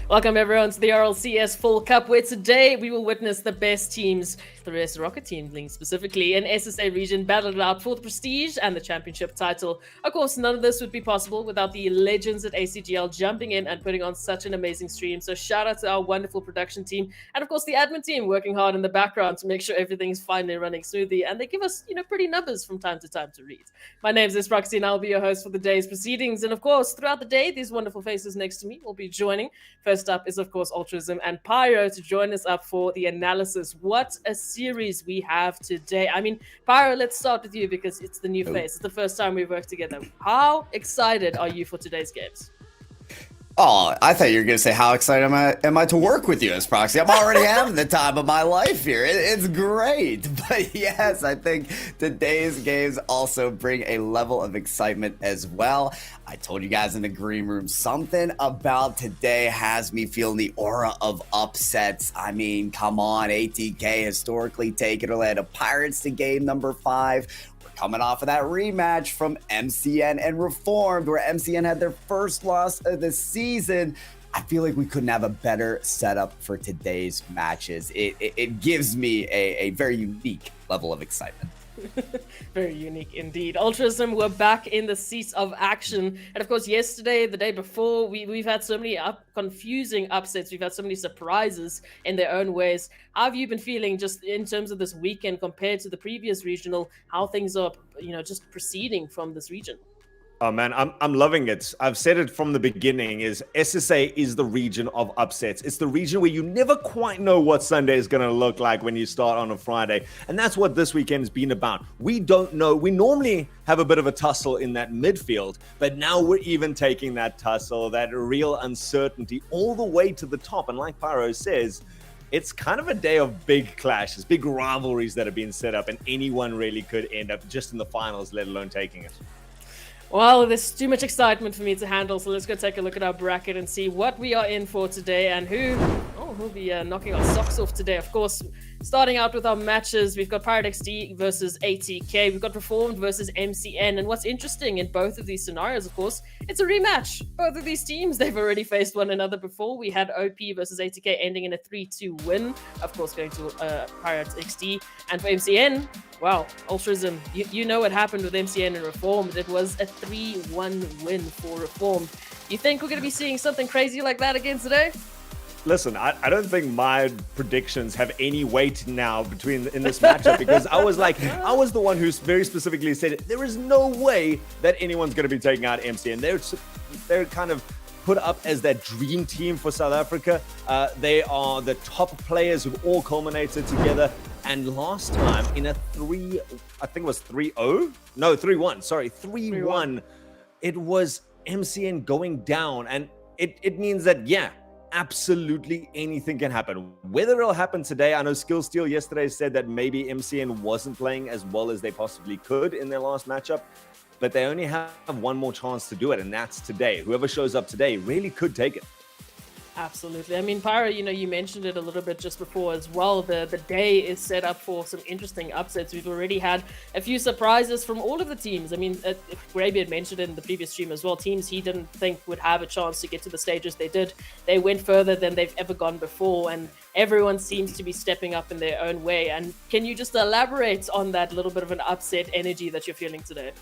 Welcome everyone to the RLCS Full Cup, where today we will witness the best teams, the best Rocket Team League specifically, in SSA region battle it out for the prestige and the championship title. Of course, none of this would be possible without the legends at ACGL jumping in and putting on such an amazing stream. So shout out to our wonderful production team and of course the admin team working hard in the background to make sure everything's finally running smoothly, and they give us, pretty numbers from time to time to read. My name is Proxy and I'll be your host for the day's proceedings, and of course throughout the day these wonderful faces next to me will be joining. First up is, of course, Ultrism and Pyro to join us up for the analysis. What a series we have today. I mean, Pyro, let's start with you because it's the new face. It's the first time we've worked together. How excited are you for today's games? Oh, I thought you were going to say, how excited am I to work with you as Proxy? I'm already having the time of my life here. It's great. But yes, I think today's games also bring a level of excitement as well. I told you guys in the green room, something about today has me feeling the aura of upsets. I mean, come on, ATK historically taken Orlando Pirates to game number 5. Coming off of that rematch from MCN and Reformed, where MCN had their first loss of the season. I feel like we couldn't have a better setup for today's matches. It gives me a very unique level of excitement. Very unique indeed. Ultrism, we're back in the seats of action. And of course, yesterday, the day before, we've had so many confusing upsets. We've had so many surprises in their own ways. How have you been feeling just in terms of this weekend compared to the previous regional? How things are, just proceeding from this region? Oh man, I'm loving it. I've said it from the beginning, is SSA is the region of upsets. It's the region where you never quite know what Sunday is going to look like when you start on a Friday. And that's what this weekend has been about. We don't know. We normally have a bit of a tussle in that midfield, but now we're even taking that tussle, that real uncertainty all the way to the top. And like Pyro says, it's kind of a day of big clashes, big rivalries that have been set up, and anyone really could end up just in the finals, let alone taking it. Well, there's too much excitement for me to handle, so let's go take a look at our bracket and see what we are in for today and who'll be knocking our socks off today. Of course, starting out with our matches, we've got Pirate XD versus ATK, we've got Reformed versus MCN, and what's interesting in both of these scenarios, of course, it's a rematch. Both of these teams, they've already faced one another before. We had OP versus ATK ending in a 3-2 win, of course going to Pirate XD, and for MCN, wow, Ultrism, you know what happened with MCN and Reformed. It was a 3-1 win for Reformed. You think we're going to be seeing something crazy like that again today? Listen, I don't think my predictions have any weight now in this matchup, because I was the one who very specifically said there is no way that anyone's going to be taking out MCN. They're kind of put up as that dream team for South Africa. They are the top players who've all culminated together. And last time in a 3-1, it was MCN going down. And it means that, yeah, absolutely anything can happen. Whether it'll happen today, I know Skillsteel yesterday said that maybe MCN wasn't playing as well as they possibly could in their last matchup, but they only have one more chance to do it, and that's today. Whoever shows up today really could take it. Absolutely. I mean, Pyro, you mentioned it a little bit just before as well. The day is set up for some interesting upsets. We've already had a few surprises from all of the teams. I mean, Graby had mentioned it in the previous stream as well. Teams he didn't think would have a chance to get to the stages they did. They went further than they've ever gone before, and everyone seems to be stepping up in their own way. And can you just elaborate on that little bit of an upset energy that you're feeling today?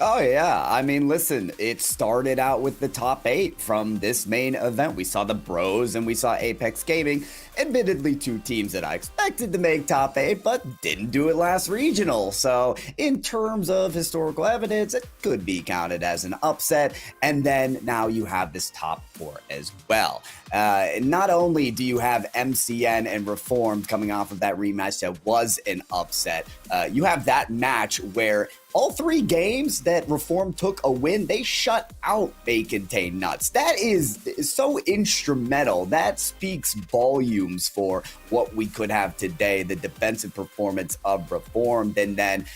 Oh, yeah. I mean, listen, it started out with the top 8 from this main event. We saw the Bros and we saw Apex Gaming. Admittedly, 2 teams that I expected to make top 8, but didn't do it last regional. So in terms of historical evidence, it could be counted as an upset. And then now you have this top 4 as well. Not only do you have MCN and Reformed coming off of that rematch that was an upset, you have that match where all 3 games that Reformed took a win, they shut out Bacon Nuts. That is so instrumental. That speaks volumes for what we could have today, the defensive performance of Reformed. And then,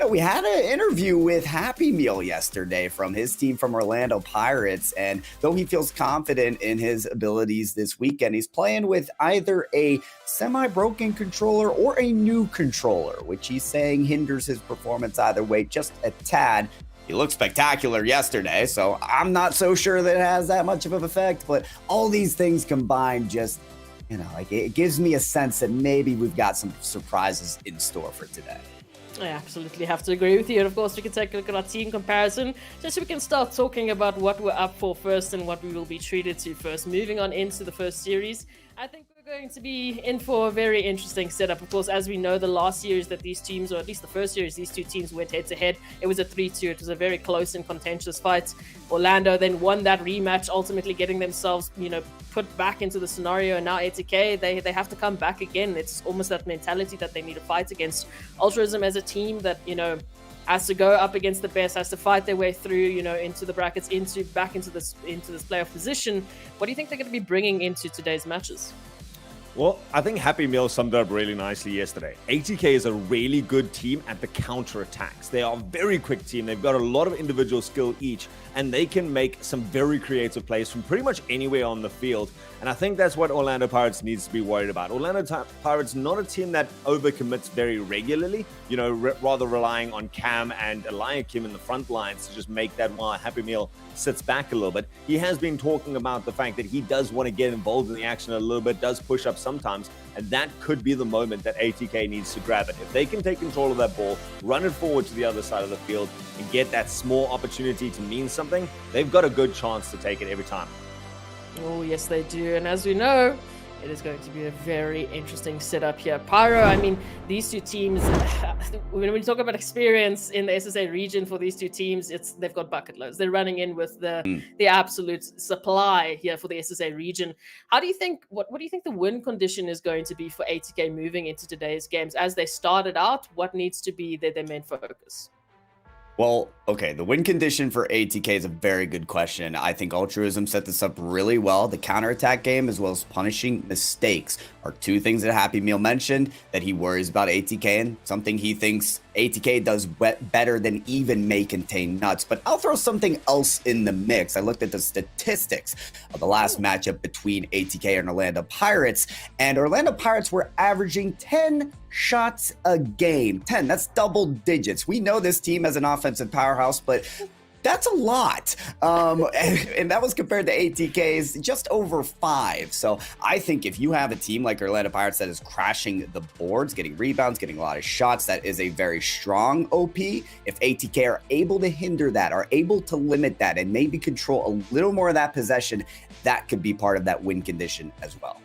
we had an interview with Happy Meal yesterday from his team from Orlando Pirates. And though he feels confident in his abilities this weekend, he's playing with either a semi-broken controller or a new controller, which he's saying hinders his performance either way just a tad. He looked spectacular yesterday, so I'm not so sure that it has that much of an effect. But all these things combined just, like it gives me a sense that maybe we've got some surprises in store for today. I absolutely have to agree with you. And of course, we can take a look at our team comparison just so we can start talking about what we're up for first and what we will be treated to first. Moving on into the first series, I think we're going to be in for a very interesting setup. Of course, as we know, the last series that these teams, or at least the first series, these two teams went head-to-head. It was a 3-2. It was a very close and contentious fight. Orlando then won that rematch, ultimately getting themselves, put back into the scenario. And now ATK, they have to come back again. It's almost that mentality that they need to fight against. Altruism as a team that, has to go up against the best, has to fight their way through, into the brackets, back into this playoff position. What do you think they're going to be bringing into today's matches? Well, I think Happy Meal summed it up really nicely yesterday. ATK is a really good team at the counter-attacks. They are a very quick team. They've got a lot of individual skill each, and they can make some very creative plays from pretty much anywhere on the field. And I think that's what Orlando Pirates needs to be worried about. Orlando Pirates, not a team that overcommits very regularly, rather relying on Cam and Eliakim in the front lines to just make that while Happy Meal sits back a little bit. He has been talking about the fact that he does want to get involved in the action a little bit, does push up sometimes, and that could be the moment that ATK needs to grab it. If they can take control of that ball, run it forward to the other side of the field, and get that small opportunity to mean something, they've got a good chance to take it every time. Oh, yes, they do. And as we know, it is going to be a very interesting setup here. Pyro, I mean, these two teams, when we talk about experience in the SSA region for these two teams, they've got bucket loads. They're running in with the absolute supply here for the SSA region. How do you think, what do you think the win condition is going to be for ATK moving into today's games? As they started out, what needs to be their main focus? Well, okay, the win condition for ATK is a very good question. I think Altruism set this up really well. The counterattack game as well as punishing mistakes are two things that Happy Meal mentioned that he worries about ATK and something he thinks ATK does better than even May Contain Nuts. But I'll throw something else in the mix. I looked at the statistics of the last matchup between ATK and Orlando Pirates, and Orlando Pirates were averaging 10 shots a game. 10, that's double digits. We know this team as an offensive powerhouse, but that's a lot. And that was compared to ATK's just over 5. So I think if you have a team like Orlando Pirates that is crashing the boards, getting rebounds, getting a lot of shots, that is a very strong OP. If ATK are able to hinder that, are able to limit that, and maybe control a little more of that possession, that could be part of that win condition as well.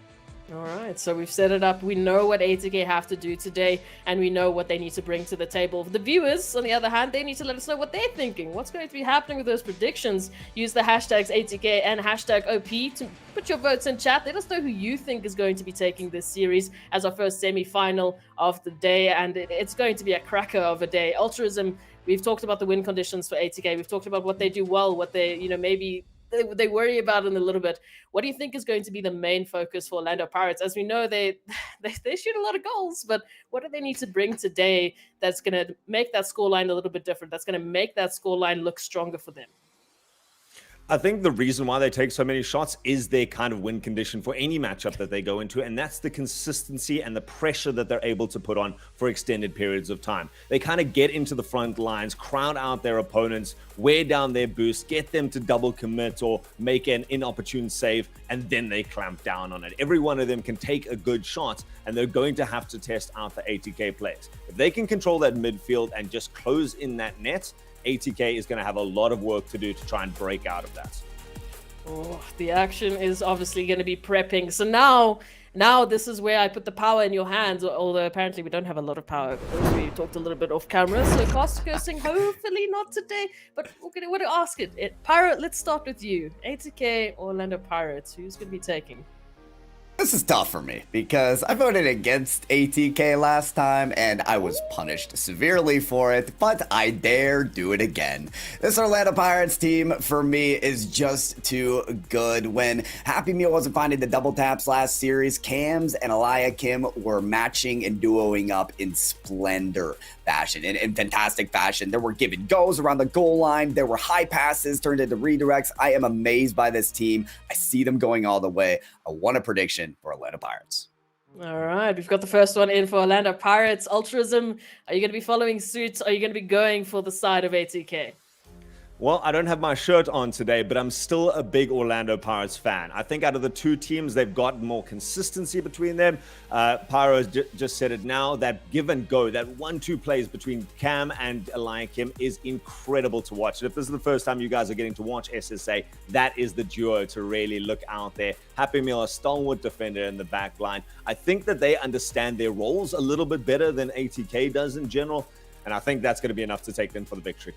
All right, so we've set it up. We know what ATK have to do today, and we know what they need to bring to the table. The viewers, on the other hand, they need to let us know what they're thinking. What's going to be happening with those predictions? Use the hashtags ATK and hashtag OP to put your votes in chat. Let us know who you think is going to be taking this series as our first semi-final of the day, and it's going to be a cracker of a day. Altruism, we've talked about the win conditions for ATK. We've talked about what they do well, what they, maybe they worry about it a little bit. What do you think is going to be the main focus for Orlando Pirates? As we know, they shoot a lot of goals, but what do they need to bring today that's going to make that scoreline a little bit different, that's going to make that scoreline look stronger for them? I think the reason why they take so many shots is their kind of win condition for any matchup that they go into, and that's the consistency and the pressure that they're able to put on for extended periods of time. They kind of get into the front lines, crowd out their opponents, wear down their boost, get them to double commit or make an inopportune save, and then they clamp down on it. Every one of them can take a good shot, and they're going to have to test out the ATK plays. If they can control that midfield and just close in that net, ATK is going to have a lot of work to do to try and break out of that. Oh, the action is obviously going to be prepping. So now this is where I put the power in your hands, although apparently we don't have a lot of power. We talked a little bit off camera, so cost cursing, hopefully not today. But okay, I want to ask it. Pirate, let's start with you. ATK, Orlando Pirates, who's going to be taking? This is tough for me because I voted against ATK last time and I was punished severely for it, but I dare do it again. This Orlando Pirates team for me is just too good. When Happy Meal wasn't finding the double taps last series, Cams and Eliakim were matching and duoing up in splendor fashion, in fantastic fashion. There were given goes around the goal line. There were high passes turned into redirects. I am amazed by this team. I see them going all the way. I want a prediction for Orlando Pirates. All right, we've got the first one in for Orlando Pirates. Altruism, are you going to be following suit? Are you going to be going for the side of ATK? Well, I don't have my shirt on today, but I'm still a big Orlando Pirates fan. I think out of the two teams, they've got more consistency between them. Pyro has just said it now, that give and go, that 1-2 plays between Cam and Eliakim is incredible to watch. And if this is the first time you guys are getting to watch SSA, that is the duo to really look out there. Happy Meal, a stalwart defender in the back line. I think that they understand their roles a little bit better than ATK does in general, and I think that's going to be enough to take them for the victory.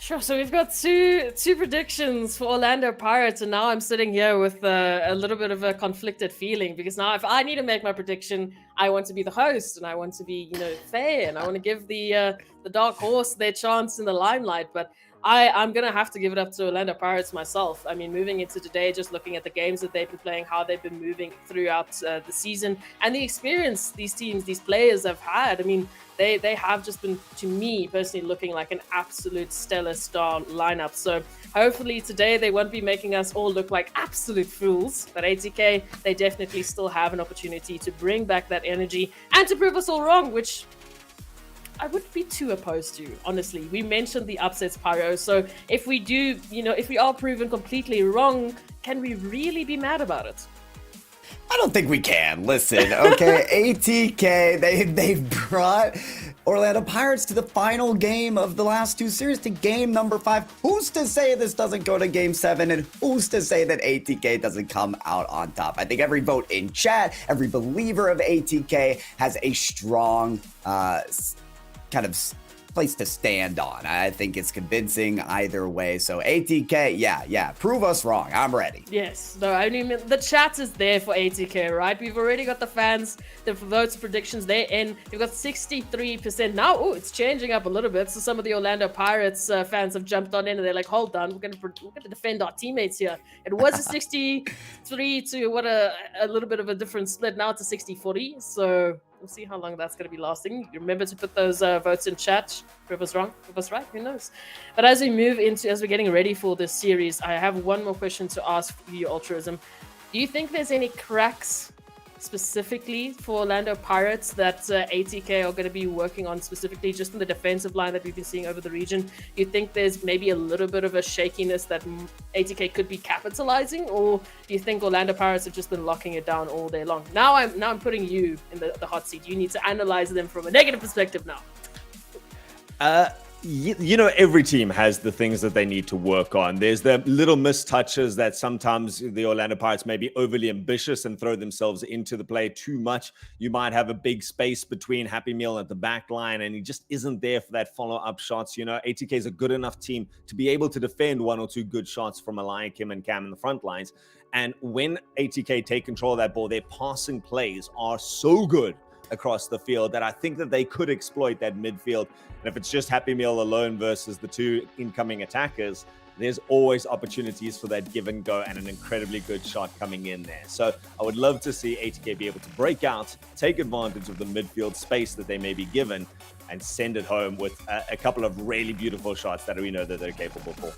Sure, so we've got two predictions for Orlando Pirates, and now I'm sitting here with a little bit of a conflicted feeling, because now if I need to make my prediction, I want to be the host, and I want to be, fair, and I want to give the Dark Horse their chance in the limelight, but I'm going to have to give it up to Orlando Pirates myself. I mean, moving into today, just looking at the games that they've been playing, how they've been moving throughout the season, and the experience these teams, these players have had. I mean, they have just been, to me personally, looking like an absolute stellar star lineup. So hopefully today they won't be making us all look like absolute fools. But ATK, they definitely still have an opportunity to bring back that energy and to prove us all wrong, which I wouldn't be too opposed to, honestly. We mentioned the upsets, Pyro. So if we do, if we are proven completely wrong, can we really be mad about it? I don't think we can. Listen, okay, ATK, they've brought Orlando Pirates to the final game of the last two series, to game number 5. Who's to say this doesn't go to game 7, and who's to say that ATK doesn't come out on top? I think every vote in chat, every believer of ATK has a strong kind of place to stand on. I think it's convincing either way. So ATK, yeah, prove us wrong. I'm ready. Yes, no, I mean, the chat is there for ATK, right? We've already got the fans, the votes, predictions, they're in. We've got 63% now. Oh, it's changing up a little bit. So some of the Orlando Pirates fans have jumped on in, and they're like, hold on, we're gonna defend our teammates here. It was a 63 to what a little bit of a different split. Now it's a 60-40. So we'll see how long that's going to be lasting. Remember to put those votes in chat. Prove us wrong, prove us right, who knows? But as we're getting ready for this series, I have one more question to ask you, Altruism. Do you think there's any cracks specifically for Orlando Pirates that ATK are going to be working on, specifically just in the defensive line that we've been seeing over the region? Do you think there's maybe a little bit of a shakiness that ATK could be capitalizing, or do you think Orlando Pirates have just been locking it down all day long? Now I'm putting you in the hot seat. You need to analyze them from a negative perspective now. Every team has the things that they need to work on. There's the little mistouches that sometimes the Orlando Pirates may be overly ambitious and throw themselves into the play too much. You might have a big space between Happy Meal at the back line, and he just isn't there for that follow-up shots. ATK is a good enough team to be able to defend 1 or 2 good shots from Eliakim and Cam in the front lines. And when ATK take control of that ball, their passing plays are so good across the field that I think that they could exploit that midfield. And if it's just Happy Meal alone versus the 2 incoming attackers, there's always opportunities for that give and go and an incredibly good shot coming in there. So I would love to see ATK be able to break out, take advantage of the midfield space that they may be given, and send it home with a couple of really beautiful shots that we know that they're capable for.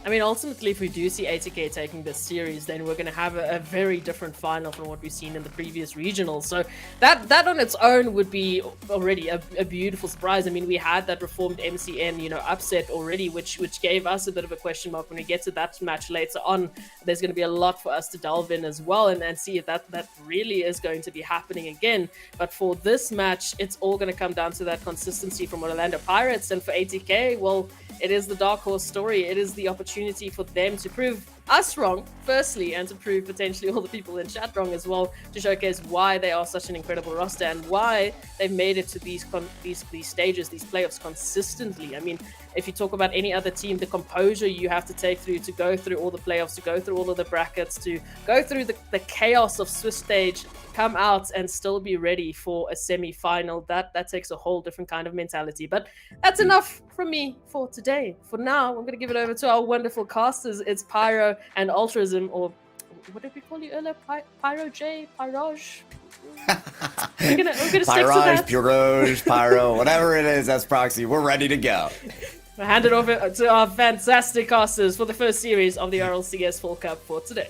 I mean, ultimately, if we do see ATK taking this series, then we're going to have a very different final from what we've seen in the previous regionals. So that on its own would be already a beautiful surprise. I mean, we had that reformed MCN, upset already, which gave us a bit of a question mark. When we get to that match later on, there's going to be a lot for us to delve in as well and see if that really is going to be happening again. But for this match, it's all going to come down to that consistency from Orlando Pirates. And for ATK, well, it is the Dark Horse story. It is the opportunity for them to prove us wrong, firstly, and to prove potentially all the people in chat wrong as well, to showcase why they are such an incredible roster and why they've made it to these stages, these playoffs consistently. I mean, if you talk about any other team, the composure you have to take through to go through all the playoffs, to go through all of the brackets, to go through the chaos of Swiss stage, come out and still be ready for a semi-final, that takes a whole different kind of mentality. But that's enough from me for today. For now, I'm going to give it over to our wonderful casters. It's Pyro and Altruism, or what did we call you earlier? Pyro J? Pyrage? We're gonna stick to that. Pyrage, Pyro, whatever it is, that's Proxy. We're ready to go. I'll hand it over to our fantastic casters for the first series of the RLCS Full Cup for today.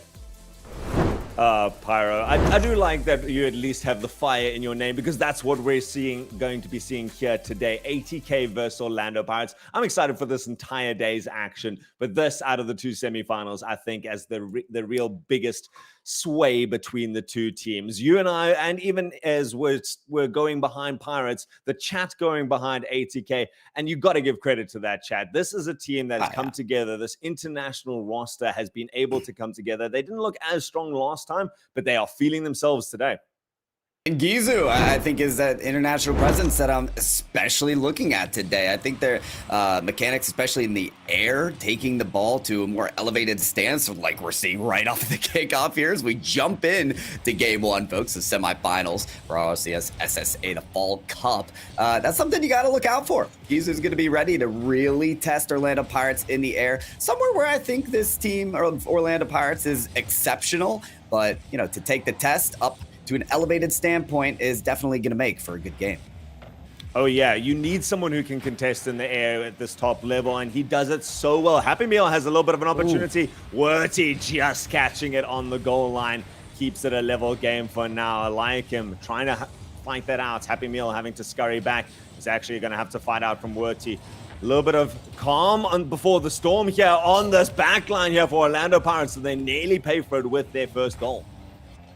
Pyro. I do like that you at least have the fire in your name, because that's what we're going to be seeing here today. ATK versus Orlando Pirates. I'm excited for this entire day's action, but this out of the two semifinals, I think, as the real biggest sway between the two teams. You and I, and even as we're going behind Pirates, the chat going behind ATK, and you got to give credit to that chat. This is a team that has come together. This international roster has been able to come together. They didn't look as strong last time, but they are feeling themselves today. And Gizu, I think, is that international presence that I'm especially looking at today. I think their mechanics, especially in the air, taking the ball to a more elevated stance, like we're seeing right off the kickoff here as we jump in to game one, folks, the semifinals for RLCS SSA, the Fall Cup. That's something you got to look out for. Gizu's going to be ready to really test Orlando Pirates in the air, somewhere where I think this team of Orlando Pirates is exceptional, but, you know, to take the test up to an elevated standpoint is definitely going to make for a good game. Oh yeah, you need someone who can contest in the air at this top level, and he does it so well. Happy Meal has a little bit of an opportunity. Wurty just catching it on the goal line, keeps it a level game for now. I like him trying to fight that out. Happy Meal having to scurry back. He's actually going to have to fight out from Wurty. A little bit of calm before the storm here on this back line here for Orlando Pirates, so they nearly pay for it with their first goal.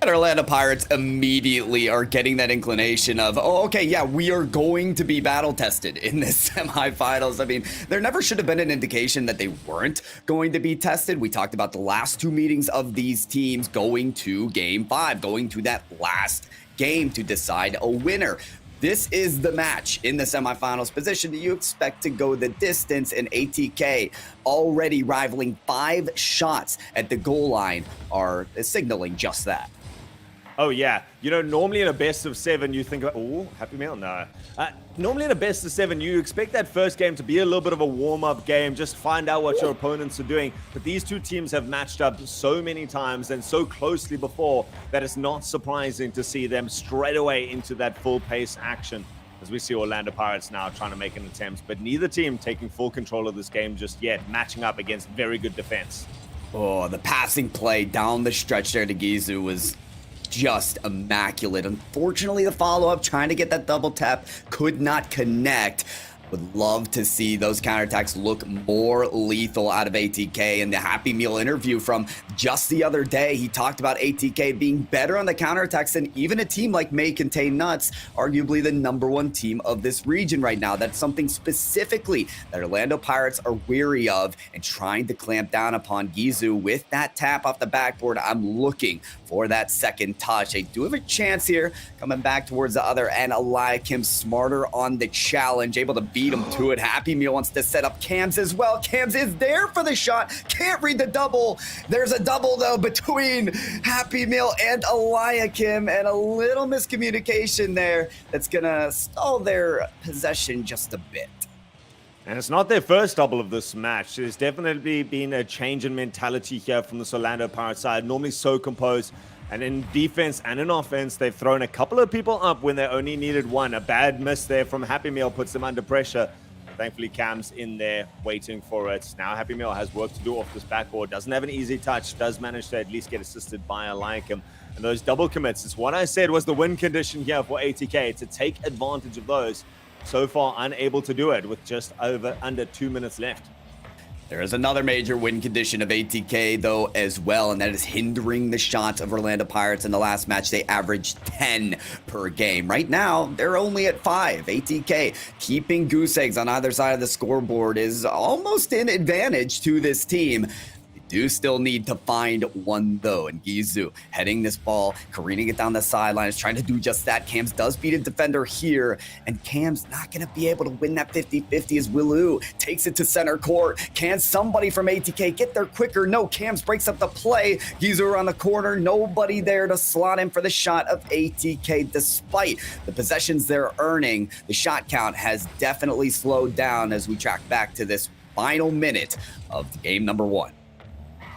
And Orlando Pirates immediately are getting that inclination of, oh, okay, yeah, we are going to be battle tested in this semifinals. I mean, there never should have been an indication that they weren't going to be tested. We talked about the last two meetings of these teams going to game 5, going to that last game to decide a winner. This is the match in the semifinals position that you expect to go the distance, and ATK already rivaling 5 shots at the goal line are signaling just that. Oh, yeah. You know, normally in a best of 7, you think about, oh, Happy Meal? No. Normally in a best of 7, you expect that first game to be a little bit of a warm-up game, just find out what your opponents are doing. But these two teams have matched up so many times and so closely before that it's not surprising to see them straight away into that full-pace action, as we see Orlando Pirates now trying to make an attempt. But neither team taking full control of this game just yet, matching up against very good defense. Oh, the passing play down the stretch there to Gizu was just immaculate. Unfortunately, the follow-up, trying to get that double tap, could not connect. Would love to see those counterattacks look more lethal out of ATK. In the Happy Meal interview from just the other day, he talked about ATK being better on the counterattacks than even a team like May Contain Nuts, arguably the #1 team of this region right now. That's something specifically that Orlando Pirates are weary of and trying to clamp down upon. Gizu with that tap off the backboard. I'm looking for that second touch. They do have a chance here coming back towards the other end. Eliakim smarter on the challenge, able to beat him to it. Happy Meal wants to set up Cams as well. Cams is there for the shot. Can't read the double. There's a double, though, between Happy Meal and Eliakim, and a little miscommunication there that's going to stall their possession just a bit. And it's not their first double of this match. There's definitely been a change in mentality here from the Orlando Pirates side. Normally so composed. And in defense and in offense, they've thrown a couple of people up when they only needed one. A bad miss there from Happy Meal puts them under pressure. Thankfully, Cam's in there waiting for it. Now Happy Meal has work to do off this backboard. Doesn't have an easy touch. Does manage to at least get assisted by Eliakim. And those double commits, it's what I said was the win condition here for ATK, to take advantage of those. So far, unable to do it with just under 2 minutes left. There is another major win condition of ATK, though, as well, and that is hindering the shots of Orlando Pirates. In the last match, they averaged 10 per game. Right now, they're only at 5. ATK keeping goose eggs on either side of the scoreboard is almost an advantage to this team. Do still need to find one, though, and Gizu heading this ball, careening it down the sidelines, trying to do just that. Cams does beat a defender here, and Cam's not going to be able to win that 50-50 as Willoo takes it to center court. Can somebody from ATK get there quicker? No, Cams breaks up the play. Gizu around the corner, nobody there to slot in for the shot of ATK. Despite the possessions they're earning, the shot count has definitely slowed down as we track back to this final minute of game #1.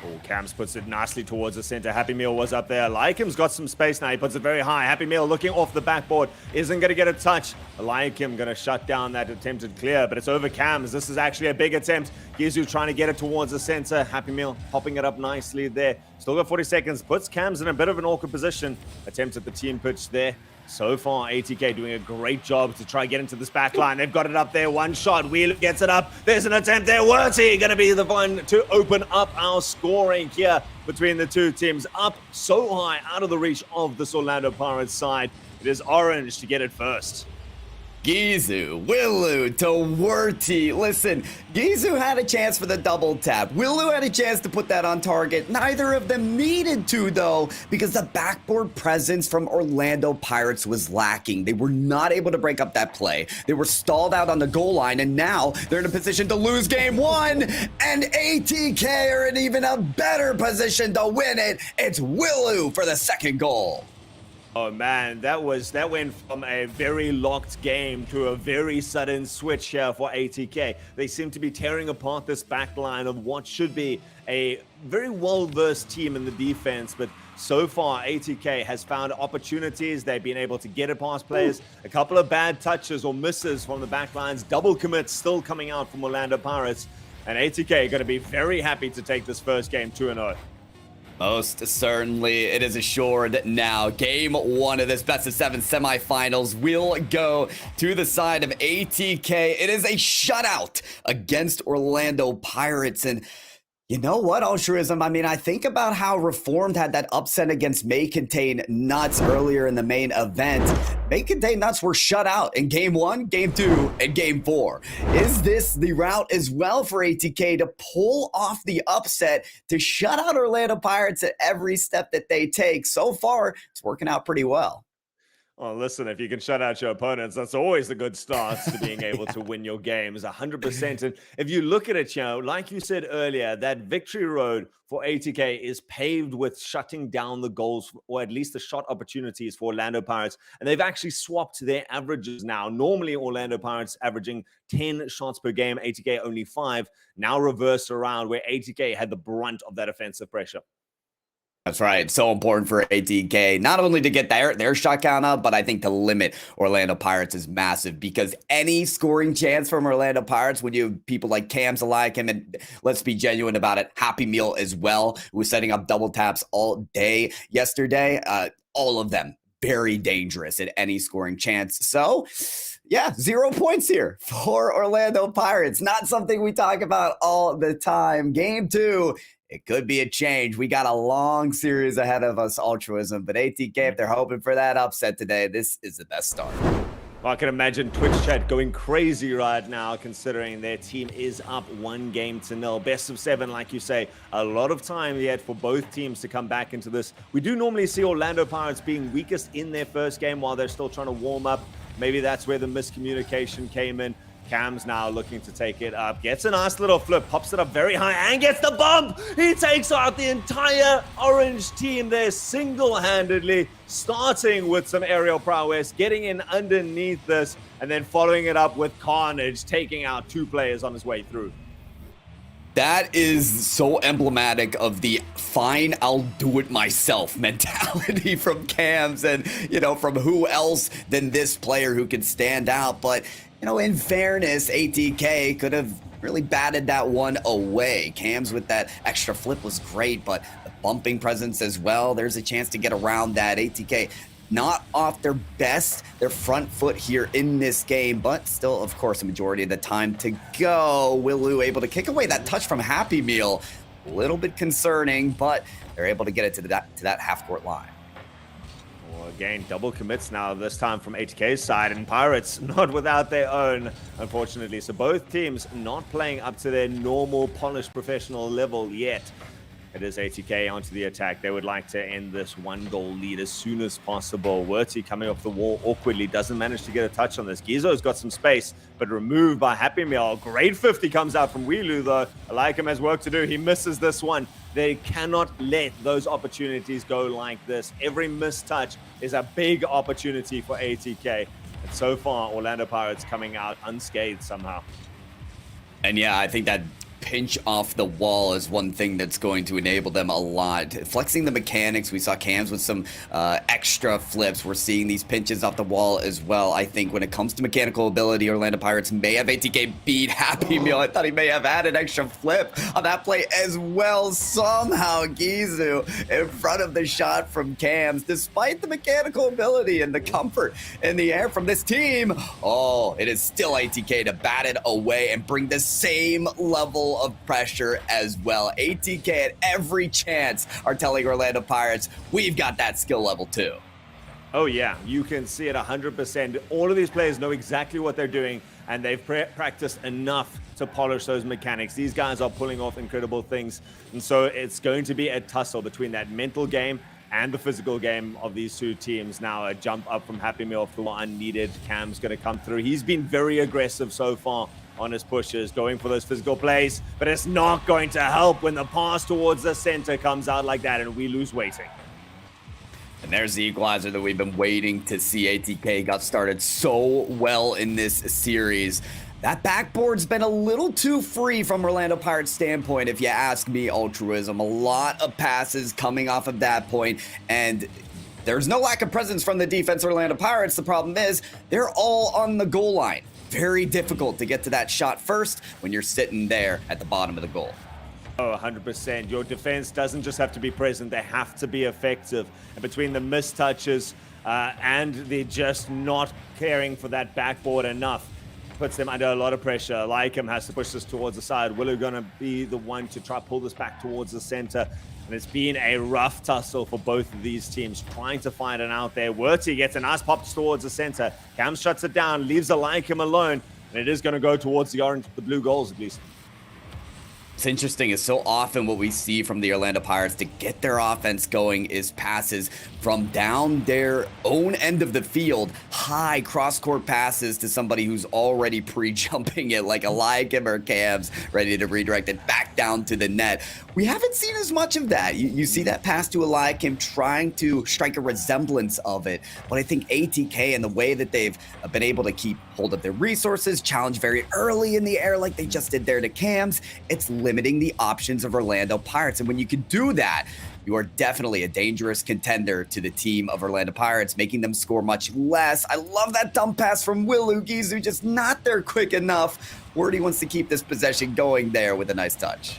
Oh, Cams puts it nicely towards the center. Happy Meal was up there. Laikim's got some space now. He puts it very high. Happy Meal looking off the backboard. Isn't going to get a touch. Laikim going to shut down that attempted clear, but it's over Cams. This is actually a big attempt. Gizu trying to get it towards the center. Happy Meal popping it up nicely there. Still got 40 seconds. Puts Cams in a bit of an awkward position. Attempt at the team pitch there. So far, ATK doing a great job to try and get into this back line. They've got it up there. One shot. Wheeler gets it up. There's an attempt there. Wurty going to be the one to open up our scoring here between the two teams. Up so high, out of the reach of this Orlando Pirates side. It is Orange to get it first. Gizu, Willu to Wurty. Listen, Gizu had a chance for the double tap. Willu had a chance to put that on target. Neither of them needed to, though, because the backboard presence from Orlando Pirates was lacking. They were not able to break up that play. They were stalled out on the goal line, and now they're in a position to lose game one, and ATK are in even a better position to win it. It's Willu for the second goal. Oh man, that went from a very locked game to a very sudden switch here for ATK. They seem to be tearing apart this back line of what should be a very well-versed team in the defense, but so far ATK has found opportunities. They've been able to get it past players. A couple of bad touches or misses from the back lines. Double commits still coming out from Orlando Pirates, and ATK are going to be very happy to take this first game 2-0. Most certainly, it is assured now. Game one of this best of seven semifinals will go to the side of ATK. It is a shutout against Orlando Pirates. And you know what, Altruism? I mean, I think about how Reformed had that upset against May Contain Nuts earlier in the main event. May Contain Nuts were shut out in game one, game two, and game four. Is this the route as well for ATK to pull off the upset, to shut out Orlando Pirates at every step that they take? So far, it's working out pretty well. Well, listen, if you can shut out your opponents, that's always a good start to being able to win your games, 100%. And if you look at it, like you said earlier, that victory road for ATK is paved with shutting down the goals, or at least the shot opportunities for Orlando Pirates. And they've actually swapped their averages now. Normally, Orlando Pirates averaging 10 shots per game, ATK only 5. Now reversed around where ATK had the brunt of that offensive pressure. That's right. So important for ATK, not only to get their shot count up, but I think to limit Orlando Pirates is massive, because any scoring chance from Orlando Pirates, when you have people like Cams alike, and let's be genuine about it, Happy Meal as well, who was setting up double taps all day yesterday, all of them very dangerous at any scoring chance. So yeah, 0 points here for Orlando Pirates. Not something we talk about all the time. Game two, it could be a change. We got a long series ahead of us, Altruism, but ATK, if they're hoping for that upset today, this is the best start. Well, I can imagine Twitch chat going crazy right now, considering their team is up 1-0. Best of 7, like you say. A lot of time yet for both teams to come back into this. We do normally see Orlando Pirates being weakest in their first game while they're still trying to warm up. Maybe that's where the miscommunication came in. Cam's now looking to take it up. Gets a nice little flip. Pops it up very high and gets the bump. He takes out the entire Orange team there single-handedly, starting with some aerial prowess, getting in underneath this, and then following it up with carnage, taking out 2 players on his way through. That is so emblematic of the fine, I'll do it myself mentality from Cams, and, from who else than this player who can stand out. But, in fairness, ATK could have really batted that one away. Cams with that extra flip was great, but the bumping presence as well, there's a chance to get around that. ATK not off their front foot here in this game, but still, of course, a majority of the time to go. Willu able to kick away that touch from Happy Meal. A little bit concerning, but they're able to get it to that half-court line. Well, again, double commits now, this time from ATK's side, and Pirates not without their own, unfortunately. So both teams not playing up to their normal, polished, professional level yet. It is ATK onto the attack. They would like to end this 1-goal lead as soon as possible. Wurty coming off the wall awkwardly, doesn't manage to get a touch on this. Gizo's got some space, but removed by Happy Meal. Great 50 comes out from Wilu, though. Laikim has work to do. He misses this one. They cannot let those opportunities go like this. Every missed touch is a big opportunity for ATK. And so far, Orlando Pirates coming out unscathed somehow. And yeah, I think that pinch off the wall is one thing that's going to enable them a lot. Flexing the mechanics, we saw Cams with some extra flips. We're seeing these pinches off the wall as well. I think when it comes to mechanical ability, Orlando Pirates may have ATK beat Happy Meal. I thought he may have had an extra flip on that play as well. Somehow Gizu in front of the shot from Cams, despite the mechanical ability and the comfort in the air from this team. Oh, it is still ATK to bat it away and bring the same level of pressure as well. ATK at every chance are telling Orlando Pirates, we've got that skill level too. Oh yeah, you can see it 100%. All of these players know exactly what they're doing, and they've practiced enough to polish those mechanics. These guys are pulling off incredible things, and so it's going to be a tussle between that mental game and the physical game of these two teams. Now a jump up from Happy Meal for unneeded. Cam's going to come through. He's been very aggressive so far on his pushes, going for those physical plays, but it's not going to help when the pass towards the center comes out like that and we lose waiting. And there's the equalizer that we've been waiting to see. ATK got started so well in this series. That backboard's been a little too free from Orlando Pirates' standpoint, if you ask me, Altruism. A lot of passes coming off of that point, and there's no lack of presence from the defense Orlando Pirates. The problem is they're all on the goal line. Very difficult to get to that shot first when you're sitting there at the bottom of the goal. Oh, 100%. Your defense doesn't just have to be present, they have to be effective. And between the missed touches and the just not caring for that backboard enough, puts them under a lot of pressure. Like him has to push this towards the side. Willow gonna be the one to try pull this back towards the center. And it's been a rough tussle for both of these teams, trying to find it out there. Werty gets a nice pop towards the center. Cam shuts it down, leaves a Like him alone. And it is gonna go towards the blue goals at least. What's interesting is so often what we see from the Orlando Pirates to get their offense going is passes from down their own end of the field, high cross-court passes to somebody who's already pre-jumping it, like a Lycam or Cams, ready to redirect it back down to the net. We haven't seen as much of that. You see that pass to a Lycam trying to strike a resemblance of it, but I think ATK and the way that they've been able to keep hold of their resources, challenge very early in the air like they just did there to Cams, it's limiting the options of Orlando Pirates. And when you can do that, you are definitely a dangerous contender to the team of Orlando Pirates, making them score much less. I love that dump pass from Willu. Gizu just not there quick enough. Wordy wants to keep this possession going there with a nice touch.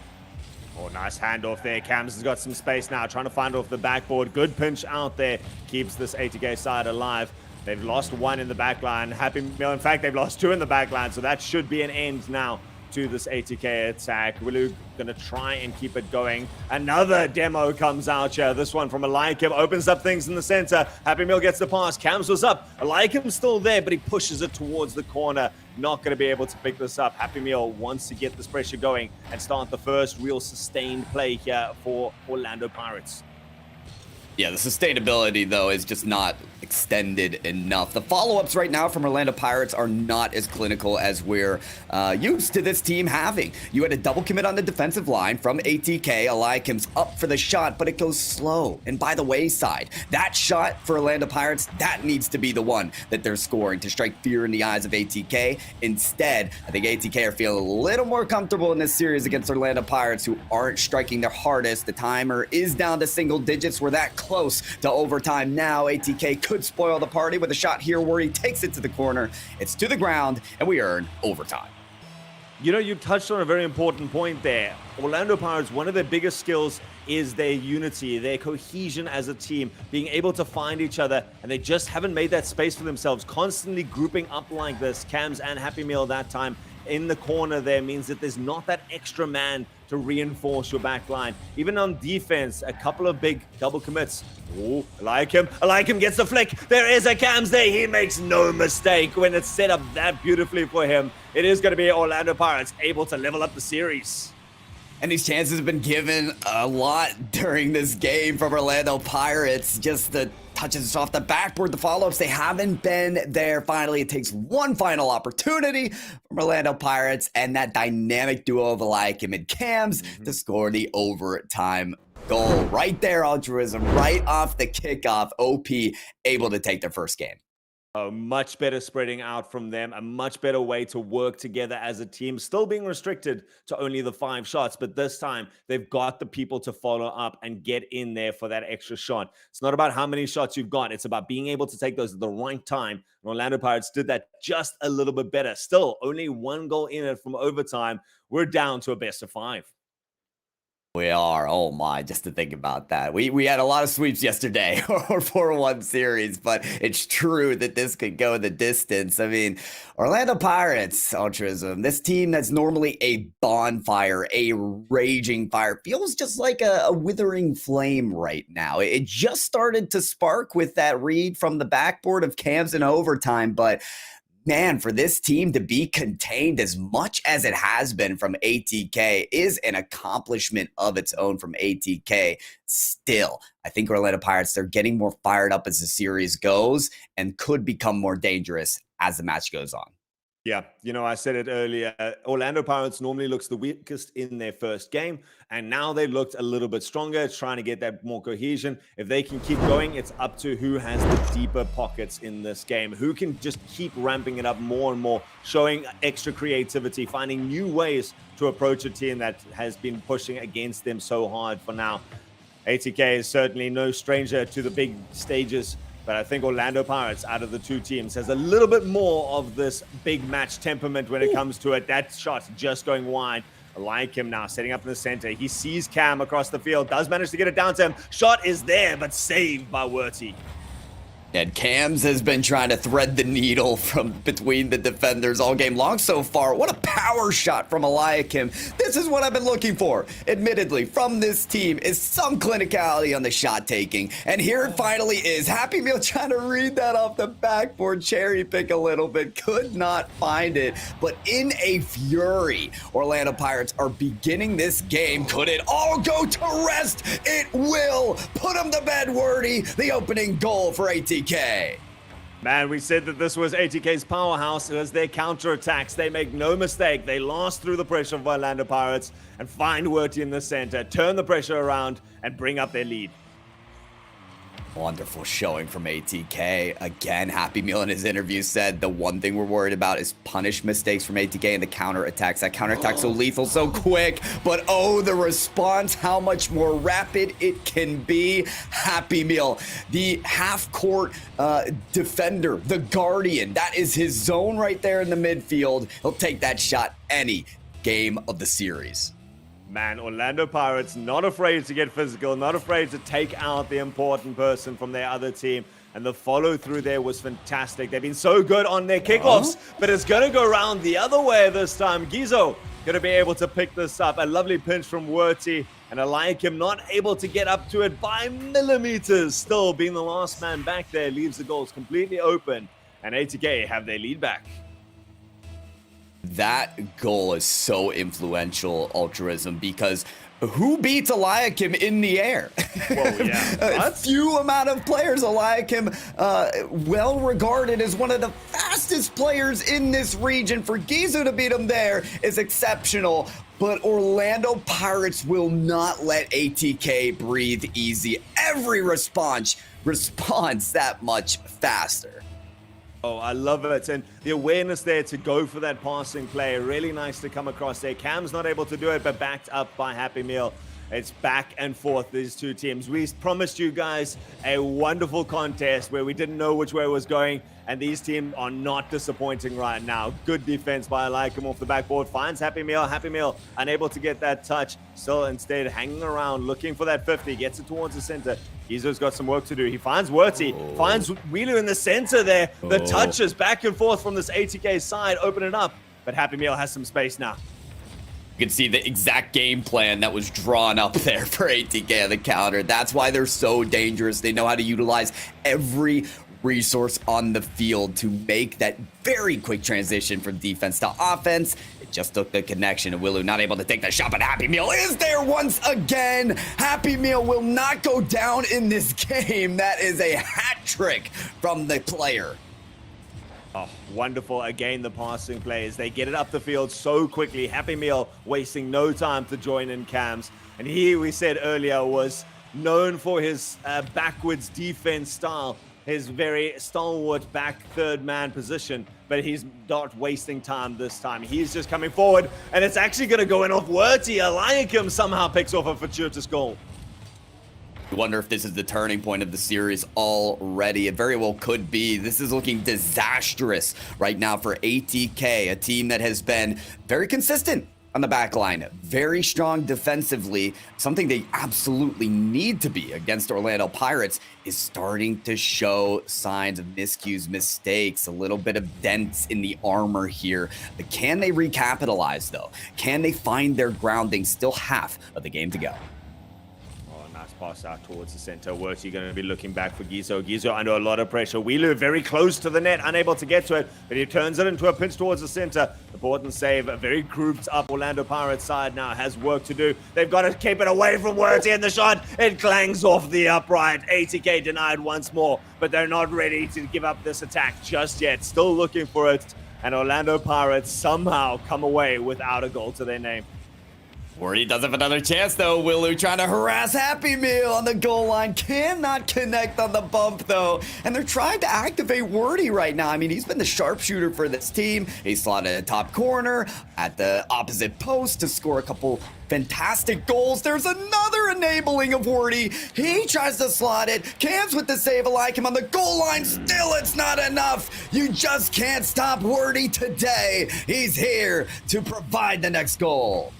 Oh, nice handoff there. Cams has got some space now, trying to find off the backboard. Good pinch out there, keeps this ATK side alive. They've lost one in the back line. Happy Meal, in fact, they've lost two in the back line, so that should be an end now to this ATK attack. Willu gonna try and keep it going. Another demo comes out here. This one from Eliakim opens up things in the center. Happy Meal gets the pass. Cams was up. Eliakim's still there, but he pushes it towards the corner. Not gonna be able to pick this up. Happy Meal wants to get this pressure going and start the first real sustained play here for Orlando Pirates. Yeah, the sustainability, though, is just not extended enough. The follow-ups right now from Orlando Pirates are not as clinical as we're used to this team having. You had a double commit on the defensive line from ATK. Eliakim's up for the shot, but it goes slow and by the wayside. That shot for Orlando Pirates, that needs to be the one that they're scoring to strike fear in the eyes of ATK. Instead, I think ATK are feeling a little more comfortable in this series against Orlando Pirates, who aren't striking their hardest. The timer is down to single digits. We're that close to overtime now. ATK could spoil the party with a shot here where he takes it to the corner. It's to the ground, and we earn overtime. You know, you touched on a very important point there. Orlando Pirates, one of their biggest skills is their unity, their cohesion as a team, being able to find each other, and they just haven't made that space for themselves. Constantly grouping up like this, Cams and Happy Meal that time in the corner there means that there's not that extra man to reinforce your back line. Even on defense, a couple of big double commits. Oh, Eliakim gets the flick. There is a Cams there. He makes no mistake when it's set up that beautifully for him. It is going to be Orlando Pirates able to level up the series. And these chances have been given a lot during this game from Orlando Pirates. Just the touches off the backboard, the follow-ups, they haven't been there. Finally, it takes one final opportunity from Orlando Pirates and that dynamic duo of Eliakim and Cams to score the overtime goal. Right there, Altruism, right off the kickoff. OP able to take their first game. Oh, much better spreading out from them, a much better way to work together as a team, still being restricted to only the 5 shots. But this time, they've got the people to follow up and get in there for that extra shot. It's not about how many shots you've got. It's about being able to take those at the right time. And Orlando Pirates did that just a little bit better. Still, only 1 goal in it from overtime. We're down to a best of 5. We are. Oh my, just to think about that. We had a lot of sweeps yesterday or 4-1 series, but it's true that this could go the distance. I mean, Orlando Pirates, Ultrism, this team that's normally a bonfire, a raging fire, feels just like a withering flame right now. It just started to spark with that read from the backboard of Cams in overtime, but man, for this team to be contained as much as it has been from ATK is an accomplishment of its own from ATK. Still, I think Orlando Pirates, they're getting more fired up as the series goes and could become more dangerous as the match goes on. Yeah, I said it earlier. Orlando Pirates normally looks the weakest in their first game, and now they looked a little bit stronger, trying to get that more cohesion. If they can keep going, it's up to who has the deeper pockets in this game, who can just keep ramping it up more and more, showing extra creativity, finding new ways to approach a team that has been pushing against them so hard for now. ATK is certainly no stranger to the big stages, but I think Orlando Pirates, out of the 2 teams, has a little bit more of this big match temperament when it comes to it. That shot just going wide. I like him now, setting up in the center. He sees Cam across the field, does manage to get it down to him. Shot is there, but saved by Werty. And Cams has been trying to thread the needle from between the defenders all game long so far. What a power shot from Eliakim. This is what I've been looking for, admittedly, from this team, is some clinicality on the shot taking. And here it finally is. Happy Meal trying to read that off the backboard, cherry pick a little bit, could not find it. But in a fury, Orlando Pirates are beginning this game. Could it all go to rest? It will. Put them to bed, Wordy. The opening goal for ATK. Man, we said that this was ATK's powerhouse. It was their counterattacks. They make no mistake. They last through the pressure of Orlando Pirates and find Werty in the center, turn the pressure around, and bring up their lead. Wonderful showing from ATK. Again, Happy Meal in his interview said the one thing we're worried about is punish mistakes from ATK and the counterattacks. That counterattack so lethal, so quick, but oh, the response, how much more rapid it can be. Happy Meal, the half-court defender, the guardian, that is his zone right there in the midfield. He'll take that shot any game of the series. Man, Orlando Pirates not afraid to get physical, not afraid to take out the important person from their other team. And the follow-through there was fantastic. They've been so good on their kickoffs, but it's going to go around the other way this time. Gizo going to be able to pick this up. A lovely pinch from Werty, and Eliakim not able to get up to it by millimeters. Still being the last man back there leaves the goals completely open, and ATK have their lead back. That goal is so influential, Ultrism, because who beats Eliakim in the air? Well, yeah. A few amount of players. Eliakim, well regarded as one of the fastest players in this region. For Gizu to beat him there is exceptional. But Orlando Pirates will not let ATK breathe easy. Every response that much faster. Oh, I love it. And the awareness there to go for that passing play. Really nice to come across there. Cam's not able to do it, but backed up by Happy Meal. It's back and forth, these 2 teams. We promised you guys a wonderful contest where we didn't know which way it was going, and these teams are not disappointing right now. Good defense by Eliakim off the backboard. Finds Happy Meal. Happy Meal unable to get that touch. Still instead hanging around, looking for that 50. Gets it towards the center. Gizo's got some work to do. He finds Werty. Finds Wheeler in the center there. The touches back and forth from this ATK side. Open it up. But Happy Meal has some space now. You can see the exact game plan that was drawn up there for ATK on the counter. That's why they're so dangerous. They know how to utilize every resource on the field to make that very quick transition from defense to offense. It just took the connection, and Willu not able to take the shot, but Happy Meal is there once again. Happy Meal will not go down in this game. That is a hat trick from the player. Oh, wonderful. Again, the passing plays. They get it up the field so quickly. Happy Meal wasting no time to join in Cams. And he, we said earlier, was known for his backwards defense style. his very stalwart back third man position, but he's not wasting time this time. He's just coming forward, and it's actually going to go in off Werty. Eliakim somehow picks off a fortuitous goal. I wonder if this is the turning point of the series already. It very well could be. This is looking disastrous right now for ATK, a team that has been very consistent on the back line, very strong defensively. Something they absolutely need to be against Orlando Pirates is starting to show signs of miscues, mistakes, a little bit of dents in the armor here. But can they recapitalize though? Can they find their grounding? Still half of the game to go. Pass out towards the center. Werty going to be looking back for Gizo. Gizo under a lot of pressure. Wheeler very close to the net, unable to get to it, but he turns it into a pinch towards the center. Important save. A very grouped up Orlando Pirates side now has work to do. They've got to keep it away from Werty, and the shot, it clangs off the upright. ATK denied once more, but they're not ready to give up this attack just yet. Still looking for it, and Orlando Pirates somehow come away without a goal to their name. Werty does have another chance though. Willu trying to harass Happy Meal on the goal line. Cannot connect on the bump though. And they're trying to activate Werty right now. I mean, he's been the sharpshooter for this team. He slotted a top corner at the opposite post to score a couple fantastic goals. There's another enabling of Werty. He tries to slot it. Cam's with the save like him on the goal line. Still, it's not enough. You just can't stop Werty today. He's here to provide the next goal.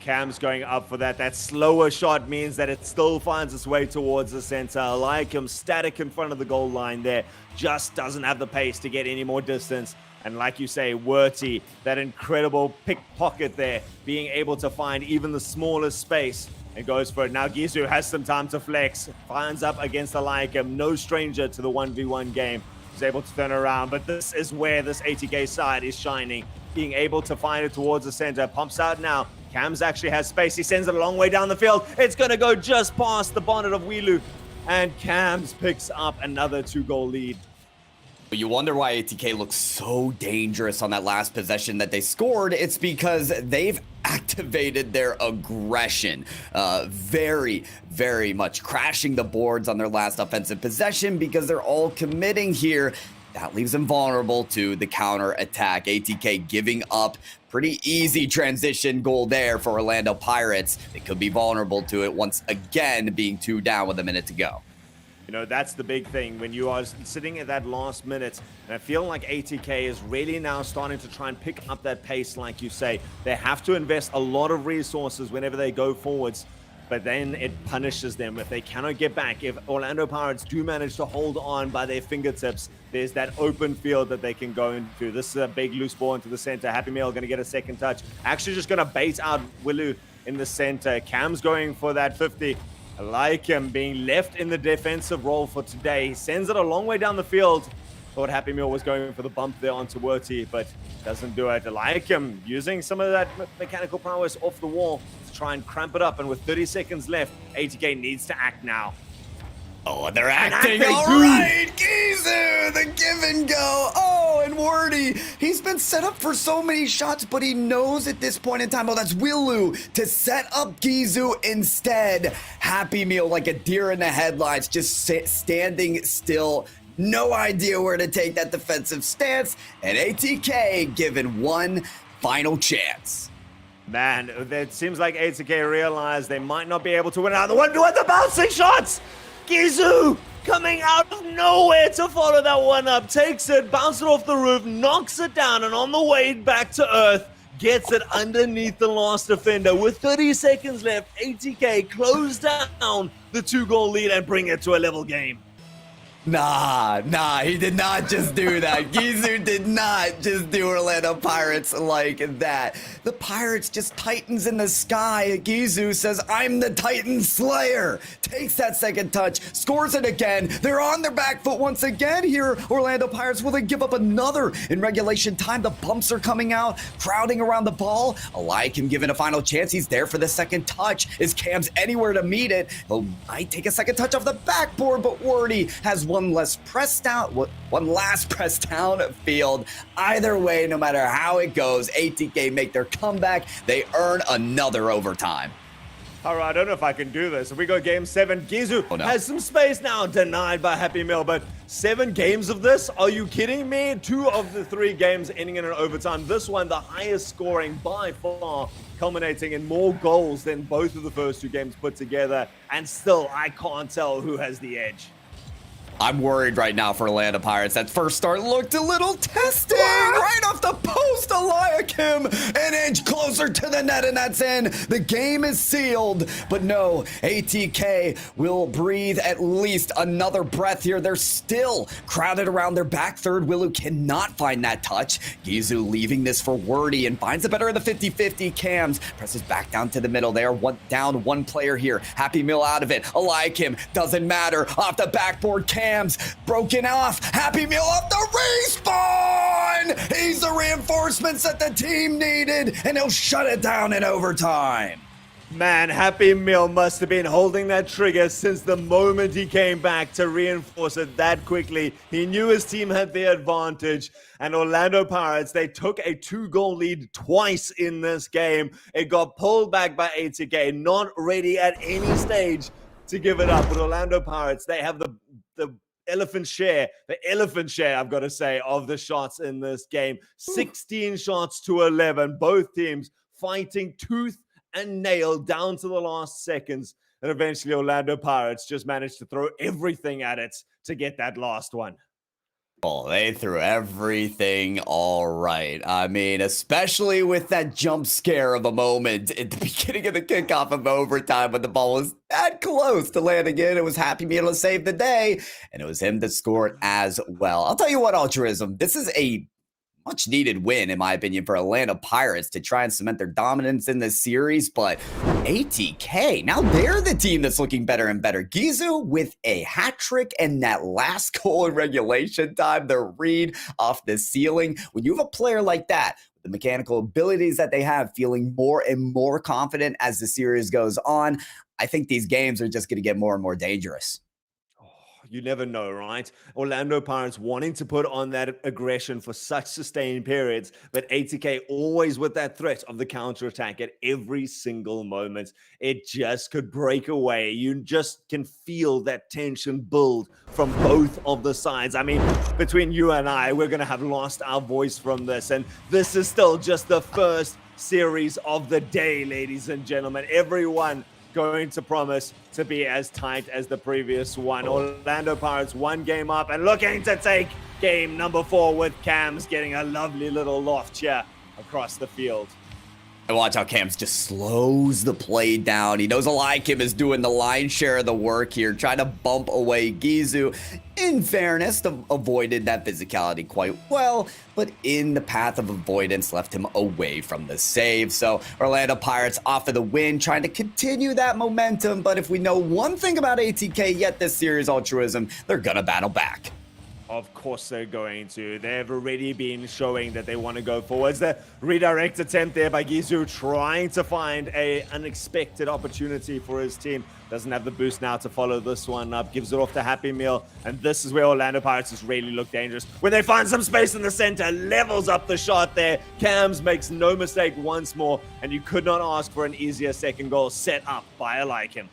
Cam's going up for that. That slower shot means that it still finds its way towards the center. Like him static in front of the goal line there. Just doesn't have the pace to get any more distance. And like you say, Werty, that incredible pickpocket there, being able to find even the smallest space and goes for it. Now Gizu has some time to flex. Finds up against Eliakim. No stranger to the 1v1 game. He's able to turn around. But this is where this ATK side is shining. Being able to find it towards the center. Pumps out now. Cams actually has space. He sends it a long way down the field. It's going to go just past the bonnet of Wheelu. And Cams picks up another 2-goal lead. You wonder why ATK looks so dangerous on that last possession that they scored. It's because they've activated their aggression. Very, very much crashing the boards on their last offensive possession because they're all committing here. That leaves them vulnerable to the counter attack. ATK giving up pretty easy transition goal there for Orlando Pirates. They could be vulnerable to it once again, being 2 down with a minute to go. You know, that's the big thing when you are sitting at that last minute. And I feel like ATK is really now starting to try and pick up that pace, like you say. They have to invest a lot of resources whenever they go forwards. But then it punishes them if they cannot get back. If Orlando Pirates do manage to hold on by their fingertips, there's that open field that they can go into. This is a big loose ball into the center. Happy Meal going to get a second touch. Actually just going to bait out Willu in the center. Cam's going for that 50. I like him being left in the defensive role for today. He sends it a long way down the field. Thought Happy Meal was going for the bump there onto Werty, but doesn't do it. I like him using some of that mechanical prowess off the wall to try and cramp it up. And with 30 seconds left, ATK needs to act now. Oh, they're acting all right. Gizu, the give and go. Oh, and Werty, he's been set up for so many shots, but he knows at this point in time, oh, that's Willu to set up Gizu instead. Happy Meal like a deer in the headlights, just standing still. No idea where to take that defensive stance, and ATK given one final chance. Man, it seems like ATK realized they might not be able to win another one. What the bouncing shots? Gizu coming out of nowhere to follow that one up. Takes it, bounces it off the roof, knocks it down, and on the way back to earth, gets it underneath the last defender. With 30 seconds left, ATK close down the 2-goal lead and bring it to a level game. Nah, he did not just do that. Gizu did not just do Orlando Pirates like that. The Pirates just Titans in the sky. Gizu says, I'm the Titan Slayer. Takes that second touch, scores it again. They're on their back foot once again here, Orlando Pirates. Will they give up another in regulation time? The bumps are coming out, crowding around the ball. Eliakim given a final chance. He's there for the second touch. Is Cam's anywhere to meet it? He might take a second touch off the backboard, but Werty has one last press down field. Either way, no matter how it goes, ATK make their comeback. They earn another overtime. All right, I don't know if I can do this. If we go game 7, Gizu Oh, no. has some space now, denied by Happy Meal. But 7 games of this? Are you kidding me? 2 of the 3 games ending in an overtime. This one, the highest scoring by far, culminating in more goals than both of the first 2 games put together. And still, I can't tell who has the edge. I'm worried right now for Orlando Pirates. That first start looked a little testing. Right off the post, Eliakim an inch closer to the net, and that's in. The game is sealed. But no, ATK will breathe at least another breath here. They're still crowded around their back third. Willu cannot find that touch. Gizu leaving this for Wordy and finds the better of the 50-50. Cams presses back down to the middle. They are down one player here. Happy Meal out of it. Eliakim doesn't matter. Off the backboard, Cams broken off. Happy Meal off the respawn. He's the reinforcements that the team needed, and he'll shut it down in overtime. Man, Happy Meal must have been holding that trigger since the moment he came back to reinforce it that quickly. He knew his team had the advantage, and Orlando Pirates, they took a 2-goal lead twice in this game. It got pulled back by ATK, not ready at any stage to give it up. But Orlando Pirates, they have the elephant share, I've got to say, of the shots in this game. 16 shots to 11. Both teams fighting tooth and nail down to the last seconds. And eventually Orlando Pirates just managed to throw everything at it to get that last one. Oh, they threw everything all right. I mean, especially with that jump scare of a moment at the beginning of the kickoff of overtime when the ball was that close to landing in. It was Happy Meal to save the day, and it was him that scored as well. I'll tell you what, Altruism, this is a much needed win, in my opinion, for Atlanta Pirates to try and cement their dominance in this series. But ATK, now they're the team that's looking better and better. Gizu with a hat trick and that last goal in regulation time, the read off the ceiling. When you have a player like that, the mechanical abilities that they have, feeling more and more confident as the series goes on, I think these games are just going to get more and more dangerous. You never know, right? Orlando Pirates wanting to put on that aggression for such sustained periods, but ATK always with that threat of the counterattack at every single moment. It just could break away. You just can feel that tension build from both of the sides. I mean, between you and I, we're going to have lost our voice from this, and this is still just the first series of the day, ladies and gentlemen. Everyone going to promise to be as tight as the previous one. Orlando Pirates 1 game up and looking to take game number 4 with Cams getting a lovely little loft here across the field. And watch how Cams just slows the play down. He knows Eliakim is doing the lion's share of the work here, trying to bump away Gizu. In fairness, avoided that physicality quite well, but in the path of avoidance left him away from the save. So Orlando Pirates off of the win, trying to continue that momentum. But if we know one thing about ATK yet this series, Altruism, they're gonna battle back. Of course they're going to. They've already been showing that they want to go forwards. The redirect attempt there by Gizu, trying to find an unexpected opportunity for his team. Doesn't have the boost now to follow this one up. Gives it off to Happy Meal. And this is where Orlando Pirates has really looked dangerous. When they find some space in the center, levels up the shot there. Cams makes no mistake once more. And you could not ask for an easier second goal set up by Eliakim.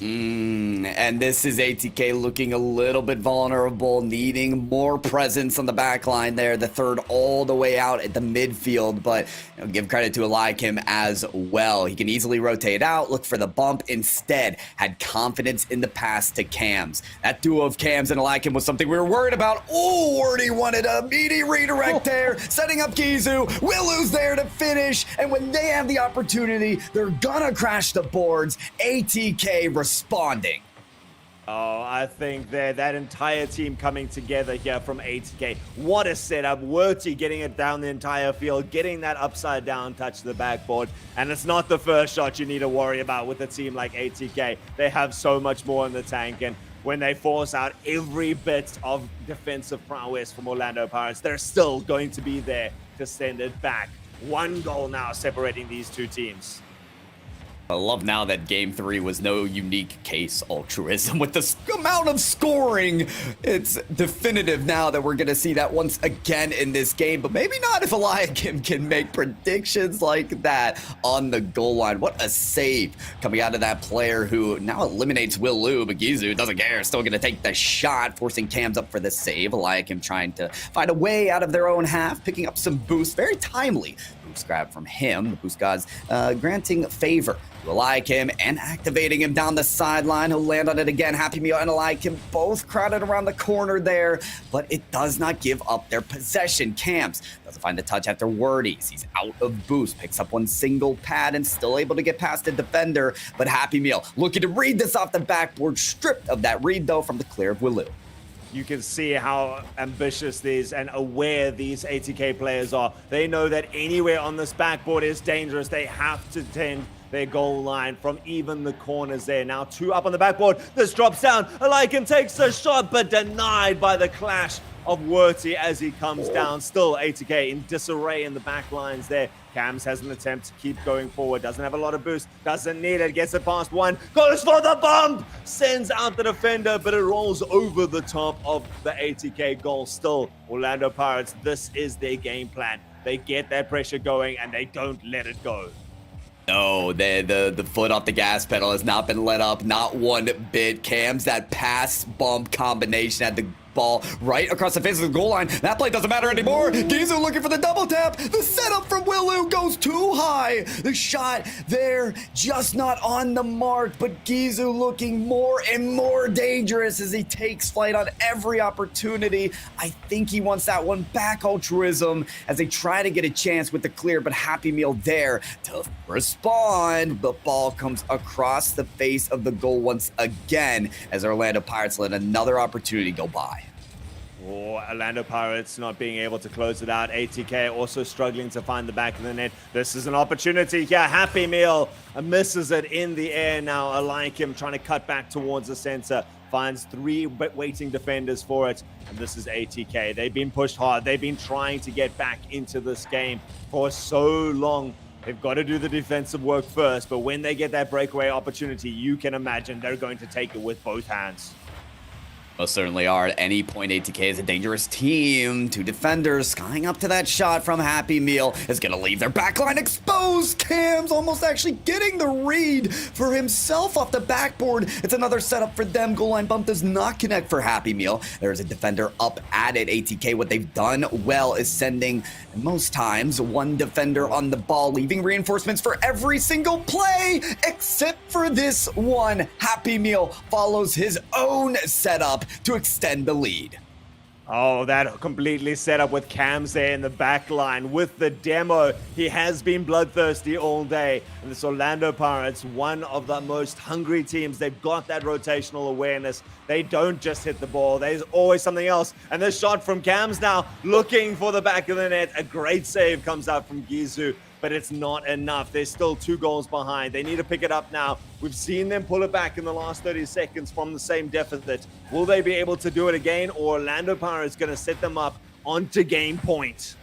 And this is ATK looking a little bit vulnerable, needing more presence on the back line there. The third all the way out at the midfield, but give credit to Eliakim as well. He can easily rotate out, look for the bump. Instead, had confidence in the pass to Cams. That duo of Cams and Eliakim was something we were worried about. Oh, Wordy wanted a meaty redirect there, setting up Gizu. Willu's there to finish, and when they have the opportunity, they're gonna crash the boards. ATK responding. Oh, I think that entire team coming together here from ATK. What a setup. Worty getting it down the entire field, getting that upside down touch to the backboard. And it's not the first shot you need to worry about with a team like ATK. They have so much more in the tank. And when they force out every bit of defensive prowess from Orlando Pirates, they're still going to be there to send it back. 1 goal now separating these two teams. I love now that game 3 was no unique case altruism with the amount of scoring. It's definitive now that we're going to see that once again in this game, but maybe not if Eliakim can make predictions like that on the goal line. What a save coming out of that player who now eliminates Will Lu, but Gizu doesn't care, still going to take the shot, forcing Cams up for the save. Eliakim trying to find a way out of their own half, picking up some boost, very timely boost grab from him. The boost gods granting favor to Eliakim and activating him down the sideline. He'll land on it again. Happy Meal and Eliakim both crowded around the corner there, but it does not give up their possession. Cams doesn't find the touch after Wordies. He's out of boost, picks up one single pad and still able to get past the defender, but Happy Meal looking to read this off the backboard, stripped of that read though from the clear of Willu. You can see how ambitious these and aware these ATK players are. They know that anywhere on this backboard is dangerous. They have to tend their goal line from even the corners there. Now 2 up on the backboard. This drops down. Eliakim takes the shot, but denied by the clash of Werty as he comes down. Still ATK in disarray in the back lines there. Cams has an attempt to keep going forward. Doesn't have a lot of boost. Doesn't need it. Gets it past one. Goes for the bump. Sends out the defender, but it rolls over the top of the ATK goal. Still, Orlando Pirates, this is their game plan. They get that pressure going and they don't let it go. No, the foot off the gas pedal has not been let up, not one bit. Cams, that pass bump combination had the ball right across the face of the goal line. That play doesn't matter anymore. Gizu looking for the double tap. The setup from Willu goes too high. The shot there just not on the mark, but Gizu looking more and more dangerous as he takes flight on every opportunity. I think he wants that one back, altruism, as they try to get a chance with the clear, but Happy Meal there to respond. The ball comes across the face of the goal once again as Orlando Pirates let another opportunity go by. Orlando Pirates not being able to close it out. ATK also struggling to find the back of the net. This is an opportunity here. Happy Meal misses it in the air now. Eliakim trying to cut back towards the center. Finds 3 waiting defenders for it. And this is ATK. They've been pushed hard. They've been trying to get back into this game for so long. They've got to do the defensive work first. But when they get that breakaway opportunity, you can imagine they're going to take it with both hands. Most certainly are. At any point, ATK is a dangerous team. 2 defenders skying up to that shot from Happy Meal is going to leave their backline exposed. Cams almost actually getting the read for himself off the backboard. It's another setup for them. Goal line bump does not connect for Happy Meal. There's a defender up at it. ATK, what they've done well is sending, most times, 1 defender on the ball, leaving reinforcements for every single play, except for this one. Happy Meal follows his own setup to extend the lead. Oh, that completely set up with Cams there in the back line with the demo. He has been bloodthirsty all day. And this Orlando Pirates, one of the most hungry teams. They've got that rotational awareness. They don't just hit the ball. There's always something else. And this shot from Cams now looking for the back of the net. A great save comes out from Gizu, but it's not enough. They're still 2 goals behind. They need to pick it up now. We've seen them pull it back in the last 30 seconds from the same deficit. Will they be able to do it again, or Orlando Pirates going to set them up onto game point?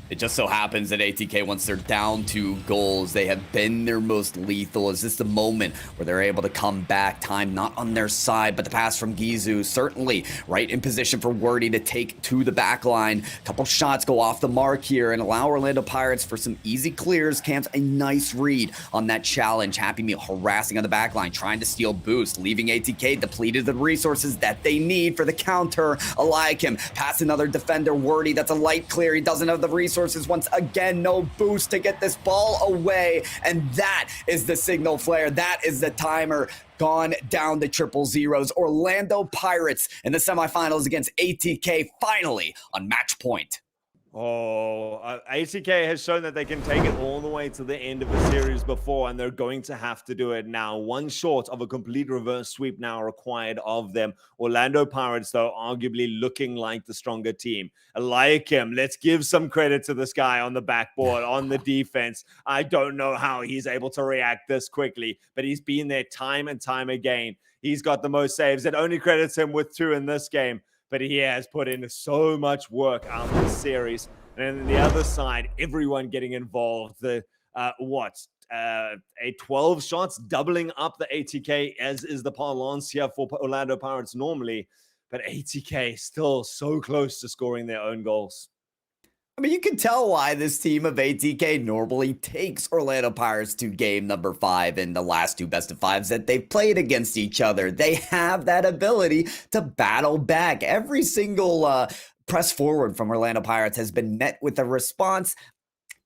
It just so happens that ATK, once they're down 2 goals, they have been their most lethal. Is this the moment where they're able to come back? Time not on their side, but the pass from Gizu certainly right in position for Wordy to take to the back line. A couple shots go off the mark here and allow Orlando Pirates for some easy clears. Cams a nice read on that challenge. Happy Meal harassing on the back line, trying to steal boost, leaving ATK depleted the resources that they need for the counter. Eliakim pass another defender. Wordy, that's a light clear. He doesn't have the resources once again. No boost to get this ball away, and that is the signal flare. That is the timer gone down to 000. Orlando Pirates in the semifinals against ATK, finally on match point. ATK has shown that they can take it all the way to the end of a series before, and they're going to have to do it now. One short of a complete reverse sweep now required of them. Orlando Pirates, though, arguably looking like the stronger team. Eliakim, let's give some credit to this guy on the backboard, on the defense. I don't know how he's able to react this quickly, but he's been there time and time again. He's got the most saves. It only credits him with 2 in this game, but he has put in so much work out of this series. And then the other side, everyone getting involved. The a 12 shots, doubling up the ATK, as is the parlance here for Orlando Pirates normally. But ATK still so close to scoring their own goals. I mean, you can tell why this team of ATK normally takes Orlando Pirates to game number 5 in the last 2 best-of-5s that they've played against each other. They have that ability to battle back. Every single press forward from Orlando Pirates has been met with a response,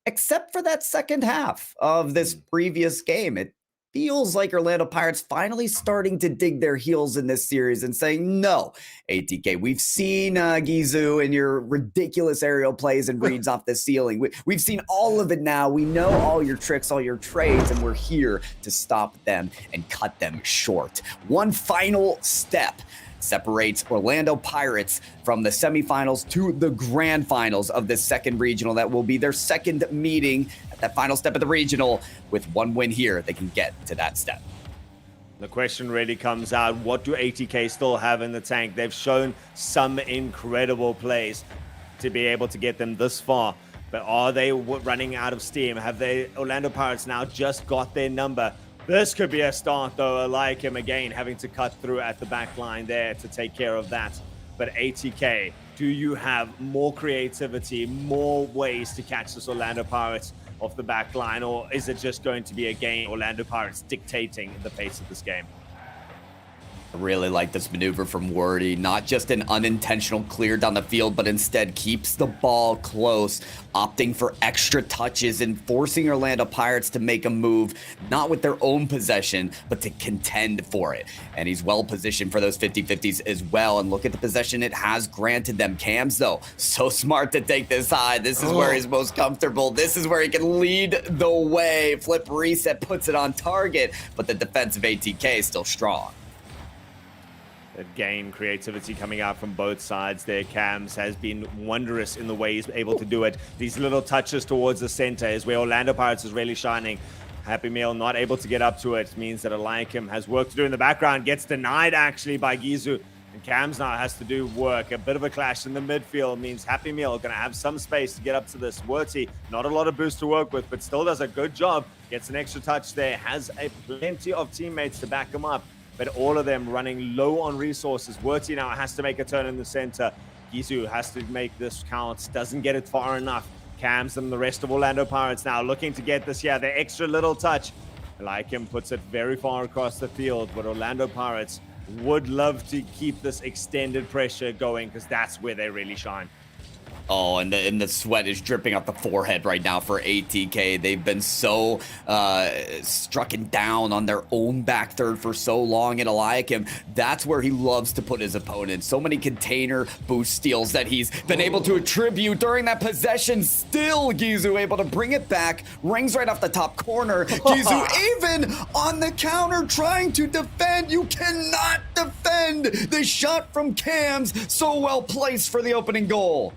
except for that second half of this previous game. It feels like Orlando Pirates finally starting to dig their heels in this series and saying, no, ATK, we've seen Gizu and your ridiculous aerial plays and reads off the ceiling. We've seen all of it now. We know all your tricks, all your trades, and we're here to stop them and cut them short. One final step separates Orlando Pirates from the semifinals to the grand finals of this second regional. That will be their second meeting at that final step of the regional. With one win here, they can get to that step. The question really comes out, what do ATK still have in the tank? They've shown some incredible plays to be able to get them this far, but are they running out of steam? Have they, Orlando Pirates, now just got their number? This could be a start, though. I like him again, having to cut through at the back line there to take care of that. But ATK, do you have more creativity, more ways to catch this Orlando Pirates off the back line, or is it just going to be, again, Orlando Pirates dictating the pace of this game? I really like this maneuver from Wordy. Not just an unintentional clear down the field, but instead keeps the ball close, opting for extra touches and forcing Orlando Pirates to make a move, not with their own possession, but to contend for it. And he's well positioned for those 50-50s as well. And look at the possession it has granted them. Cams, though, so smart to take this high. This is where he's most comfortable. This is where he can lead the way. Flip reset puts it on target, but the defensive ATK is still strong. Again, creativity coming out from both sides there. Cams has been wondrous in the way he's able to do it. These little touches towards the center is where Orlando Pirates is really shining. Happy Meal not able to get up to it means that Eliakim has work to do in the background. Gets denied actually by Gizu. And Cams now has to do work. A bit of a clash in the midfield means Happy Meal going to have some space to get up to this. Wurty, not a lot of boost to work with, but still does a good job. Gets an extra touch there. Has plenty of teammates to back him up, but all of them running low on resources. Wurty now has to make a turn in the center. Gizu has to make this count. Doesn't get it far enough. Cams and the rest of Orlando Pirates now looking to get this here. The extra little touch. Eliakim puts it very far across the field, but Orlando Pirates would love to keep this extended pressure going because that's where they really shine. Oh, and the sweat is dripping off the forehead right now for ATK. They've been so strucken down on their own back third for so long. And Eliakim, that's where he loves to put his opponents. So many container boost steals that he's been able to attribute during that possession. Still, Gizu able to bring it back. Rings right off the top corner. Gizu even on the counter trying to defend. You cannot defend the shot from Cams. So well placed for the opening goal.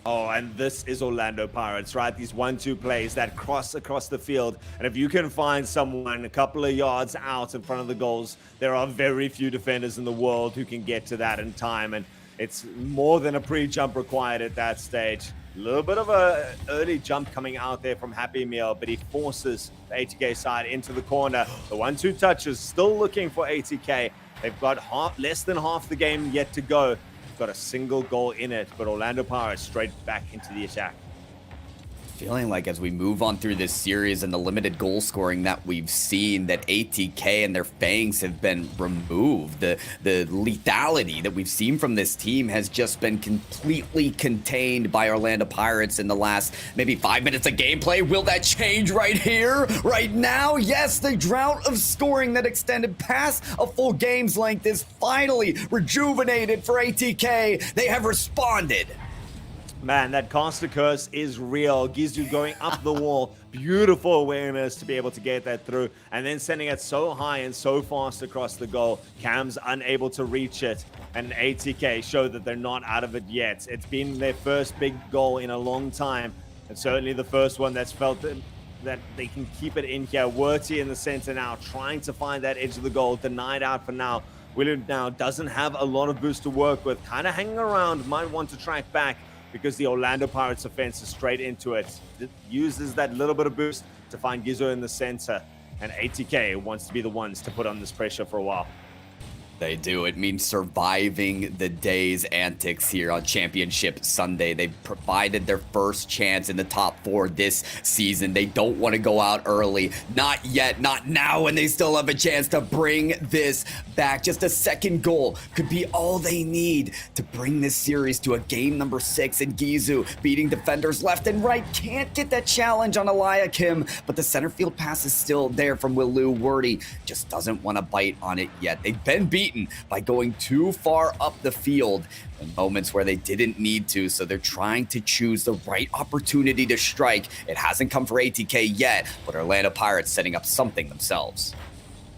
Oh, and this is Orlando Pirates, right? These 1-2 plays that cross across the field. And if you can find someone a couple of yards out in front of the goals, there are very few defenders in the world who can get to that in time. And it's more than a pre-jump required at that stage. A little bit of a early jump coming out there from Happy Meal, but he forces the ATK side into the corner. The 1-2 touches still looking for ATK. They've got less than half the game yet to go. Got a single goal in it, but Orlando Pirates straight back into the attack. Feeling like as we move on through this series and the limited goal scoring that we've seen, that ATK and their fangs have been removed. The lethality that we've seen from this team has just been completely contained by Orlando Pirates in the last maybe 5 minutes of gameplay. Will that change right here, right now? Yes, the drought of scoring that extended past a full game's length is finally rejuvenated for ATK. They have responded. Man, that caster curse is real. Gizu going up the wall. Beautiful awareness to be able to get that through. And then sending it so high and so fast across the goal. Cam's unable to reach it. And ATK show that they're not out of it yet. It's been their first big goal in a long time. And certainly the first one that's felt that they can keep it in here. Wurty in the center now, trying to find that edge of the goal. Denied out for now. William now doesn't have a lot of boost to work with. Kind of hanging around. Might want to track back, because the Orlando Pirates offense is straight into it. It uses that little bit of boost, to find Gizu in the center. And ATK wants to be the ones to put on this pressure for a while. They do. It means surviving the day's antics here on Championship Sunday. They've provided their first chance in the top 4 this season. They don't want to go out early. Not yet, not now, and they still have a chance to bring this back. Just a second goal could be all they need to bring this series to a game number 6. And Gizu beating defenders left and right. Can't get that challenge on Eliakim, but the center field pass is still there from Willu. Wordy just doesn't want to bite on it yet. They've been beaten by going too far up the field in moments where they didn't need to, so they're trying to choose the right opportunity to strike. It hasn't come for ATK yet, but Orlando Pirates setting up something themselves.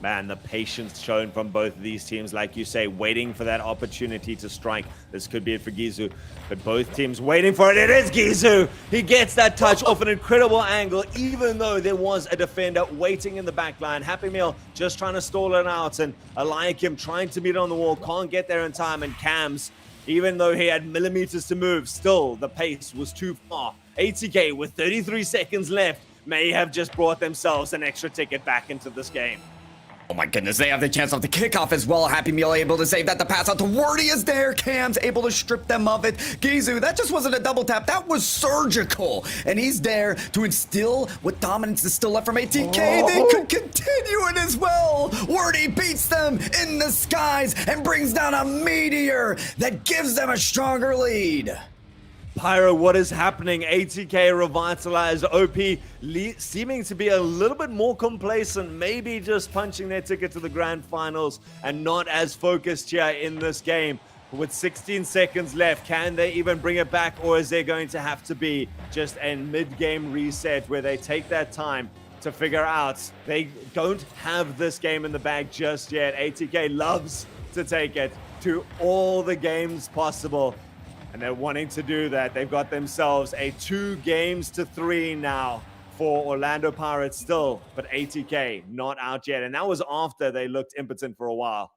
Man, the patience shown from both of these teams, like you say, waiting for that opportunity to strike. This could be it for Gizu, but both teams waiting for it. It is Gizu! He gets that touch off an incredible angle, even though there was a defender waiting in the back line. Happy Meal just trying to stall it out, and Eliakim trying to meet it on the wall, can't get there in time, and Cams, even though he had millimeters to move, still the pace was too far. ATK, with 33 seconds left, may have just brought themselves an extra ticket back into this game. Oh my goodness, they have the chance off the kickoff as well. Happy Meal able to save that. The pass out to Wordy is there. Cam's able to strip them of it. Gizu, that just wasn't a double tap. That was surgical. And he's there to instill what dominance is still left from ATK. They could continue it as well. Wordy beats them in the skies and brings down a meteor that gives them a stronger lead. Pyro, what is happening? ATK revitalized, OP seeming to be a little bit more complacent, maybe just punching their ticket to the grand finals and not as focused here in this game. With 16 seconds left, can they even bring it back, or is there going to have to be just a mid-game reset where they take that time to figure out they don't have this game in the bag just yet? ATK loves to take it to all the games possible. And they're wanting to do that. They've got themselves a 2-3 now for Orlando Pirates still, but ATK not out yet. And that was after they looked impotent for a while.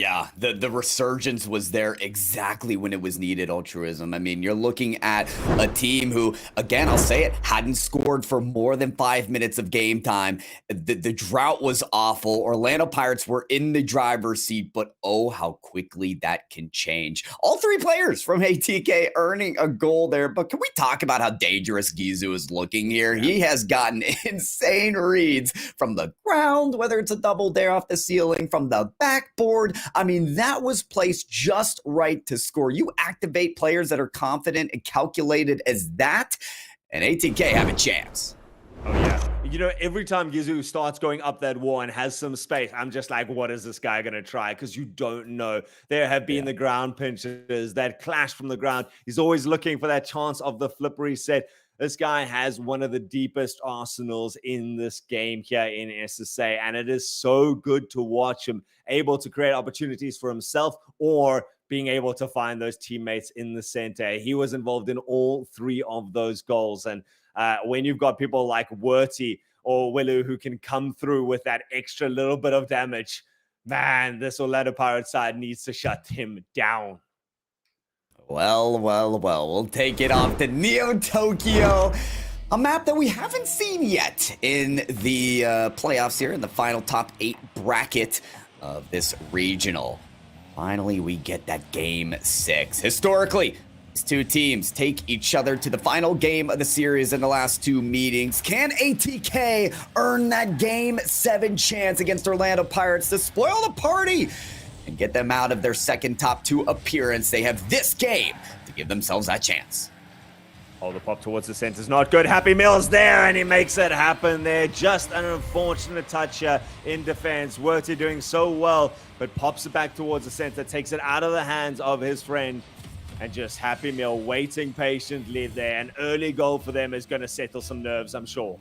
Yeah, the resurgence was there exactly when it was needed, Altruism. I mean, you're looking at a team who, again, I'll say it, hadn't scored for more than 5 minutes of game time. The drought was awful. Orlando Pirates were in the driver's seat, but oh, how quickly that can change. All 3 players from ATK earning a goal there, but can we talk about how dangerous Gizu is looking here? He has gotten insane reads from the ground, whether it's a double dare off the ceiling, from the backboard. I mean, that was placed just right to score. You activate players that are confident and calculated as that, and ATK have a chance. Oh, yeah. You know, every time Gizu starts going up that wall and has some space, I'm just like, what is this guy going to try? Because you don't know. There have been the ground pinches, that clash from the ground. He's always looking for that chance of the flip reset. This guy has one of the deepest arsenals in this game here in SSA, and it is so good to watch him able to create opportunities for himself or being able to find those teammates in the center. He was involved in all 3 of those goals, and when you've got people like Worty or Willu who can come through with that extra little bit of damage, man, this Orlando Pirates side needs to shut him down. Well, we'll take it off to Neo Tokyo, a map that we haven't seen yet in the playoffs here in the final top 8 bracket of this regional. Finally, we get that game 6. Historically, these 2 teams take each other to the final game of the series in the last 2 meetings. Can ATK earn that game 7 chance against Orlando Pirates to spoil the party and get them out of their second top 2 appearance? They have this game to give themselves that chance. Oh, the pop towards the center is not good. Happy Meal's there, and he makes it happen there. Just an unfortunate touch in defense. Werty doing so well, but pops it back towards the center, takes it out of the hands of his friend, and just Happy Meal waiting patiently there. An early goal for them is going to settle some nerves, I'm sure.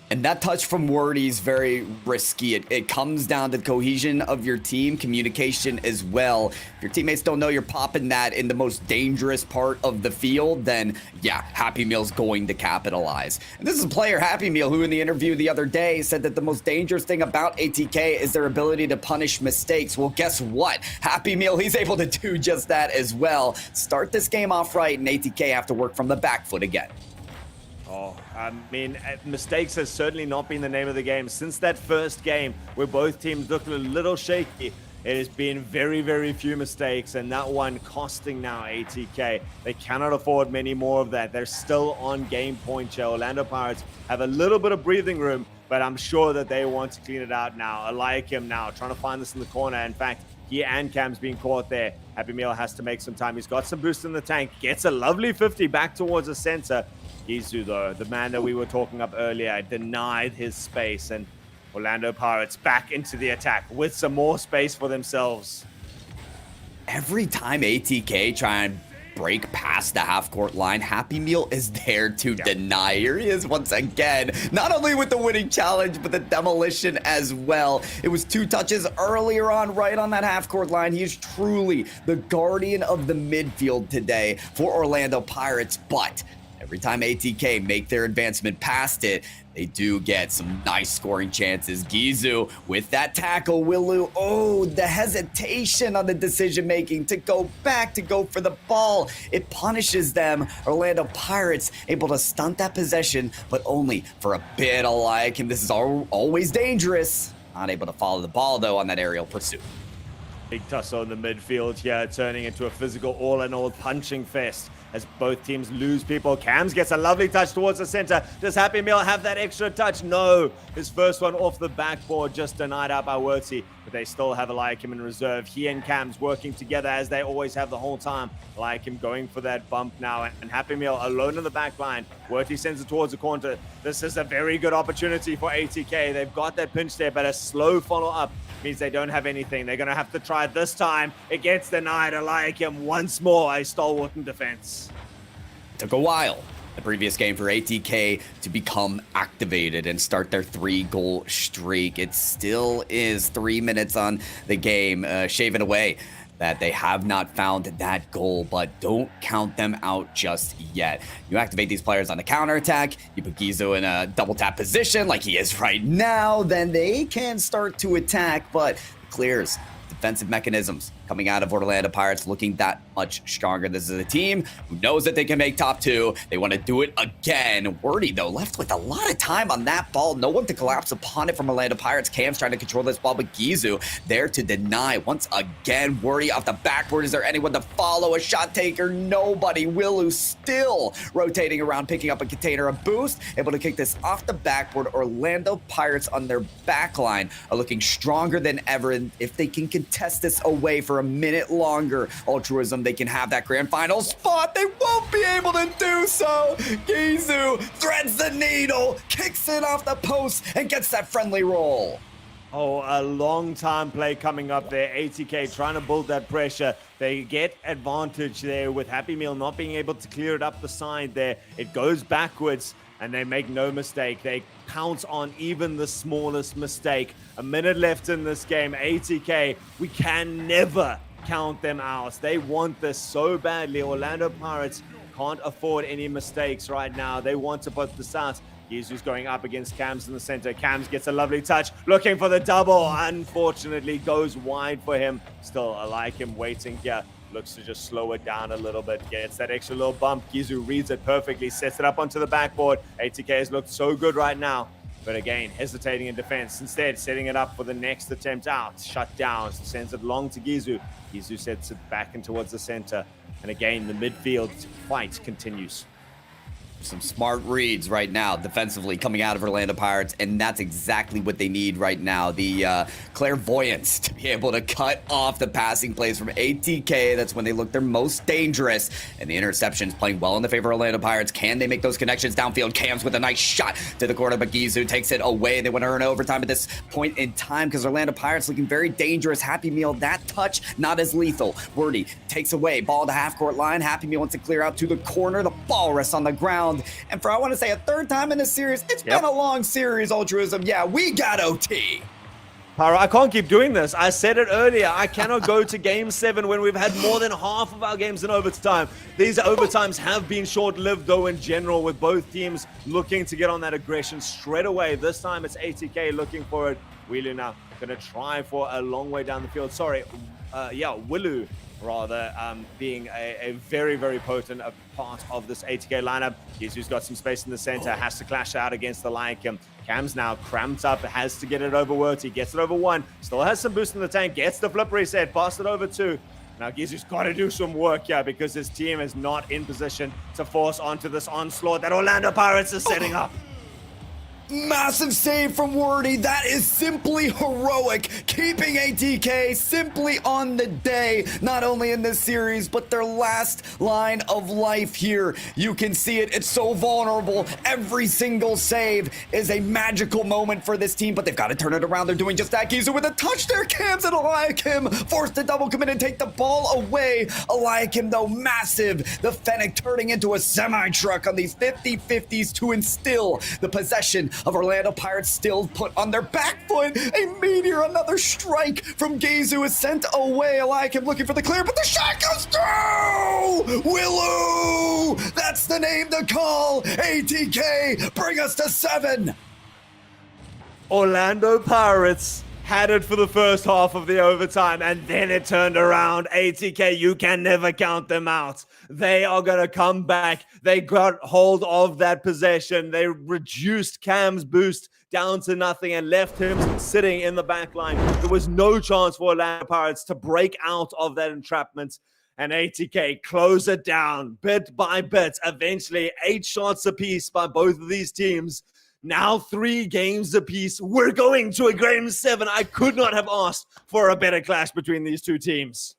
And that touch from Wordy is very risky. It comes down to the cohesion of your team, communication as well. If your teammates don't know you're popping that in the most dangerous part of the field, then yeah, Happy Meal's going to capitalize. And this is a player, Happy Meal, who in the interview the other day said that the most dangerous thing about ATK is their ability to punish mistakes. Well, guess what? Happy Meal, he's able to do just that as well. Start this game off right, and ATK have to work from the back foot again. Oh, I mean, mistakes has certainly not been the name of the game. Since that first game where both teams looked a little shaky, it has been very, very few mistakes, and that one costing now ATK. They cannot afford many more of that. They're still on game point here. Orlando Pirates have a little bit of breathing room, but I'm sure that they want to clean it out now. I like him now, trying to find this in the corner. In fact, he and Cam's being caught there. Happy Meal has to make some time. He's got some boost in the tank, gets a lovely 50 back towards the center. Gizu, though, the man that we were talking up earlier, denied his space, and Orlando Pirates back into the attack with some more space for themselves. Every time ATK try and break past the half-court line, Happy Meal is there to deny. Here he is once again, not only with the winning challenge, but the demolition as well. It was 2 touches earlier on, right on that half-court line. He is truly the guardian of the midfield today for Orlando Pirates, but every time ATK make their advancement past it, they do get some nice scoring chances. Gizu with that tackle. Willu, oh, the hesitation on the decision-making to go back, to go for the ball. It punishes them. Orlando Pirates able to stunt that possession, but only for a bit alike. And this is always dangerous. Not able to follow the ball, though, on that aerial pursuit. Big tussle in the midfield here, turning into a physical all-in-all punching fest as both teams lose people. Cams gets a lovely touch towards the center. Does Happy Meal have that extra touch? No. His first one off the backboard, just denied out by Wurtzy, but they still have Eliakim in reserve. He and Cams working together as they always have the whole time. Eliakim going for that bump now, and Happy Meal alone in the back line. Wurtzy sends it towards the corner. This is a very good opportunity for ATK. They've got that pinch there, but a slow follow-up means they don't have anything. They're going to have to try it this time. It gets denied. Eliakim once more a stalwart in defense. Took a while, the previous game, for ATK to become activated and start their 3-goal streak. It still is 3 minutes on the game, shaving away that they have not found that goal, but don't count them out just yet. You activate these players on the counterattack, you put Gizu in a double tap position like he is right now, then they can start to attack, but clears defensive mechanisms coming out of Orlando Pirates looking that much stronger. This is a team who knows that they can make top 2. They want to do it again. Wordy, though, left with a lot of time on that ball. No one to collapse upon it from Orlando Pirates. Cam's trying to control this ball, but Gizu there to deny. Once again, Wordy off the backboard. Is there anyone to follow? A shot taker? Nobody. Willu still rotating around, picking up a container, a boost, able to kick this off the backboard. Orlando Pirates on their back line are looking stronger than ever, and if they can contest this away for a minute longer, Altruism, they can have that grand final spot. They won't be able to do so. Gizu threads the needle, kicks it off the post, and gets that friendly roll. Oh, a long time play coming up there. ATK trying to build that pressure. They get advantage there with Happy Meal not being able to clear it up the side there. It goes backwards, and they make no mistake. They pounce on even the smallest mistake. A minute left in this game. ATK, we can never count them out. They want this so badly. Orlando Pirates can't afford any mistakes right now. They want to put this out. Gizu's going up against Cams in the center. Cams gets a lovely touch, looking for the double. Unfortunately, goes wide for him. Still, I like him waiting here. Looks to just slow it down a little bit. Gets that extra little bump. Gizu reads it perfectly, sets it up onto the backboard. ATK has looked so good right now. But again, hesitating in defense. Instead, setting it up for the next attempt out. Shut down. Sends it long to Gizu. Gizu sets it back in towards the center. And again, the midfield fight continues. Some smart reads right now defensively coming out of Orlando Pirates, and that's exactly what they need right now. The clairvoyance to be able to cut off the passing plays from ATK. That's when they look their most dangerous, and the interceptions playing well in the favor of Orlando Pirates. Can they make those connections downfield? Cams with a nice shot to the corner, but Gizu takes it away. They want to earn overtime at this point in time because Orlando Pirates looking very dangerous. Happy Meal, that touch not as lethal. Wordy takes away, ball to half-court line. Happy Meal wants to clear out to the corner. The ball rests on the ground. And for, I want to say, a third time in this series, it's been a long series, Altruism. Yeah, we got OT. Pyro, I can't keep doing this. I said it earlier. I cannot go to Game 7 when we've had more than half of our games in overtime. These overtimes have been short-lived, though, in general, with both teams looking to get on that aggression straight away. This time, it's ATK looking for it. Willu now going to try for a long way down the field. Sorry, Willu rather, being a very, very potent part of this ATK lineup. Gizu's got some space in the center, has to clash out against the Lycan. Cam's now cramped up, has to get it over Word. He gets it over 1, still has some boost in the tank, gets the flip reset, pass it over 2. Now Gizu's got to do some work here because his team is not in position to force onto this onslaught that Orlando Pirates is setting up. Massive save from Wordy. That is simply heroic. Keeping ATK simply on the day, not only in this series, but their last line of life here. You can see it. It's so vulnerable. Every single save is a magical moment for this team, but they've got to turn it around. They're doing just that. Gizu with a touch there. Cams and Eliakim forced to double commit and take the ball away. Eliakim, though, massive. The Fennec turning into a semi-truck on these 50-50s to instill the possession of Orlando Pirates, still put on their back foot. A meteor, another strike from Gizu is sent away. Eliakim looking for the clear, but the shot goes through! Willow! That's the name to call. ATK, bring us to 7. Orlando Pirates had it for the first half of the overtime, and then it turned around. ATK, you can never count them out. They are going to come back. They got hold of that possession. They reduced Cam's boost down to nothing and left him sitting in the back line. There was no chance for Orlando Pirates to break out of that entrapment. And ATK close it down bit by bit. Eventually, 8 shots apiece by both of these teams. Now 3 games apiece. We're going to a game 7. I could not have asked for a better clash between these two teams.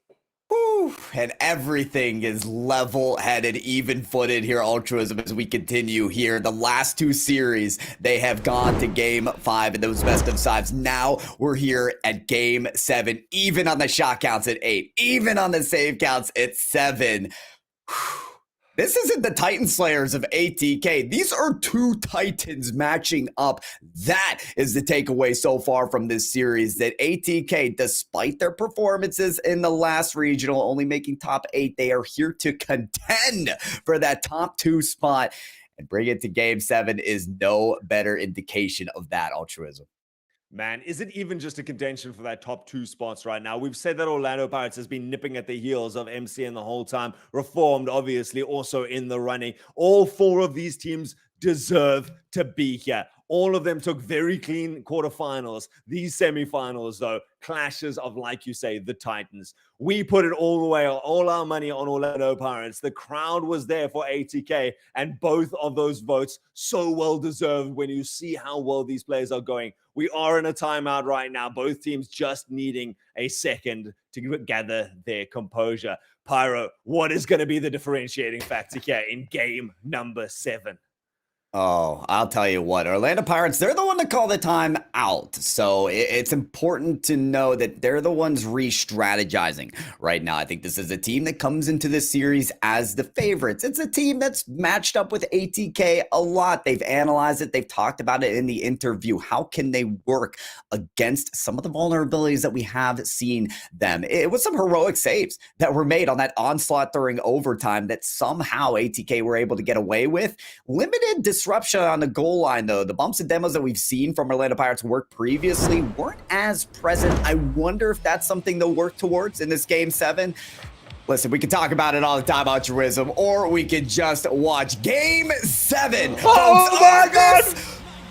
Whew. And everything is level-headed, even-footed here, Altruism, as we continue here. The last 2 series, they have gone to game 5 in those best of 5s. Now we're here at game 7, even on the shot counts at 8, even on the save counts at 7. Whew. This isn't the Titan Slayers of ATK. These are 2 Titans matching up. That is the takeaway so far from this series, that ATK, despite their performances in the last regional, only making top 8, they are here to contend for that top 2 spot. And bring it to game 7 is no better indication of that, Altruism. Man, is it even just a contention for that top 2 spots right now? We've said that Orlando Pirates has been nipping at the heels of MCN the whole time. Reformed, obviously, also in the running. All 4 of these teams deserve to be here. All of them took very clean quarterfinals. These semifinals, though, clashes of, like you say, the Titans. We put it all the way, all our money on Orlando Pirates. The crowd was there for ATK, and both of those votes so well deserved when you see how well these players are going. We are in a timeout right now. Both teams just needing a second to gather their composure. Pyro, what is going to be the differentiating factor here in game number 7? Oh, I'll tell you what, Orlando Pirates, they're the one to call the time out. So it's important to know that they're the ones re-strategizing right now. I think this is a team that comes into this series as the favorites. It's a team that's matched up with ATK a lot. They've analyzed it. They've talked about it in the interview. How can they work against some of the vulnerabilities that we have seen them? It was some heroic saves that were made on that onslaught during overtime that somehow ATK were able to get away with. Limited disruption on the goal line, though. The bumps and demos that we've seen from Orlando Pirates work previously weren't as present. I wonder if that's something they'll work towards in this game 7. Listen, we can talk about it all the time, Altruism, or we could just watch game 7. Oh, Folks, my God!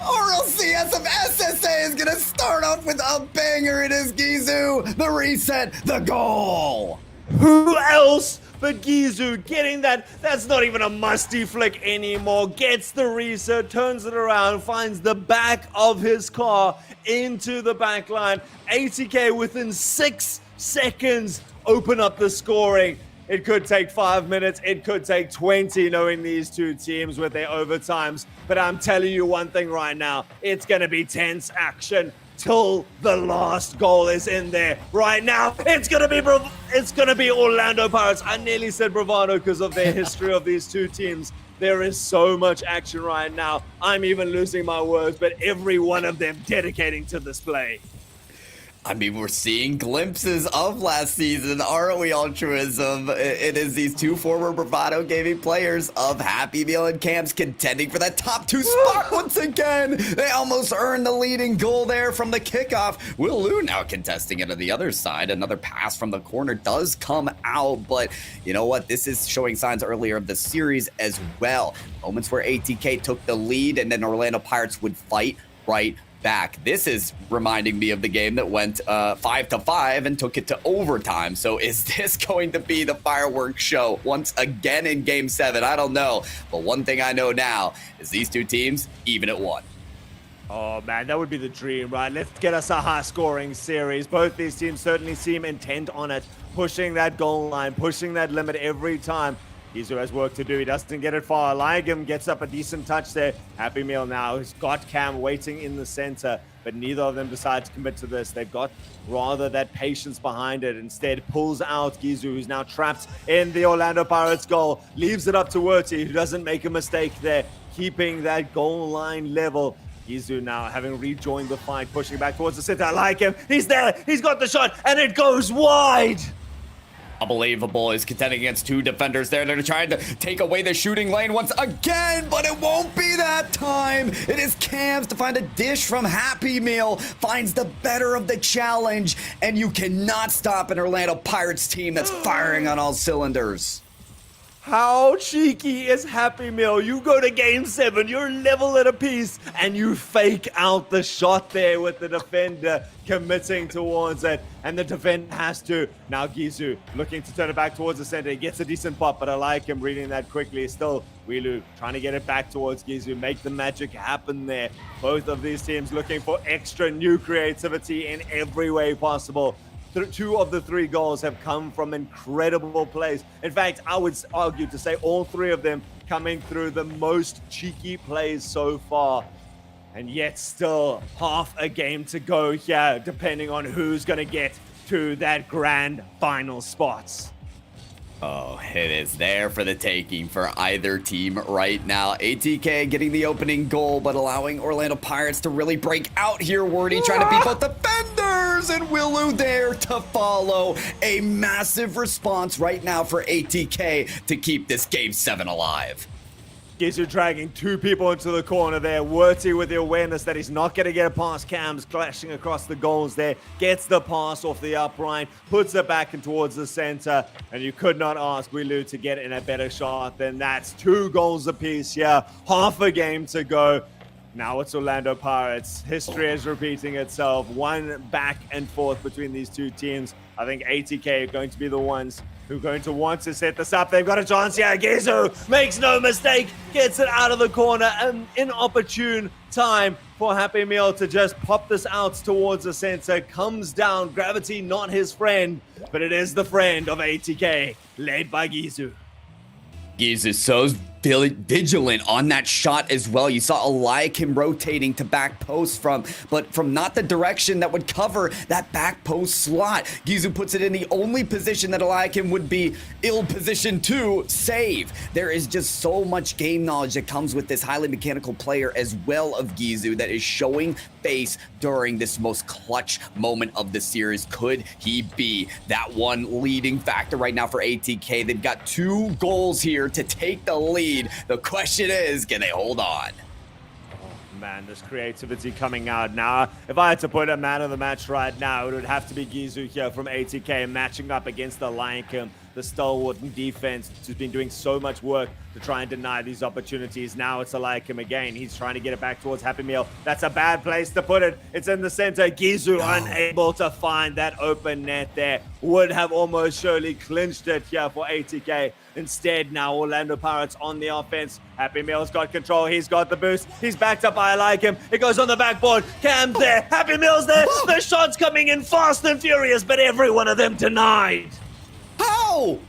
RLCS of SSA is going to start off with a banger. It is Gizu, the reset, the goal. Who else but Gizu getting that? That's not even a musty flick anymore. Gets the reset, turns it around, finds the back of his car into the back line. ATK within 6 seconds open up the scoring. It could take 5 minutes. It could take 20, knowing these two teams with their overtimes. But I'm telling you one thing right now. It's going to be tense action till the last goal is in there. Right now, it's gonna be Orlando Pirates. I nearly said Bravado because of their history of these two teams. There is so much action right now. I'm even losing my words, but every one of them dedicating to this play. I mean, we're seeing glimpses of last season, aren't we, Altruism? It is these two former Bravado Gaming players of Happy Meal and Camps contending for that top 2 spot once again. They almost earned the leading goal there from the kickoff. Will Lu now contesting it on the other side. Another pass from the corner does come out, but you know what? This is showing signs earlier of the series as well. Moments where ATK took the lead and then Orlando Pirates would fight right back. This is reminding me of the game that went 5-5 and took it to overtime. So is this going to be the fireworks show once again in Game 7? I don't know. But one thing I know now is these two teams even at 1. Oh man, that would be the dream, right? Let's get us a high-scoring series. Both these teams certainly seem intent on it, pushing that goal line, pushing that limit every time. Gizu has work to do. He doesn't get it far. Ligam gets up a decent touch there. Happy Meal now. He's got Cam waiting in the center, but neither of them decide to commit to this. They've got rather that patience behind it. Instead, pulls out Gizu, who's now trapped in the Orlando Pirates goal. Leaves it up to Werty, who doesn't make a mistake there, keeping that goal line level. Gizu now having rejoined the fight, pushing back towards the center. I like him. He's there. He's got the shot, and it goes wide. Unbelievable. Is contending against 2 defenders there. They're trying to take away the shooting lane once again, but it won't be that time. It is Cams to find a dish from Happy Meal. Finds the better of the challenge, and you cannot stop an Orlando Pirates team that's firing on all cylinders. How cheeky is Happy Meal? You go to Game 7, you're level at a piece, and you fake out the shot there with the defender committing towards it, and the defender has to. Now Gizu looking to turn it back towards the center. He gets a decent pop, but I like him reading that quickly. Still, Wilu trying to get it back towards Gizu, make the magic happen there. Both of these teams looking for extra new creativity in every way possible. 2 of the 3 goals have come from incredible plays. In fact, I would argue to say all 3 of them coming through the most cheeky plays so far. And yet still half a game to go here, depending on who's going to get to that grand final spots. Oh, it is there for the taking for either team right now. ATK getting the opening goal, but allowing Orlando Pirates to really break out here. Wordy trying to beat both defenders, and Willu there to follow. A massive response right now for ATK to keep this Game 7 alive. Gizu dragging 2 people into the corner there. Werty with the awareness that he's not going to get it past Cams, clashing across the goals there. Gets the pass off the upright, puts it back in towards the center, and you could not ask Wilu to get in a better shot than that. 2 goals apiece here, half a game to go. Now it's Orlando Pirates. History is repeating itself. 1 back and forth between these 2 teams. I think ATK are going to be the ones who are going to want to set this up. They've got a chance here. Gizu makes no mistake, gets it out of the corner. An inopportune time for Happy Meal to just pop this out towards the center. Comes down. Gravity not his friend, but it is the friend of ATK, led by Gizu. Gizu so vigilant on that shot as well. You saw Eliakim rotating to back post from not the direction that would cover that back post slot. Gizu puts it in the only position that Eliakim would be ill positioned to save. There is just so much game knowledge that comes with this highly mechanical player as well of Gizu that is showing face during this most clutch moment of the series. Could he be that one leading factor right now for ATK? They've got 2 goals here to take the lead. The question is, can they hold on? Oh, man, this creativity coming out now. If I had to put a man of the match right now, it would have to be Gizu here from ATK, matching up against the Lion, the stalwart in defense, who's been doing so much work to try and deny these opportunities. Now it's Eliakim again. He's trying to get it back towards Happy Meal. That's a bad place to put it. It's in the center. Gizu unable to find that open net there. Would have almost surely clinched it here for ATK. Instead, now Orlando Pirates on the offense. Happy Meal's got control. He's got the boost. He's backed up by Eliakim. It goes on the backboard. Cam's there. Happy Meal's there. The shots coming in fast and furious, but every one of them denied. How?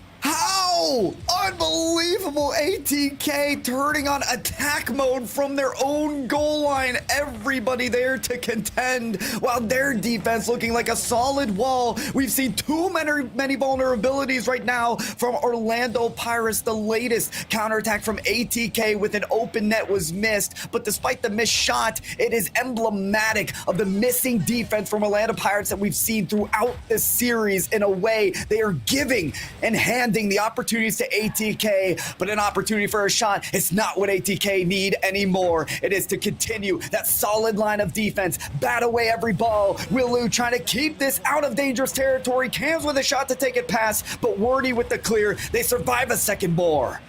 Oh, unbelievable. ATK turning on attack mode from their own goal line. Everybody there to contend while their defense looking like a solid wall. We've seen too many vulnerabilities right now from Orlando Pirates. The latest counterattack from ATK with an open net was missed, but despite the missed shot, it is emblematic of the missing defense from Orlando Pirates that we've seen throughout this series. In a way, they are giving and handing the opportunities to ATK, but an opportunity for a shot is not what ATK need anymore. It is to continue that solid line of defense, bat away every ball. Willu trying to keep this out of dangerous territory. Cams with a shot to take it past, but Wordy with the clear. They survive a second more.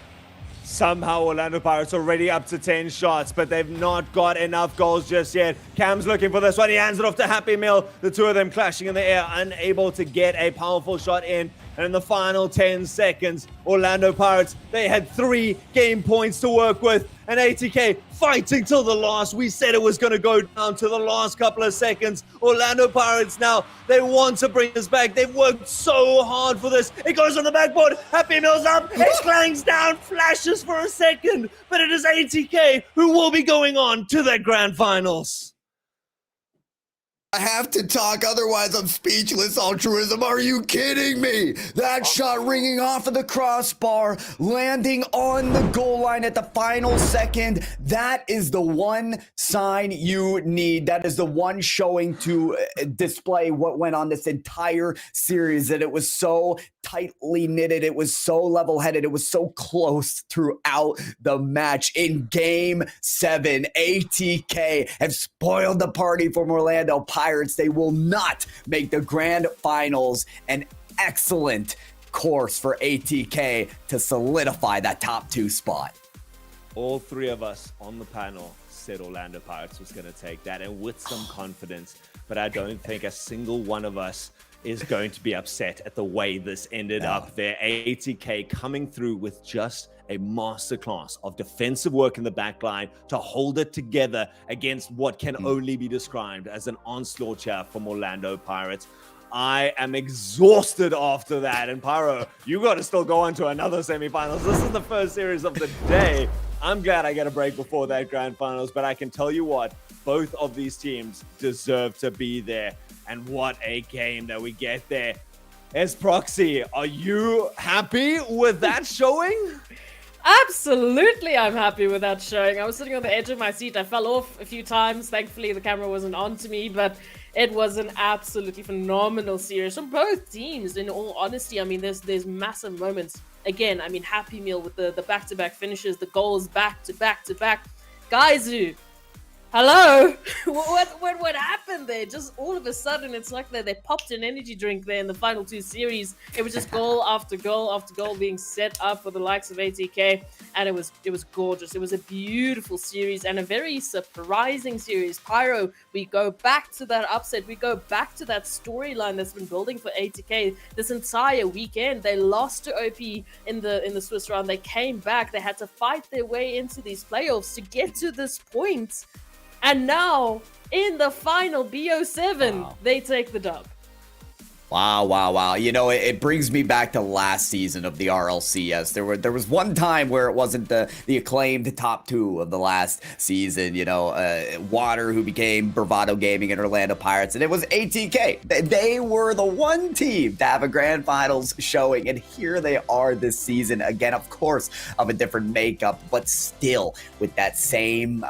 Somehow Orlando Pirates already up to 10 shots, but they've not got enough goals just yet. Cam's looking for this one. He hands it off to Happy Meal. The two of them clashing in the air, unable to get a powerful shot in. And in the final 10 seconds, Orlando Pirates, they had 3 game points to work with. And ATK fighting till the last. We said it was going to go down to the last couple of seconds. Orlando Pirates now, they want to bring this back. They've worked so hard for this. It goes on the backboard. Happy Meal's up. It clangs down, flashes for a second. But it is ATK who will be going on to their grand finals. I have to talk, otherwise I'm speechless, Altruism. Are you kidding me? That shot ringing off of the crossbar, landing on the goal line at the final second. That is the one sign you need. That is the one showing to display what went on this entire series, that it was so tightly knitted. It was so level-headed. It was so close throughout the match. In Game 7, ATK have spoiled the party from Orlando Pirates. They will not make the grand finals. An excellent course for ATK to solidify that top 2 spot. All 3 of us on the panel said Orlando Pirates was going to take that, and with some confidence, but I don't think a single one of us is going to be upset at the way this ended up there. ATK coming through with just a masterclass of defensive work in the back line to hold it together against what can only be described as an onslaught here from Orlando Pirates. I am exhausted after that. And Pyro, you got to still go on to another semifinals. This is the first series of the day. I'm glad I get a break before that grand finals, but I can tell you what, both of these teams deserve to be there. And what a game that we get there. Proxy, are you happy with that showing? Absolutely, I'm happy with that showing. I was sitting on the edge of my seat. I fell off a few times. Thankfully, the camera wasn't on to me, but it was an absolutely phenomenal series from both teams, in all honesty. I mean, there's massive moments. Again, I mean, Happy Meal with the back-to-back finishes, the goals back-to-back-to-back. Gaizu, hello? What happened there? Just all of a sudden, it's like they popped an energy drink there in the final 2 series. It was just goal after goal after goal being set up for the likes of ATK, and it was gorgeous. It was a beautiful series and a very surprising series. Pyro, we go back to that upset. We go back to that storyline that's been building for ATK this entire weekend. They lost to OP in the Swiss round. They came back. They had to fight their way into these playoffs to get to this point. And now, in the final BO7, They take the dub. Wow. You know, it brings me back to last season of the RLCS. There was one time where it wasn't the acclaimed top 2 of the last season, you know, Water, who became Bravado Gaming and Orlando Pirates, and it was ATK. They were the one team to have a grand finals showing, and here they are this season again, of course, of a different makeup, but still with that same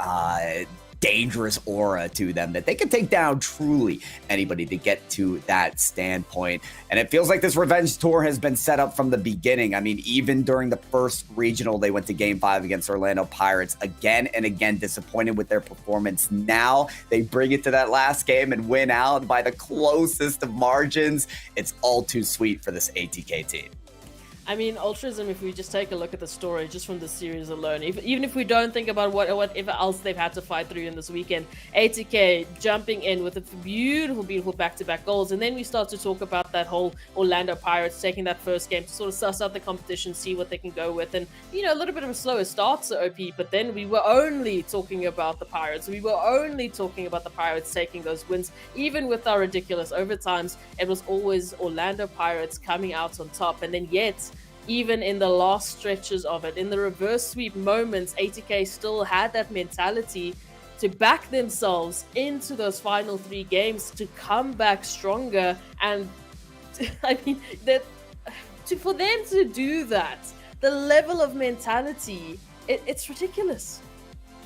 dangerous aura to them that they can take down truly anybody to get to that standpoint. And it feels like this revenge tour has been set up from the beginning. I mean, even during the first regional, they went to Game 5 against Orlando Pirates again and again, disappointed with their performance. Now they bring it to that last game and win out by the closest of margins. It's all too sweet for this ATK team. I mean, Altruism, if we just take a look at the story just from the series alone, even if we don't think about whatever else they've had to fight through in this weekend, ATK jumping in with a beautiful back-to-back goals, and then we start to talk about that whole Orlando Pirates taking that first game to sort of suss out the competition, see what they can go with, and, you know, a little bit of a slower start to OP, but then we were only talking about the Pirates. We were only talking about the Pirates taking those wins. Even with our ridiculous overtimes, it was always Orlando Pirates coming out on top, and then yet even in the last stretches of it, in the reverse sweep moments, ATK still had that mentality to back themselves into those final 3 games to come back stronger. And I mean, for them to do that, the level of mentality, it's ridiculous.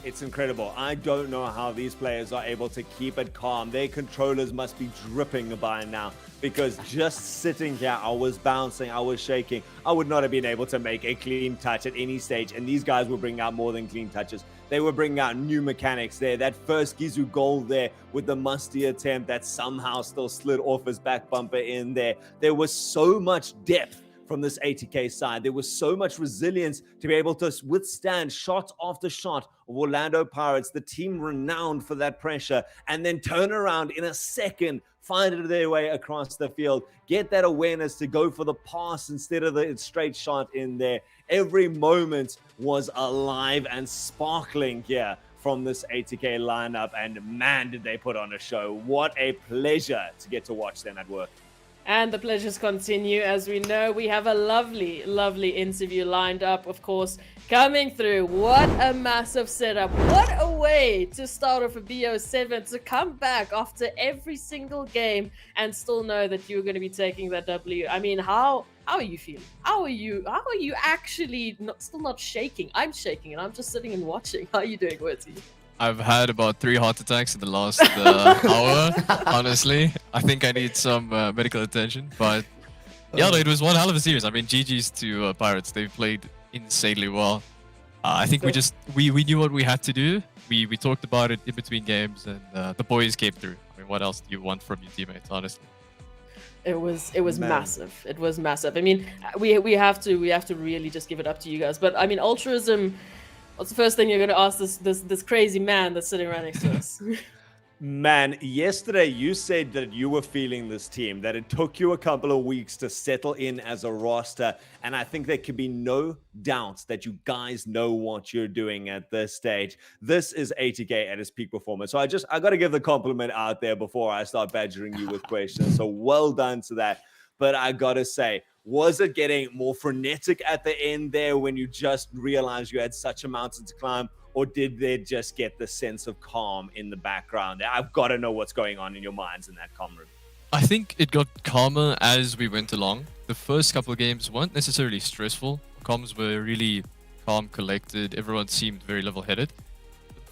It's incredible. I don't know how these players are able to keep it calm. Their controllers must be dripping by now, because just sitting here, I was bouncing, I was shaking. I would not have been able to make a clean touch at any stage, and these guys were bringing out more than clean touches. They were bringing out new mechanics there. That first Gizu goal there with the musty attempt that somehow still slid off his back bumper in there. There was so much depth from this ATK side. There was so much resilience to be able to withstand shot after shot of Orlando Pirates, the team renowned for that pressure, and then turn around in a second, find their way across the field, get that awareness to go for the pass instead of the straight shot in there. Every moment was alive and sparkling here from this ATK lineup, and man, did they put on a show. What a pleasure to get to watch them at work. And the pleasures continue. As we know, we have a lovely, lovely interview lined up, of course, coming through. What a massive setup. What a way to start off a BO7, to come back after every single game and still know that you're going to be taking that W. I mean, how are you feeling? How are you actually still not shaking? I'm shaking and I'm just sitting and watching. How are you doing, Witty? I've had about 3 heart attacks in the last hour, honestly. I think I need some medical attention, but yeah, it was one hell of a series. I mean, GG's to Pirates. They played insanely well. I think we knew what we had to do. We talked about it in between games, and the boys came through. I mean, what else do you want from your teammates, honestly? It was massive. It was massive. I mean, we have to really just give it up to you guys. But I mean, altruism. What's the first thing you're going to ask this crazy man that's sitting right next to us? Man, yesterday you said that you were feeling this team, that it took you a couple of weeks to settle in as a roster. And I think there can be no doubt that you guys know what you're doing at this stage. This is ATK at his peak performance. So I got to give the compliment out there before I start badgering you with questions. So well done to that. But I got to say, was it getting more frenetic at the end there when you just realized you had such a mountain to climb? Or did they just get the sense of calm in the background? I've got to know what's going on in your minds in that calm room. I think it got calmer as we went along. The first couple of games weren't necessarily stressful. Comms were really calm, collected. Everyone seemed very level-headed.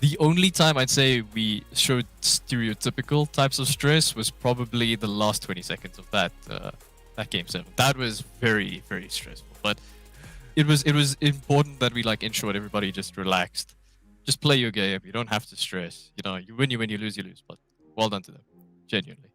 The only time I'd say we showed stereotypical types of stress was probably the last 20 seconds of that game 7. That was very, very stressful. But it was important that we ensured everybody just relaxed. Just play your game. You don't have to stress. You know, you win, you lose, you lose. But well done to them, genuinely.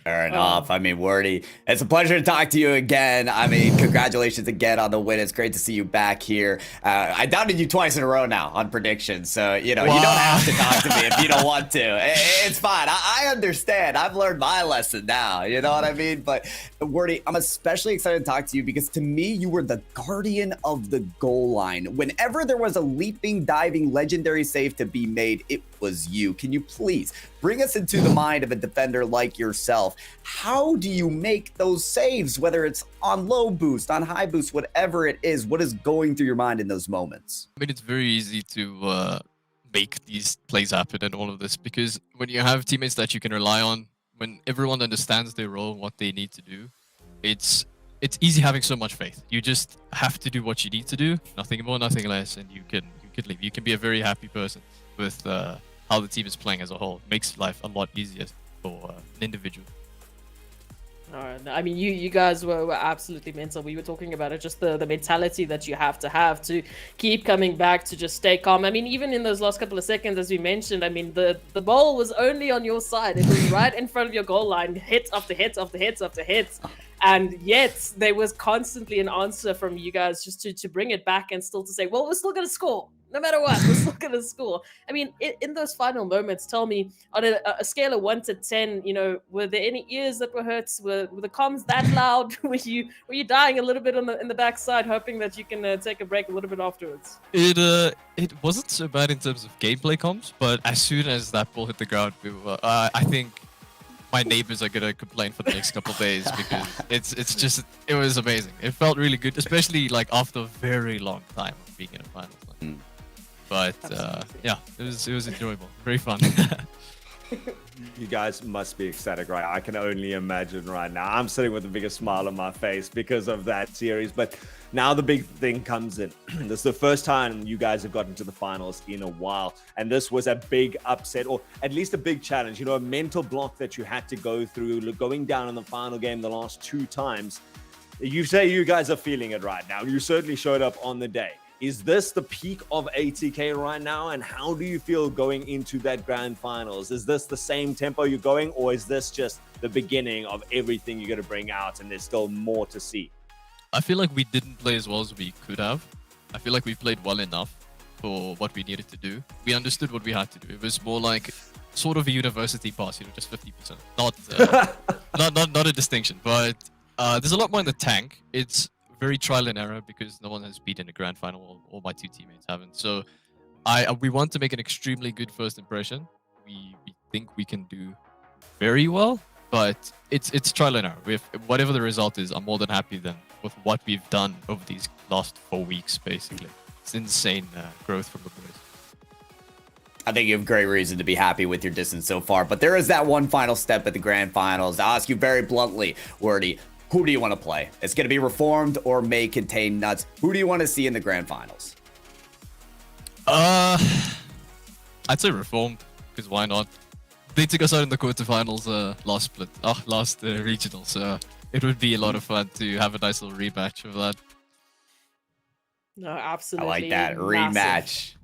Fair enough. I mean, Wordy, it's a pleasure to talk to you again. I mean, congratulations again on the win. It's great to see you back here. I doubted you twice in a row now on predictions. So, you know, you don't have to talk to me if you don't want to. It's fine. I understand. I've learned my lesson now. You know what I mean? But, Wordy, I'm especially excited to talk to you because to me, you were the guardian of the goal line. Whenever there was a leaping, diving, legendary save to be made, it was you. Can you please bring us into the mind of a defender like yourself? How do you make those saves, whether it's on low boost, on high boost, whatever it is? What is going through your mind in those moments? I mean, it's very easy to make these plays happen and all of this, because when you have teammates that you can rely on, when everyone understands their role and what they need to do, it's easy having so much faith. You just have to do what you need to do, nothing more, nothing less, and you can leave. You can be a very happy person with how the team is playing as a whole. It makes life a lot easier for an individual. All right. I mean, you guys were absolutely mental. We were talking about it, just the mentality that you have to keep coming back, to just stay calm. I mean, even in those last couple of seconds, as we mentioned, I mean, the ball was only on your side. It was right in front of your goal line, hit after hit after hit after hit. And yet there was constantly an answer from you guys just to bring it back and still to say, well, we're still going to score. No matter what, we're still going to score. I mean, in those final moments, tell me, on a scale of 1 to 10, you know, were there any ears that were hurt? Were the comms that loud? were you dying a little bit in the backside, hoping that you can take a break a little bit afterwards? It wasn't so bad in terms of gameplay comms, but as soon as that ball hit the ground, we were, I think my neighbors are gonna complain for the next couple of days because it was amazing. It felt really good, especially like after a very long time of being in a finals. But yeah, it was enjoyable, very fun. You guys must be ecstatic, right? I can only imagine right now. I'm sitting with the biggest smile on my face because of that series. But now the big thing comes in. This is the first time you guys have gotten to the finals in a while. And this was a big upset, or at least a big challenge, a mental block that you had to go through, going down in the final game the last 2 times. You say you guys are feeling it right now. You certainly showed up on the day. Is this the peak of ATK right now? And how do you feel going into that grand finals? Is this the same tempo you're going, or is this just the beginning of everything you're going to bring out and there's still more to see? I feel like we didn't play as well as we could have. I feel like we played well enough for what we needed to do. We understood what we had to do. It was more like sort of a university pass, just 50%. Not a distinction, but there's a lot more in the tank. It's very trial and error because no one has beaten a grand final. All my 2 teammates haven't. So we want to make an extremely good first impression. We think we can do very well, but it's trial and error. With whatever the result is, I'm more than happy with what we've done over these last 4 weeks, basically. It's insane growth from the boys. I think you have great reason to be happy with your distance so far, but there is that one final step at the grand finals. I'll ask you very bluntly, Wordy, who do you want to play? It's going to be Reformed or may contain Nuts. Who do you want to see in the grand finals? I'd say Reformed, because why not? They took us out in the quarterfinals last regional, so it would be a lot of fun to have a nice little rematch of that. No, absolutely. I like that. Rematch.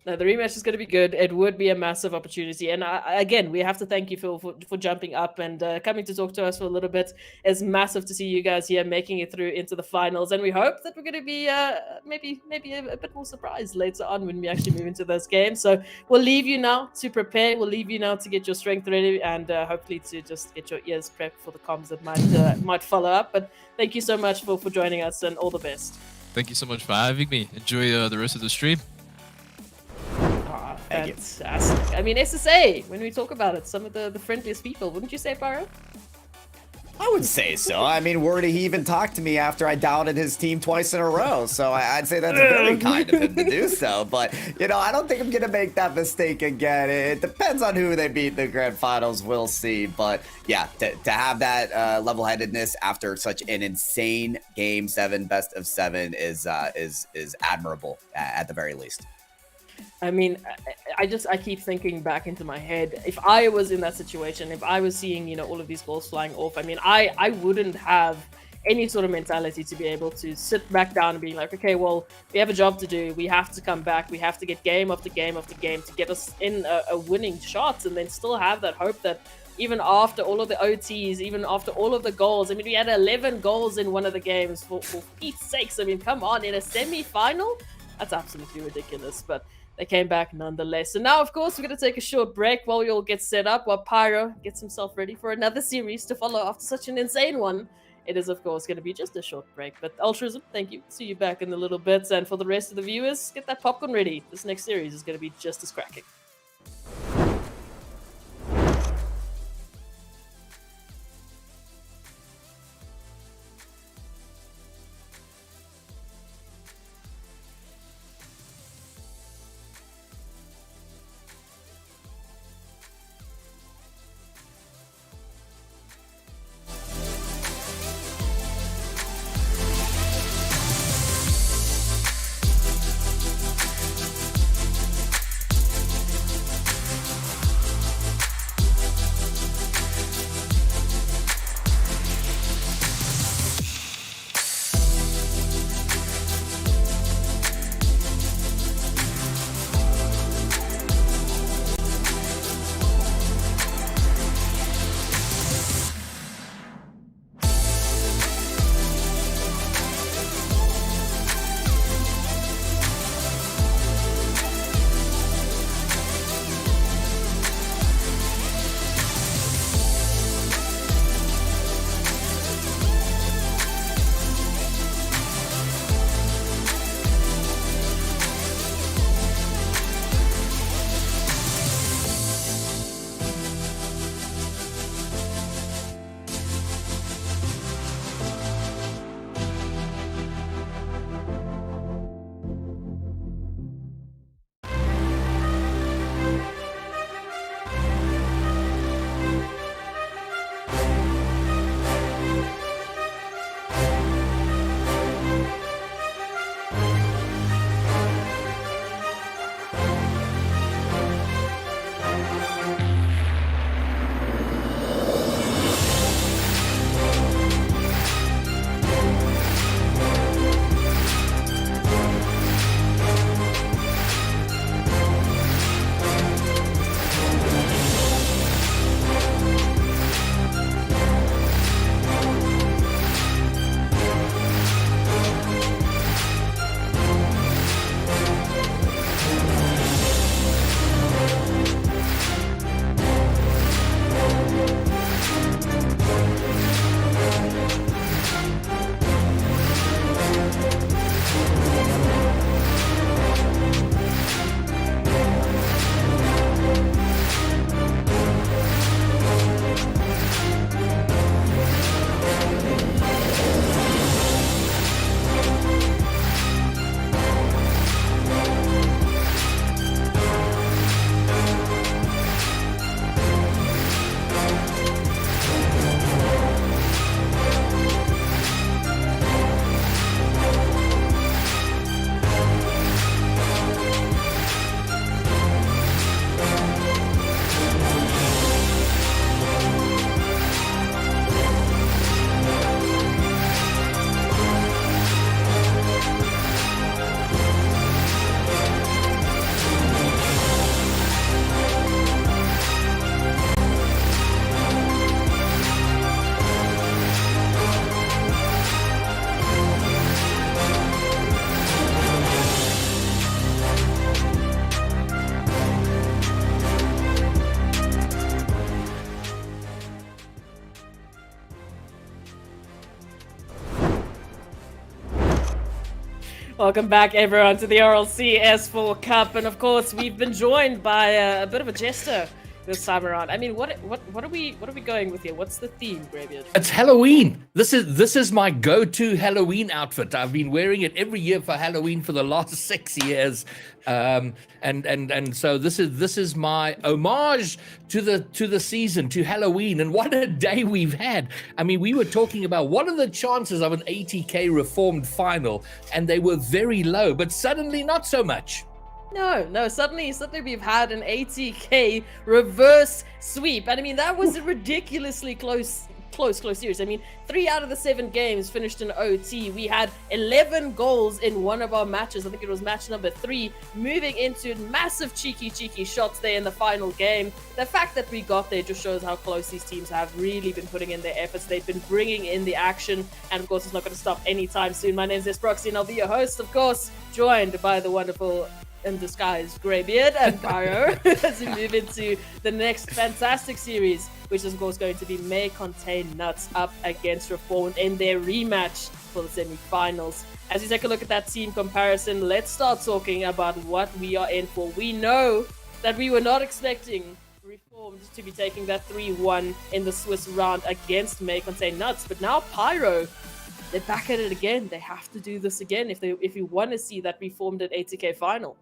No, the rematch is going to be good. It would be a massive opportunity. And again, we have to thank you, Phil, for jumping up and coming to talk to us for a little bit. It's massive to see you guys here making it through into the finals. And we hope that we're going to be maybe a bit more surprised later on when we actually move into those games. So we'll leave you now to prepare. We'll leave you now to get your strength ready and hopefully to just get your ears prepped for the comms that might follow up. But thank you so much for joining us and all the best. Thank you so much for having me. Enjoy the rest of the stream. Fantastic. I mean, SSA, when we talk about it, some of the friendliest people, wouldn't you say, Pyro? I would say so. I mean, Wordy, he even talked to me after I doubted his team twice in a row. So I'd say that's very kind of him to do so. But, I don't think I'm going to make that mistake again. It depends on who they beat in the grand finals. We'll see. But, yeah, to have that level-headedness after such an insane Game 7, best of 7 is admirable at the very least. I mean, I keep thinking back into my head. If I was in that situation, if I was seeing, all of these goals flying off, I mean, I wouldn't have any sort of mentality to be able to sit back down and be like, okay, well, we have a job to do. We have to come back. We have to get game after game after game to get us in a winning shot and then still have that hope that even after all of the OTs, even after all of the goals, I mean, we had 11 goals in one of the games, for Pete's sakes. I mean, come on, in a semi-final? That's absolutely ridiculous, but they came back nonetheless. So now, of course, we're going to take a short break while we all get set up, while Pyro gets himself ready for another series to follow after such an insane one. It is, of course, going to be just a short break. But Altruism, thank you. See you back in a little bit. And for the rest of the viewers, get that popcorn ready. This next series is going to be just as cracking. Welcome back, everyone, to the RLCS Full Cup, and of course, we've been joined by a bit of a jester this time around. I mean, what are we going with here? What's the theme, Greybeard? It's Halloween. This is my go-to Halloween outfit. I've been wearing it every year for Halloween for the last 6 years, and so this is my homage to the season, to Halloween. And what a day we've had! I mean, we were talking about what are the chances of an ATK Reformed final, and they were very low, but suddenly not so much. No, suddenly we've had an ATK reverse sweep. And I mean, that was a ridiculously close series. I mean, 3 out of the 7 games finished in OT. We had 11 goals in one of our matches. I think it was match number 3, moving into massive cheeky shots there in the final game. The fact that we got there just shows how close these teams have really been putting in their efforts. They've been bringing in the action, and of course, it's not going to stop anytime soon. My name is Proxy, and I'll be your host, of course, joined by the wonderful in disguise Greybeard and Pyro as we move into the next fantastic series, which is of course going to be May Contain Nuts up against Reformed in their rematch for the semi-finals. As you take a look at that team comparison, let's start talking about what we are in for. We know that we were not expecting Reformed to be taking that 3-1 in the Swiss round against May Contain Nuts, but now Pyro, they're back at it again. They have to do this again if you want to see that Reformed at ATK final.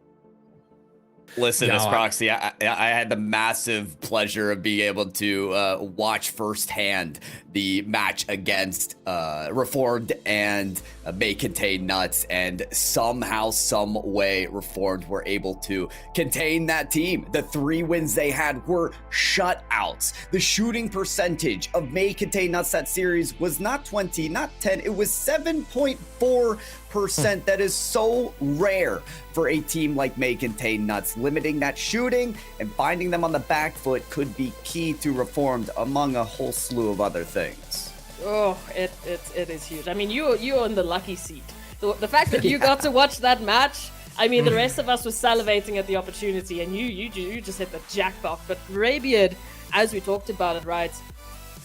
Listen, as Proxy, I had the massive pleasure of being able to watch firsthand the match against Reformed and May Contain Nuts, and somehow, some way, Reformed were able to contain that team. The 3 wins they had were shutouts. The shooting percentage of May Contain Nuts that series was not 20, not 10, it was 7.4%. That is so rare for a team like May Contain Nuts. Limiting that shooting and finding them on the back foot could be key to Reformed, among a whole slew of other things. Oh, it is huge. I mean, you're in the lucky seat. The fact that you got to watch that match, I mean, the rest of us was salivating at the opportunity, and you just hit the jackpot. But Greybeard, as we talked about it, right?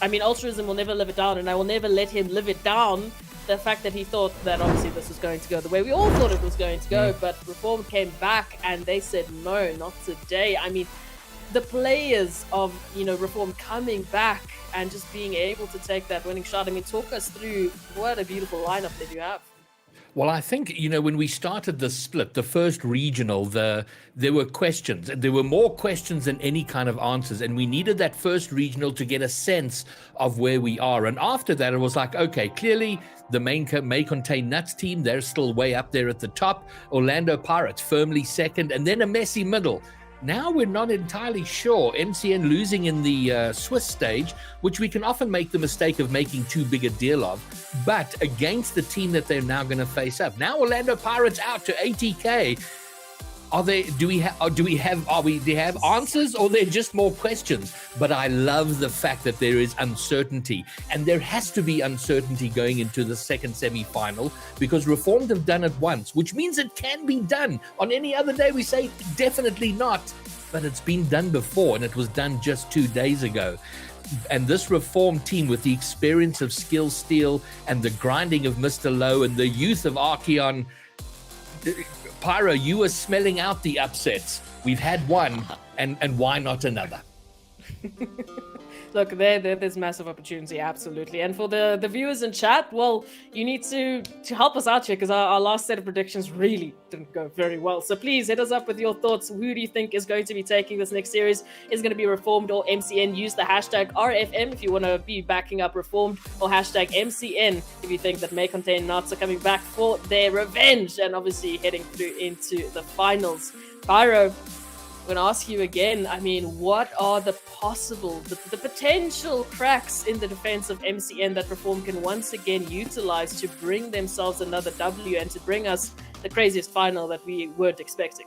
I mean, Altruism will never live it down, and I will never let him live it down. The fact that he thought that obviously this was going to go the way we all thought it was going to go, but Reform came back and they said, no, not today. I mean, the players of, Reform coming back and just being able to take that winning shot. I mean, talk us through what a beautiful lineup that you have. Well, I think, when we started the split, the first regional, there were questions. There were more questions than any kind of answers. And we needed that first regional to get a sense of where we are. And after that, it was like, okay, clearly the May Contain Nuts team, they're still way up there at the top. Orlando Pirates firmly second, and then a messy middle. Now we're not entirely sure. MCN losing in the Swiss stage, which we can often make the mistake of making too big a deal of, but against the team that they're now going to face up. Now Orlando Pirates out to ATK. Do we have answers, or they're just more questions? But I love the fact that there is uncertainty, and there has to be uncertainty going into the second semi-final, because Reformed have done it once, which means it can be done. On any other day, we say definitely not, but it's been done before, and it was done just 2 days ago. And this Reformed team, with the experience of Skill Steel and the grinding of Mr. Lowe and the youth of Archeon, Pyro, you were smelling out the upsets. We've had one, and why not another? Look, there's massive opportunity, absolutely. And for the viewers in chat, well, you need to help us out here, because our last set of predictions really didn't go very well. So please hit us up with your thoughts. Who do you think is going to be taking this next series? Is it going to be Reformed or MCN? Use the hashtag RFM if you want to be backing up Reformed, or hashtag MCN if you think that May Contain Nuts are coming back for their revenge and obviously heading through into the finals. Pyro, I'm going to ask you again, I mean, what are the potential cracks in the defense of MCN that Reform can once again utilize to bring themselves another W and to bring us the craziest final that we weren't expecting?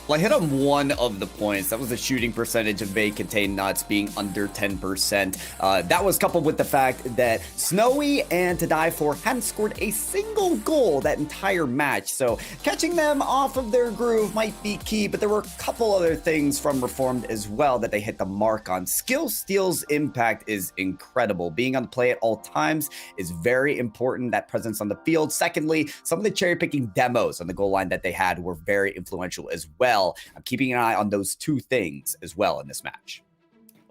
Well, I hit on one of the points. That was the shooting percentage of May Contain Nuts being under 10%. That was coupled with the fact that Snowy and To Die For hadn't scored a single goal that entire match. So catching them off of their groove might be key, but there were a couple other things from Reformed as well that they hit the mark on. Skill Steal's impact is incredible. Being on the play at all times is very important, that presence on the field. Secondly, some of the cherry-picking demos on the goal line that they had were very influential as well. I'm keeping an eye on those two things as well in this match.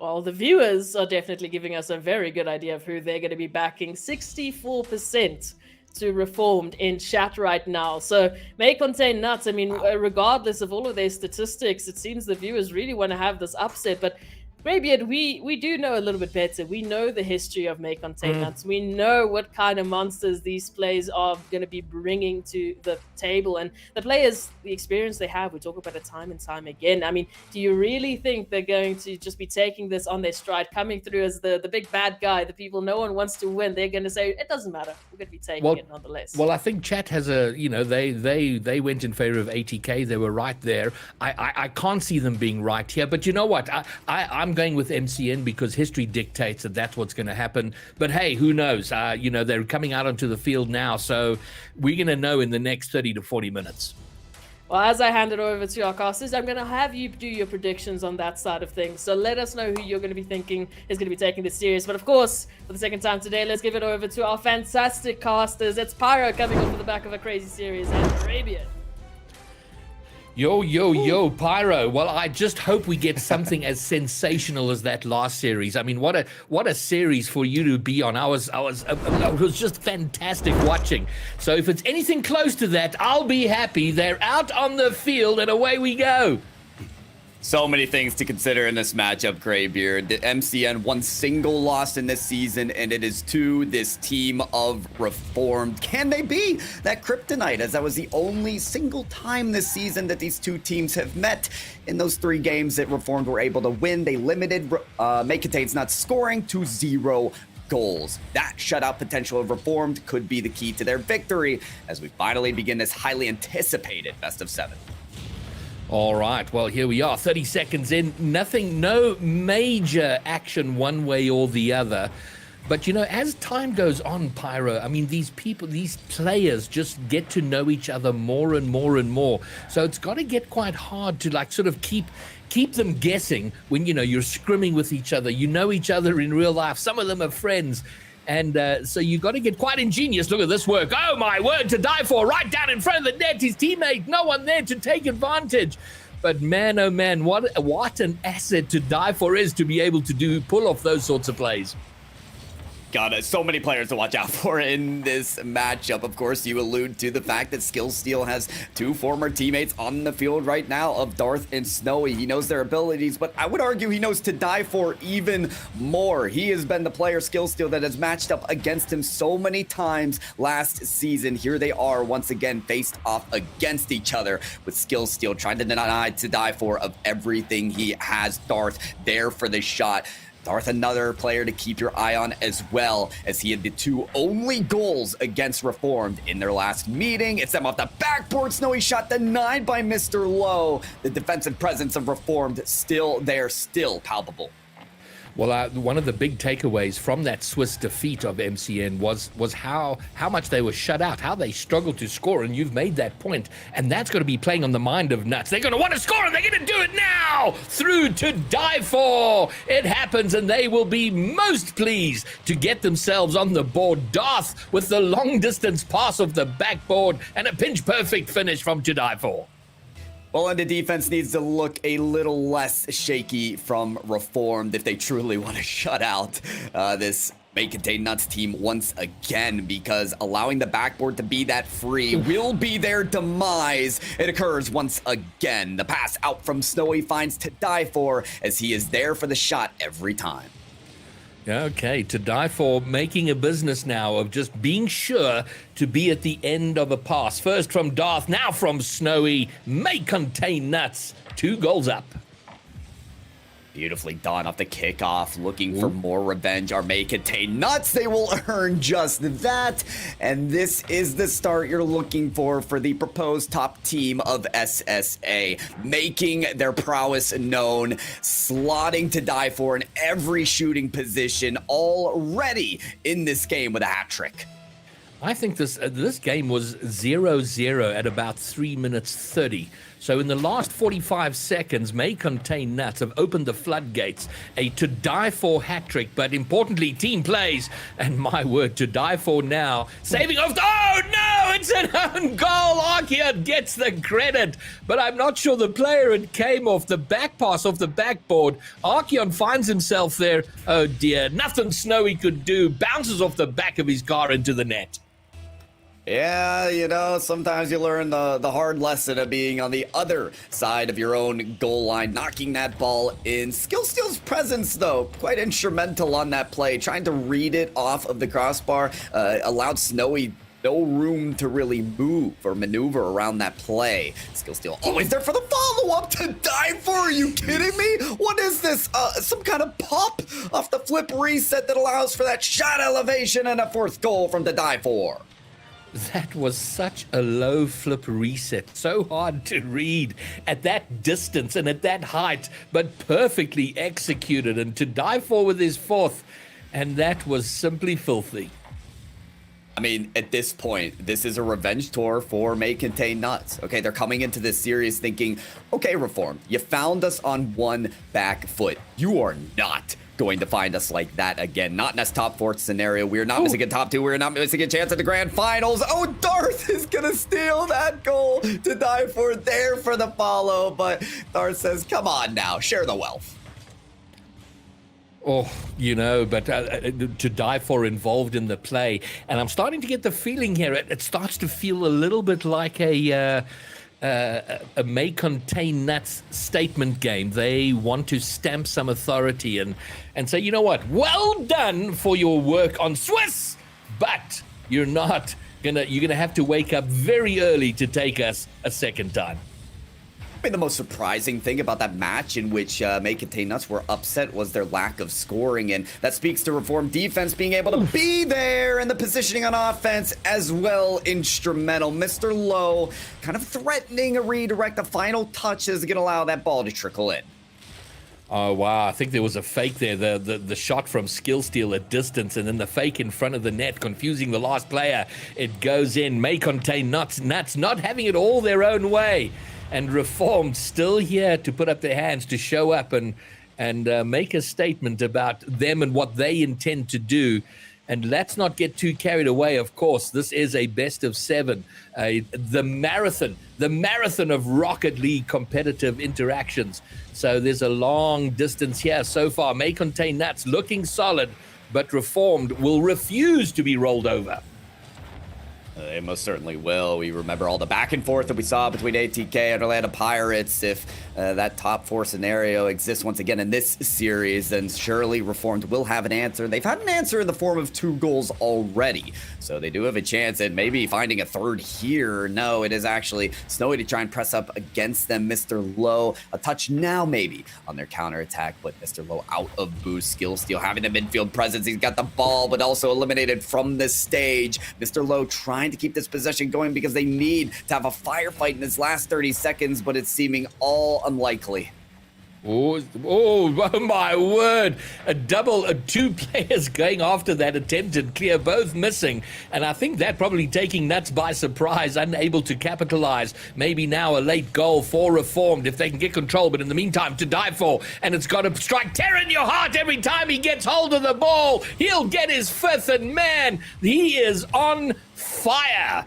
Well, the viewers are definitely giving us a very good idea of who they're going to be backing. 64% to Reformed in chat right now. So may contain nuts. I mean, regardless of all of their statistics, it seems the viewers really want to have this upset. But Greybeard, we do know a little bit better. We know the history of May Contain Nuts. We know what kind of monsters these players are going to be bringing to the table. And the players, the experience they have, we talk about it time and time again. I mean, do you really think they're going to just be taking this on their stride, coming through as the big bad guy, the people no one wants to win? They're going to say, it doesn't matter. We're going to be taking it nonetheless. Well, I think chat has they went in favor of ATK. They were right there. I can't see them being right here. But you know what? I'm going with MCN because history dictates that that's what's going to happen. But hey, who knows? They're coming out onto the field now, so we're going to know in the next 30 to 40 minutes. Well, as I hand it over to our casters, I'm going to have you do your predictions on that side of things. So let us know who you're going to be thinking is going to be taking this serious. But of course, for the second time today, let's give it over to our fantastic casters. It's Pyro coming off the back of a crazy series and Arabian. Yo, Pyro. Well, I just hope we get something as sensational as that last series. I mean, what a series for you to be on. It was just fantastic watching. So if it's anything close to that, I'll be happy. They're out on the field and away we go. So many things to consider in this matchup, Greybeard. The MCN one single loss in this season, and it is to this team of Reformed. Can they be that kryptonite, as that was the only single time this season that these two teams have met? In those 3 games that Reformed were able to win, they limited May Contain's not scoring to 0 goals. That shutout potential of Reformed could be the key to their victory as we finally begin this highly anticipated best of 7. All right, well, here we are, 30 seconds in. No major action one way or the other. But, as time goes on, Pyro, I mean, these players just get to know each other more and more and more. So it's got to get quite hard to, sort of keep them guessing when, you're scrimming with each other. You know each other in real life. Some of them are friends. And so you got to get quite ingenious. Look at this work. Oh, my word, To Die For, right down in front of the net. His teammate, no one there to take advantage. But man, oh man, what an asset To Die For is to be able to pull off those sorts of plays. Got it. So many players to watch out for in this matchup. Of course, you allude to the fact that Skill Steal has 2 former teammates on the field right now of Darth and Snowy. He knows their abilities, but I would argue he knows To Die For even more. He has been the player, Skill Steal, that has matched up against him so many times last season. Here they are once again faced off against each other with Skill Steal trying to deny To Die For of everything he has. Darth there for the shot. Darth, another player to keep your eye on as well, as he had the 2 only goals against Reformed in their last meeting. It's them off the backboard. Snowy shot denied by Mr. Lowe. The defensive presence of Reformed still there, still palpable. Well, one of the big takeaways from that Swiss defeat of MCN was how much they were shut out, how they struggled to score, and you've made that point. And that's going to be playing on the mind of Nuts. They're going to want to score, and they're going to do it now! Through To Die For! It happens, and they will be most pleased to get themselves on the board. Darth with the long-distance pass of the backboard, and a pinch-perfect finish from To Die For. Well, and the defense needs to look a little less shaky from Reformed if they truly want to shut out this May Contain Nuts team once again, because allowing the backboard to be that free will be their demise. It occurs once again. The pass out from Snowy finds To Die For, as he is there for the shot every time. Okay, To Die For making a business now of just being sure to be at the end of a pass. First from Darth, now from Snowy. May Contain Nuts, 2 goals up. Beautifully done off the kickoff, looking for more revenge. Our may contain nuts. They will earn just that. And this is the start you're looking for the proposed top team of SSA, making their prowess known, slotting to die for in every shooting position, already in this game with a hat trick. I think this game was 0-0 at about 3 minutes 30. So in the last 45 seconds, May Contain Nuts have opened the floodgates. A to die for hat trick, but importantly, team plays. And my word, to die for now. Saving off. Oh no, it's an own goal. Arkia gets the credit, but I'm not sure the player it came off. The back pass off the backboard. Archeon finds himself there. Oh dear, nothing Snowy could do. Bounces off the back of his car into the net. Yeah, sometimes you learn the hard lesson of being on the other side of your own goal line, knocking that ball in. Skillsteal's presence, though, quite instrumental on that play, trying to read it off of the crossbar, allowed Snowy no room to really move or maneuver around that play. Skillsteal always there for the follow-up to die for. Are you kidding me? What is this? Some kind of pop off the flip reset that allows for that shot elevation and a fourth goal from the die for. That was such a low flip reset. So hard to read at that distance and at that height, but perfectly executed and to die for with his fourth. And that was simply filthy. I mean, at this point, this is a revenge tour for May Contain Nuts. Okay, they're coming into this series thinking, okay, Reform, you found us on one back foot. You are not going to find us like that again. Not in this top four scenario. We're not missing a top two. We're not missing a chance at the grand finals. Oh, Darth is going to steal that goal to die for there for the follow. But Darth says, come on now, share the wealth. Oh, but to die for involved in the play. And I'm starting to get the feeling here. It starts to feel a little bit like a May Contain Nuts statement game. They want to stamp some authority and say, you know what? Well done for your work on Swiss, but you're gonna have to wake up very early to take us a second time. I mean, the most surprising thing about that match in which May Contain Nuts were upset was their lack of scoring, and that speaks to Reform defense being able to be there and the positioning on offense as well instrumental. Mr. Lowe kind of threatening a redirect. The final touch is going to allow that ball to trickle in. Oh, wow. I think there was a fake there. The shot from Skillsteal at distance and then the fake in front of the net, confusing the last player. It goes in. May Contain Nuts not having it all their own way. And Reformed still here to put up their hands, to show up and make a statement about them and what they intend to do. And let's not get too carried away, of course. This is a best of 7. The marathon of Rocket League competitive interactions. So there's a long distance here so far. May Contain Nuts looking solid, but Reformed will refuse to be rolled over. They most certainly will. We remember all the back and forth that we saw between ATK and Orlando Pirates. If that top 4 scenario exists once again in this series, then surely Reformed will have an answer. They've had an answer in the form of 2 goals already, so they do have a chance at maybe finding a third here. No, it is actually Snowy to try and press up against them. Mr. Lowe, a touch now maybe on their counterattack, but Mr. Lowe out of boost. Skillsteal having the midfield presence. He's got the ball, but also eliminated from the stage. Mr. Lowe trying to keep this possession going because they need to have a firefight in this last 30 seconds, but it's seeming all unlikely. Oh my word. Two players going after that attempted clear, both missing. And I think that probably taking Nuts by surprise, unable to capitalize. Maybe now a late goal for Reformed if they can get control, but in the meantime, to die for. And it's got to strike terror in your heart every time he gets hold of the ball. He'll get his 5th, and man, he is on fire.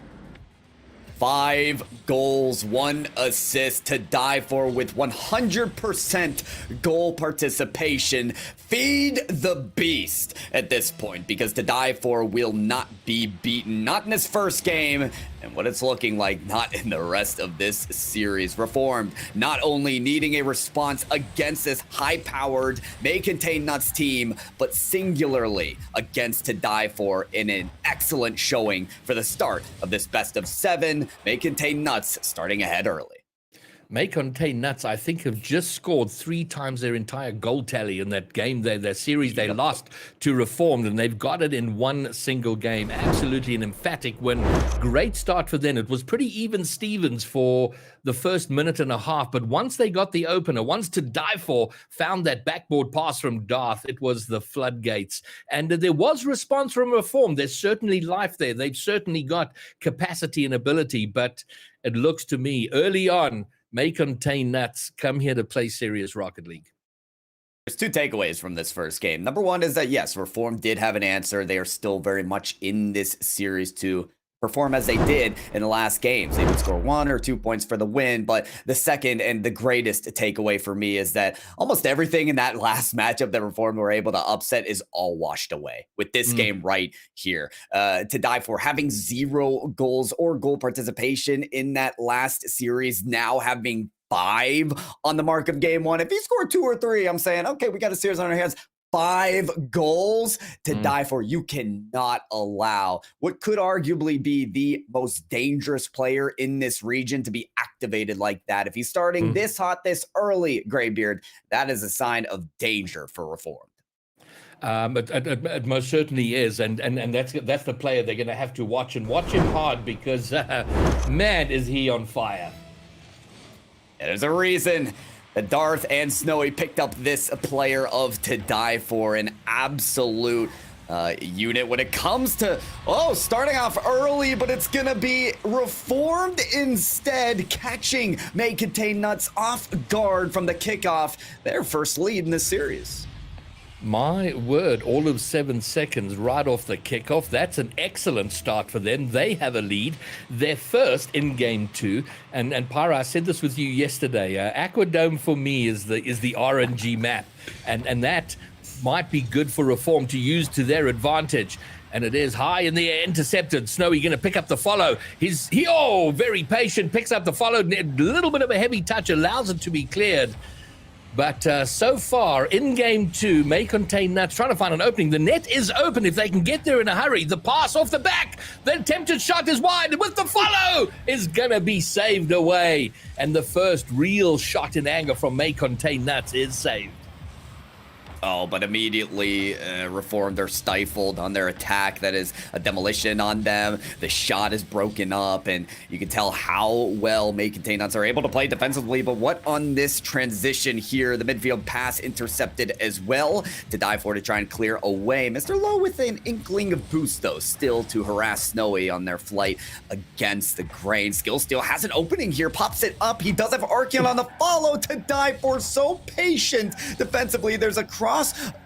5 goals, 1 assist to die for with 100% goal participation. Feed the beast at this point, because to die for will not be beaten. Not in his first game, and what it's looking like, not in the rest of this series. Reformed not only needing a response against this high-powered May Contain Nuts team, but singularly against to die for in an excellent showing for the start of this best of 7. May Contain Nuts starting ahead early. May Contain Nuts, I think, have just scored 3 times their entire goal tally in that game, their series they lost to Reformed, and they've got it in one single game. Absolutely an emphatic win. Great start for them. It was pretty even Stevens for the first minute and a half, but once they got the opener, once To Die For found that backboard pass from Darth, it was the floodgates. And there was response from Reform. There's certainly life there. They've certainly got capacity and ability, but it looks to me early on, May Contain Nuts come here to play serious Rocket League. There's 2 takeaways from this first game. Number 1 is that, yes, Reform did have an answer. They are still very much in this series to perform as they did in the last games. They would score 1 or 2 points for the win. But the second and the greatest takeaway for me is that almost everything in that last matchup that Reform were able to upset is all washed away with this game right here. To Die For having 0 goals or goal participation in that last series, now having 5 on the mark of game 1. If he scored 2 or 3, I'm saying, okay, we got a series on our hands. 5 goals to die for. You cannot allow what could arguably be the most dangerous player in this region to be activated like that. If he's starting this hot, this early, Greybeard, that is a sign of danger for Reformed. It most certainly is, and that's the player they're going to have to watch, and watch him hard, because man, is he on fire. There's a reason that Darth and Snowy picked up this player of To Die For, an absolute unit when it comes to, starting off early, but it's going to be Reformed instead, catching May Contain Nuts off guard from the kickoff, their first lead in this series. My word, all of 7 seconds right off the kickoff. That's an excellent start for them. They have a lead. They're first in game 2. And Pyra, I said this with you yesterday. Aquadome for me is the RNG map. And that might be good for Reform to use to their advantage. And it is high in the air, intercepted. Snowy going to pick up the follow. Very patient, picks up the follow. A little bit of a heavy touch, allows it to be cleared. But so far, in game 2, May Contain Nuts trying to find an opening. The net is open if they can get there in a hurry. The pass off the back. The attempted shot is wide. With the follow is going to be saved away. And the first real shot in anger from May Contain Nuts is saved. But immediately Reformed are stifled on their attack. That is a demolition on them. The shot is broken up, and you can tell how well May Contain Nuts are able to play defensively. But what on this transition here? The midfield pass intercepted as well. To Die For to try and clear away. Mr. Lowe with an inkling of boost, though, still to harass Snowy on their flight against the grain. Skill Steal has an opening here, pops it up. He does have Archeon on the follow. To Die For so patient defensively. There's a cross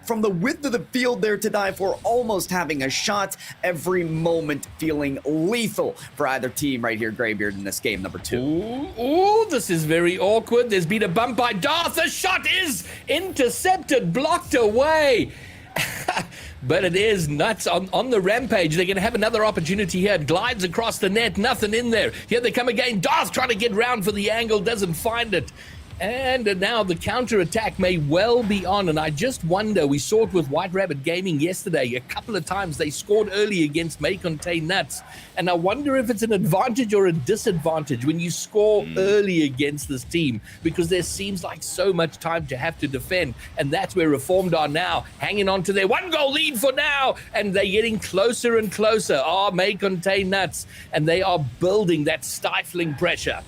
from the width of the field there. To Die For almost having a shot. Every moment feeling lethal for either team right here, Greybeard, in this game number 2. Ooh, this is very awkward. There's been a bump by Darth. The shot is intercepted, blocked away. But it is Nuts on the rampage. They're going to have another opportunity here. It glides across the net, nothing in there. Here they come again. Darth trying to get round for the angle, doesn't find it. And now the counter-attack may well be on, and I just wonder, we saw it with White Rabbit Gaming yesterday. A couple of times they scored early against May Contain Nuts, and I wonder if it's an advantage or a disadvantage when you score early against this team, because there seems like so much time to have to defend, and that's where Reformed are now, hanging on to their 1-goal lead for now, and they're getting closer and closer. May Contain Nuts, and they are building that stifling pressure.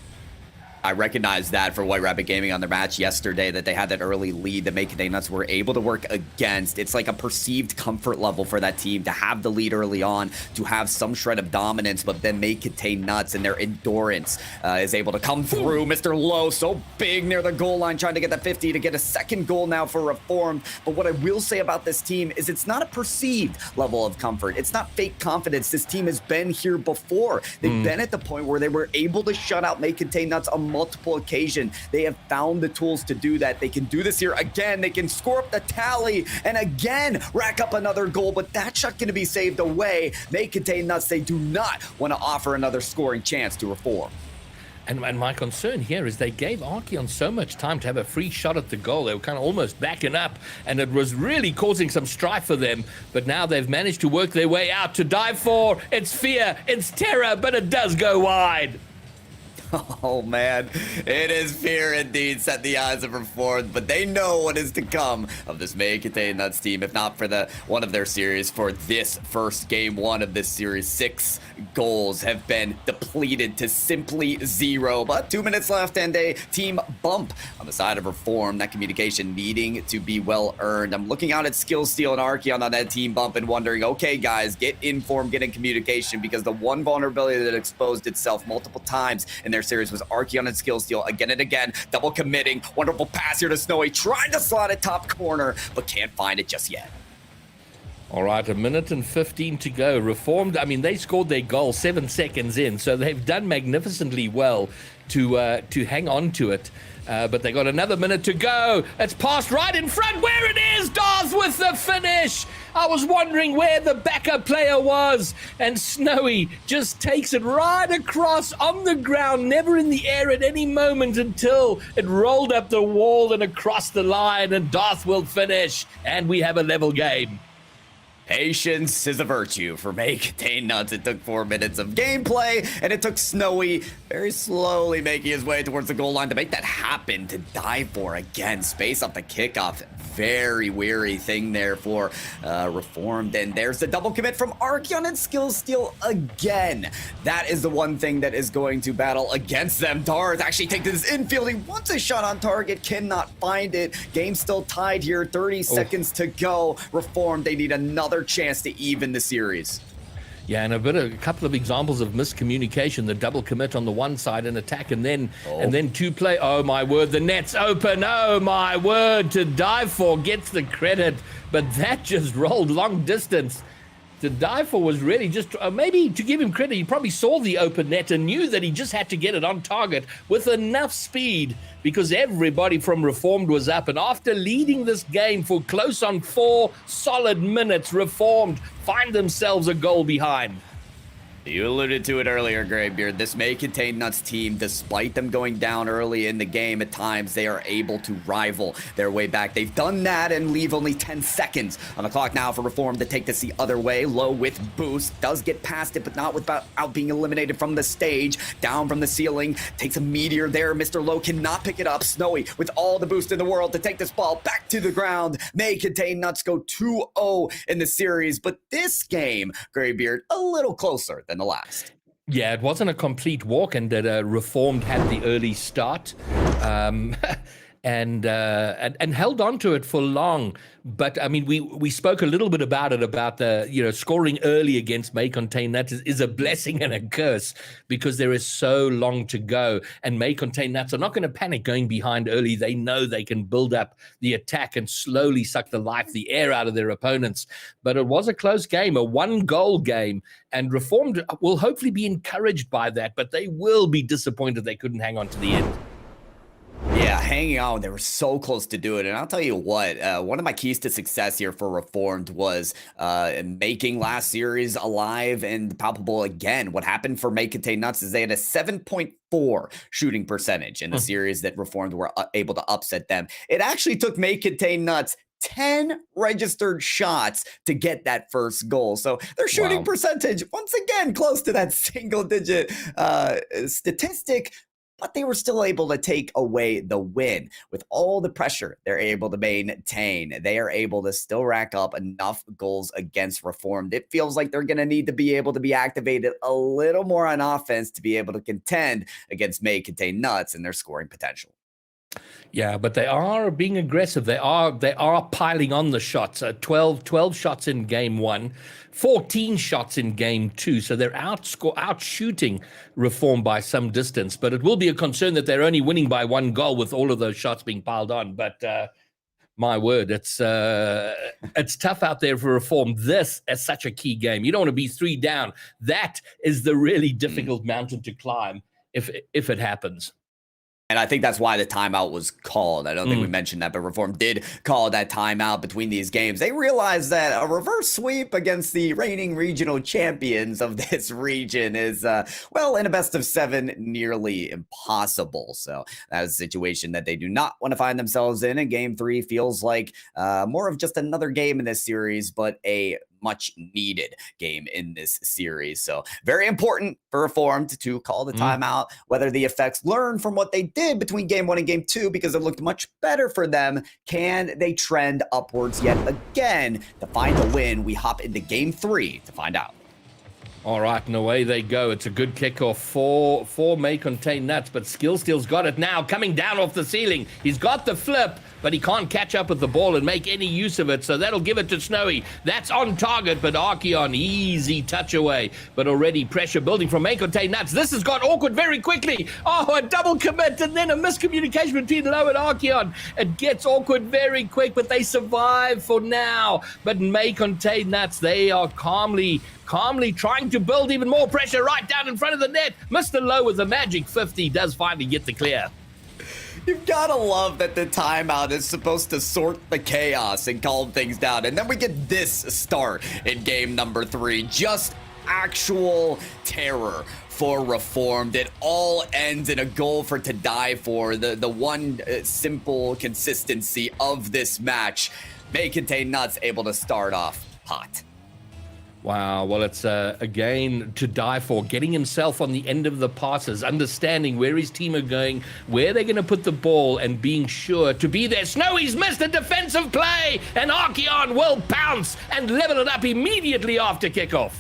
I recognize that for White Rabbit Gaming on their match yesterday, that they had that early lead that May Contain Nuts were able to work against. It's like a perceived comfort level for that team to have the lead early on, to have some shred of dominance, but then May Contain Nuts and their endurance is able to come through. Mr. Lowe so big near the goal line, trying to get that 50 to get a second goal now for Reformed. But what I will say about this team is it's not a perceived level of comfort. It's not fake confidence. This team has been here before. They've been at the point where they were able to shut out May Contain Nuts on multiple occasions. They have found the tools to do that. They can do this here again. They can score up the tally and again rack up another goal, but that shot going to be saved away. May Contain Nuts, they do not want to offer another scoring chance to Reform. And my concern here is they gave Archeon so much time to have a free shot at the goal. They were kind of almost backing up, and it was really causing some strife for them. But now they've managed to work their way out. To Die For, it's fear, it's terror, but it does go wide. Oh man, it is fear indeed set the eyes of Reformed, but they know what is to come of this May Contain Nuts team. If not for one of their series, for this first game one of this series, 6 goals have been depleted to simply 0. But 2 minutes left and a team bump on the side of Reformed. That communication needing to be well earned. I'm looking out at Skill Steal and Archeon on that team bump and wondering, okay guys, get in form, get in communication, because the one vulnerability that exposed itself multiple times in their series was Archeon and Skill Steal again and again, double committing. Wonderful pass here to Snowy, trying to slot it top corner, but can't find it just yet. All right, 1:15 to go. Reformed, I mean, they scored their goal 7 seconds in, so they've done magnificently well to hang on to it. But they got another minute to go. It's passed right in front. Where it is, Darth with the finish. I was wondering where the backup player was. And Snowy just takes it right across on the ground, never in the air at any moment until it rolled up the wall and across the line. And Darth will finish. And we have a level game. Patience is a virtue for May Contain Nuts. It took 4 minutes of gameplay, and it took Snowy very slowly making his way towards the goal line to make that happen, to die for again. Space off the kickoff. Very weary thing there for Reformed. And there's the double commit from Archeon and Skill Steal again. That is the one thing that is going to battle against them. Darth actually takes this infield. He wants a shot on target, cannot find it. Game still tied here, 30 seconds to go. Reformed, they need another chance to even the series. Yeah, and a couple of examples of miscommunication. The double commit on the one side and attack, and then two play. Oh my word, the net's open. Oh my word, to dive for gets the credit, but that just rolled long distance. To dive for was really just, maybe to give him credit, he probably saw the open net and knew that he just had to get it on target with enough speed, because everybody from Reformed was up. And after leading this game for close on 4 solid minutes, Reformed find themselves a goal behind. You alluded to it earlier, Greybeard. This May Contain Nuts team, despite them going down early in the game at times, they are able to rival their way back. They've done that and leave only 10 seconds on the clock now for Reform to take this the other way. Low with boost, does get past it, but not without being eliminated from the stage. Down from the ceiling, takes a meteor there. Mr. Low cannot pick it up. Snowy with all the boost in the world to take this ball back to the ground. May Contain Nuts go 2-0 in the series, but this game, Greybeard, a little closer than the last. Yeah, it wasn't a complete walk, and that Reformed had the early start. And held on to it for long. But I mean, we spoke a little bit about it, about the, scoring early against May Contain Nuts is a blessing and a curse, because there is so long to go. And May Contain Nuts are not going to panic going behind early. They know they can build up the attack and slowly suck the air out of their opponents. But it was a close game, a 1-goal game, and Reformed will hopefully be encouraged by that, but they will be disappointed they couldn't hang on to the end. Yeah, hanging on. They were so close to do it. And I'll tell you what, one of my keys to success here for Reformed was making last series alive and palpable again. What happened for May Contain Nuts is they had a 7.4 shooting percentage in the series that Reformed were able to upset them. It actually took May Contain Nuts 10 registered shots to get that first goal. So their shooting percentage, once again, close to that single-digit statistic, but they were still able to take away the win. With all the pressure they're able to maintain, they are able to still rack up enough goals against Reformed. It feels like they're going to need to be able to be activated a little more on offense to be able to contend against May Contain Nuts and their scoring potential. Yeah, but they are being aggressive. They are piling on the shots. 12 shots in game 1, 14 shots in game 2. So they're out shooting Reform by some distance. But it will be a concern that they're only winning by 1 goal with all of those shots being piled on. But my word, it's tough out there for Reform. This is such a key game. You don't want to be 3 down. That is the really difficult mountain to climb if it happens. And I think that's why the timeout was called. I don't think we mentioned that, but Reform did call that timeout between these games. They realized that a reverse sweep against the reigning regional champions of this region is, in a best of 7, nearly impossible. So that is a situation that they do not want to find themselves in. And game 3 feels like more of just another game in this series, but a much needed game in this series. So very important for Reformed to call the timeout, whether the effects learn from what they did between game 1 and game 2 because it looked much better for them. Can they trend upwards yet again to find a win? We hop into game 3 to find out. All right, and away they go. It's a good kickoff for May Contain Nuts, but Skillsteal's got it now, coming down off the ceiling. He's got the flip, but he can't catch up with the ball and make any use of it, so that'll give it to Snowy. That's on target, but Archeon, easy touch away, but already pressure building from May Contain Nuts. This has got awkward very quickly. Oh, a double commit, and then a miscommunication between Low and Archeon. It gets awkward very quick, but they survive for now. But May Contain Nuts, they are calmly trying to build even more pressure right down in front of the net. Mr. Low with the magic 50 does finally get the clear. You've got to love that the timeout is supposed to sort the chaos and calm things down. And then we get this start in game number 3. Just actual terror for Reformed. It all ends in a goal for to die for. The one simple consistency of this match. May Contain Nuts able to start off hot. Wow, well, it's again to die for, getting himself on the end of the passes, understanding where his team are going, where they're going to put the ball, and being sure to be there. Snowy's missed a defensive play, and Archeon will pounce and level it up immediately after kickoff.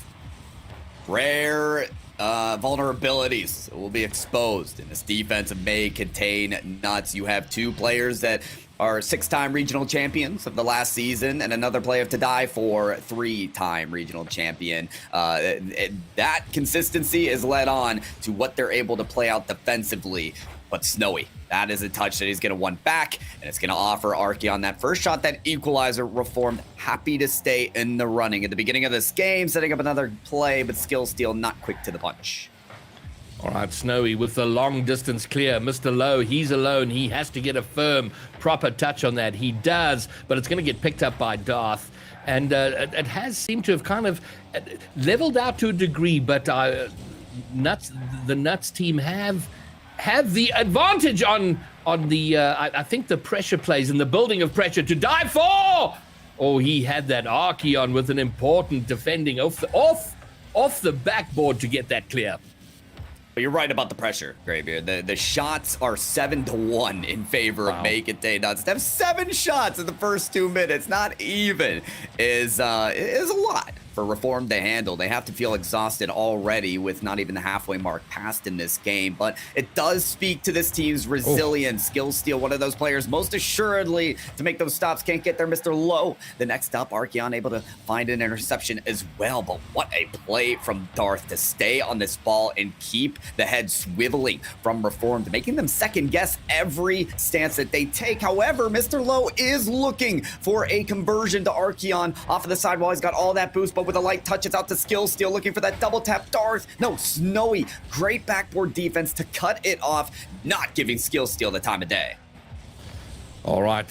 Rare vulnerabilities will be exposed in this defense of May Contain Nuts. You have 2 players that are 6-time regional champions of the last season, and another player to die for 3-time regional champion. That consistency is led on to what they're able to play out defensively. But Snowy, that is a touch that he's going to want back, and it's going to offer Archeon that first shot, that equalizer. Reformed happy to stay in the running at the beginning of this game, setting up another play, but Skillsteal not quick to the punch. All right, Snowy with the long distance clear. Mr. Low, he's alone. He has to get a firm, proper touch on that. He does, but it's going to get picked up by Darth. And it has seemed to have kind of leveled out to a degree, but the Nuts team have the advantage on the, I think, the pressure plays and the building of pressure to die for. Oh, he had that Archeon with an important defending off the backboard to get that clear. But you're right about the pressure, Graybeard. The shots are 7-1 in favor of May Contain Nuts. To have 7 shots in the first 2 minutes, not even, is a lot for Reformed to handle. They have to feel exhausted already with not even the halfway mark passed in this game. But it does speak to this team's resilience. Skillsteal, one of those players most assuredly to make those stops. Can't get there, Mr. Low. The next up, Archeon able to find an interception as well. But what a play from Darth to stay on this ball and keep the head swiveling from Reformed, making them second guess every stance that they take. However, Mr. Low is looking for a conversion to Archeon off of the side while he's got all that boost, but with a light touch, it's out to Skillsteal, looking for that double tap. Darth, no, Snowy, great backboard defense to cut it off, not giving Skillsteal the time of day. All right,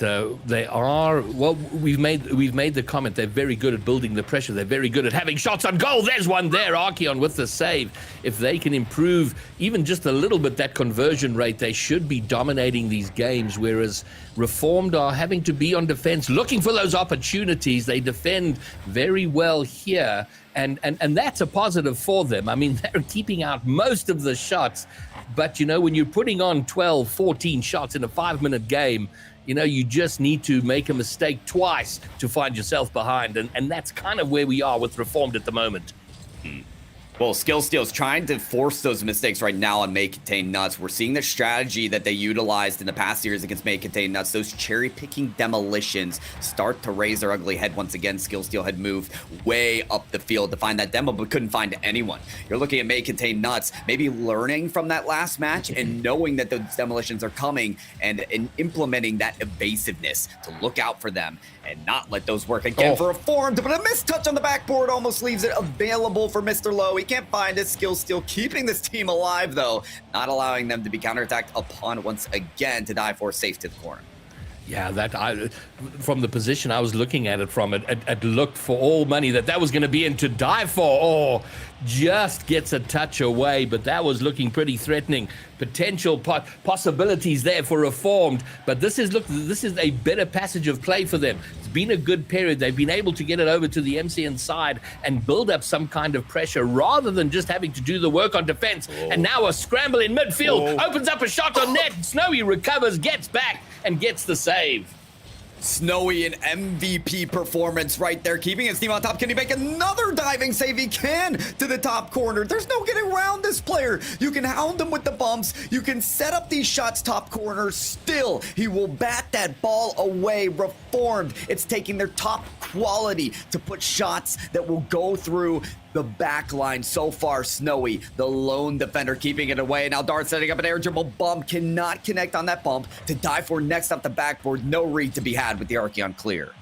they are, well, we've made the comment, they're very good at building the pressure, they're very good at having shots on goal. There's one there, Archeon with the save. If they can improve even just a little bit that conversion rate, they should be dominating these games, whereas Reformed are having to be on defense, looking for those opportunities. They defend very well here, and that's a positive for them. I mean, they're keeping out most of the shots, but, you know, when you're putting on 12, 14 shots in a 5-minute game, you know, you just need to make a mistake twice to find yourself behind. And that's kind of where we are with Reformed at the moment. Well, Skillsteal's trying to force those mistakes right now on May Contain Nuts. We're seeing the strategy that they utilized in the past series against May Contain Nuts. Those cherry-picking demolitions start to raise their ugly head once again. Skillsteal had moved way up the field to find that demo, but couldn't find anyone. You're looking at May Contain Nuts, maybe learning from that last match and knowing that those demolitions are coming and implementing that evasiveness to look out for them and not let those work again for Reformed. But a missed touch on the backboard almost leaves it available for Mr. Low. He can't find it. Skillsteal keeping this team alive, though, not allowing them to be counterattacked upon once again to die for safe to the corner. Yeah, from the position I was looking at it from, it looked for all money that was going to be in to die for. Oh, just gets a touch away, but that was looking pretty threatening. Potential possibilities there for Reformed, but this is a better passage of play for them. It's been a good period. They've been able to get it over to the MCN side and build up some kind of pressure rather than just having to do the work on defense. And now a scramble in midfield opens up a shot on net. Snowy recovers, gets back, and gets the save. Snowy, an MVP performance right there, keeping his team on top. Can he make another diving save? He can, to the top corner. There's no getting around this player. You can hound him with the bumps. You can set up these shots top corner. Still, he will bat that ball away. Reformed, it's taking their top quality to put shots that will go through the back line. So far, Snowy, the lone defender, keeping it away. Now Dart setting up an air dribble bump. Cannot connect on that bump to dive for next up the backboard. No read to be had with the Archeon clear.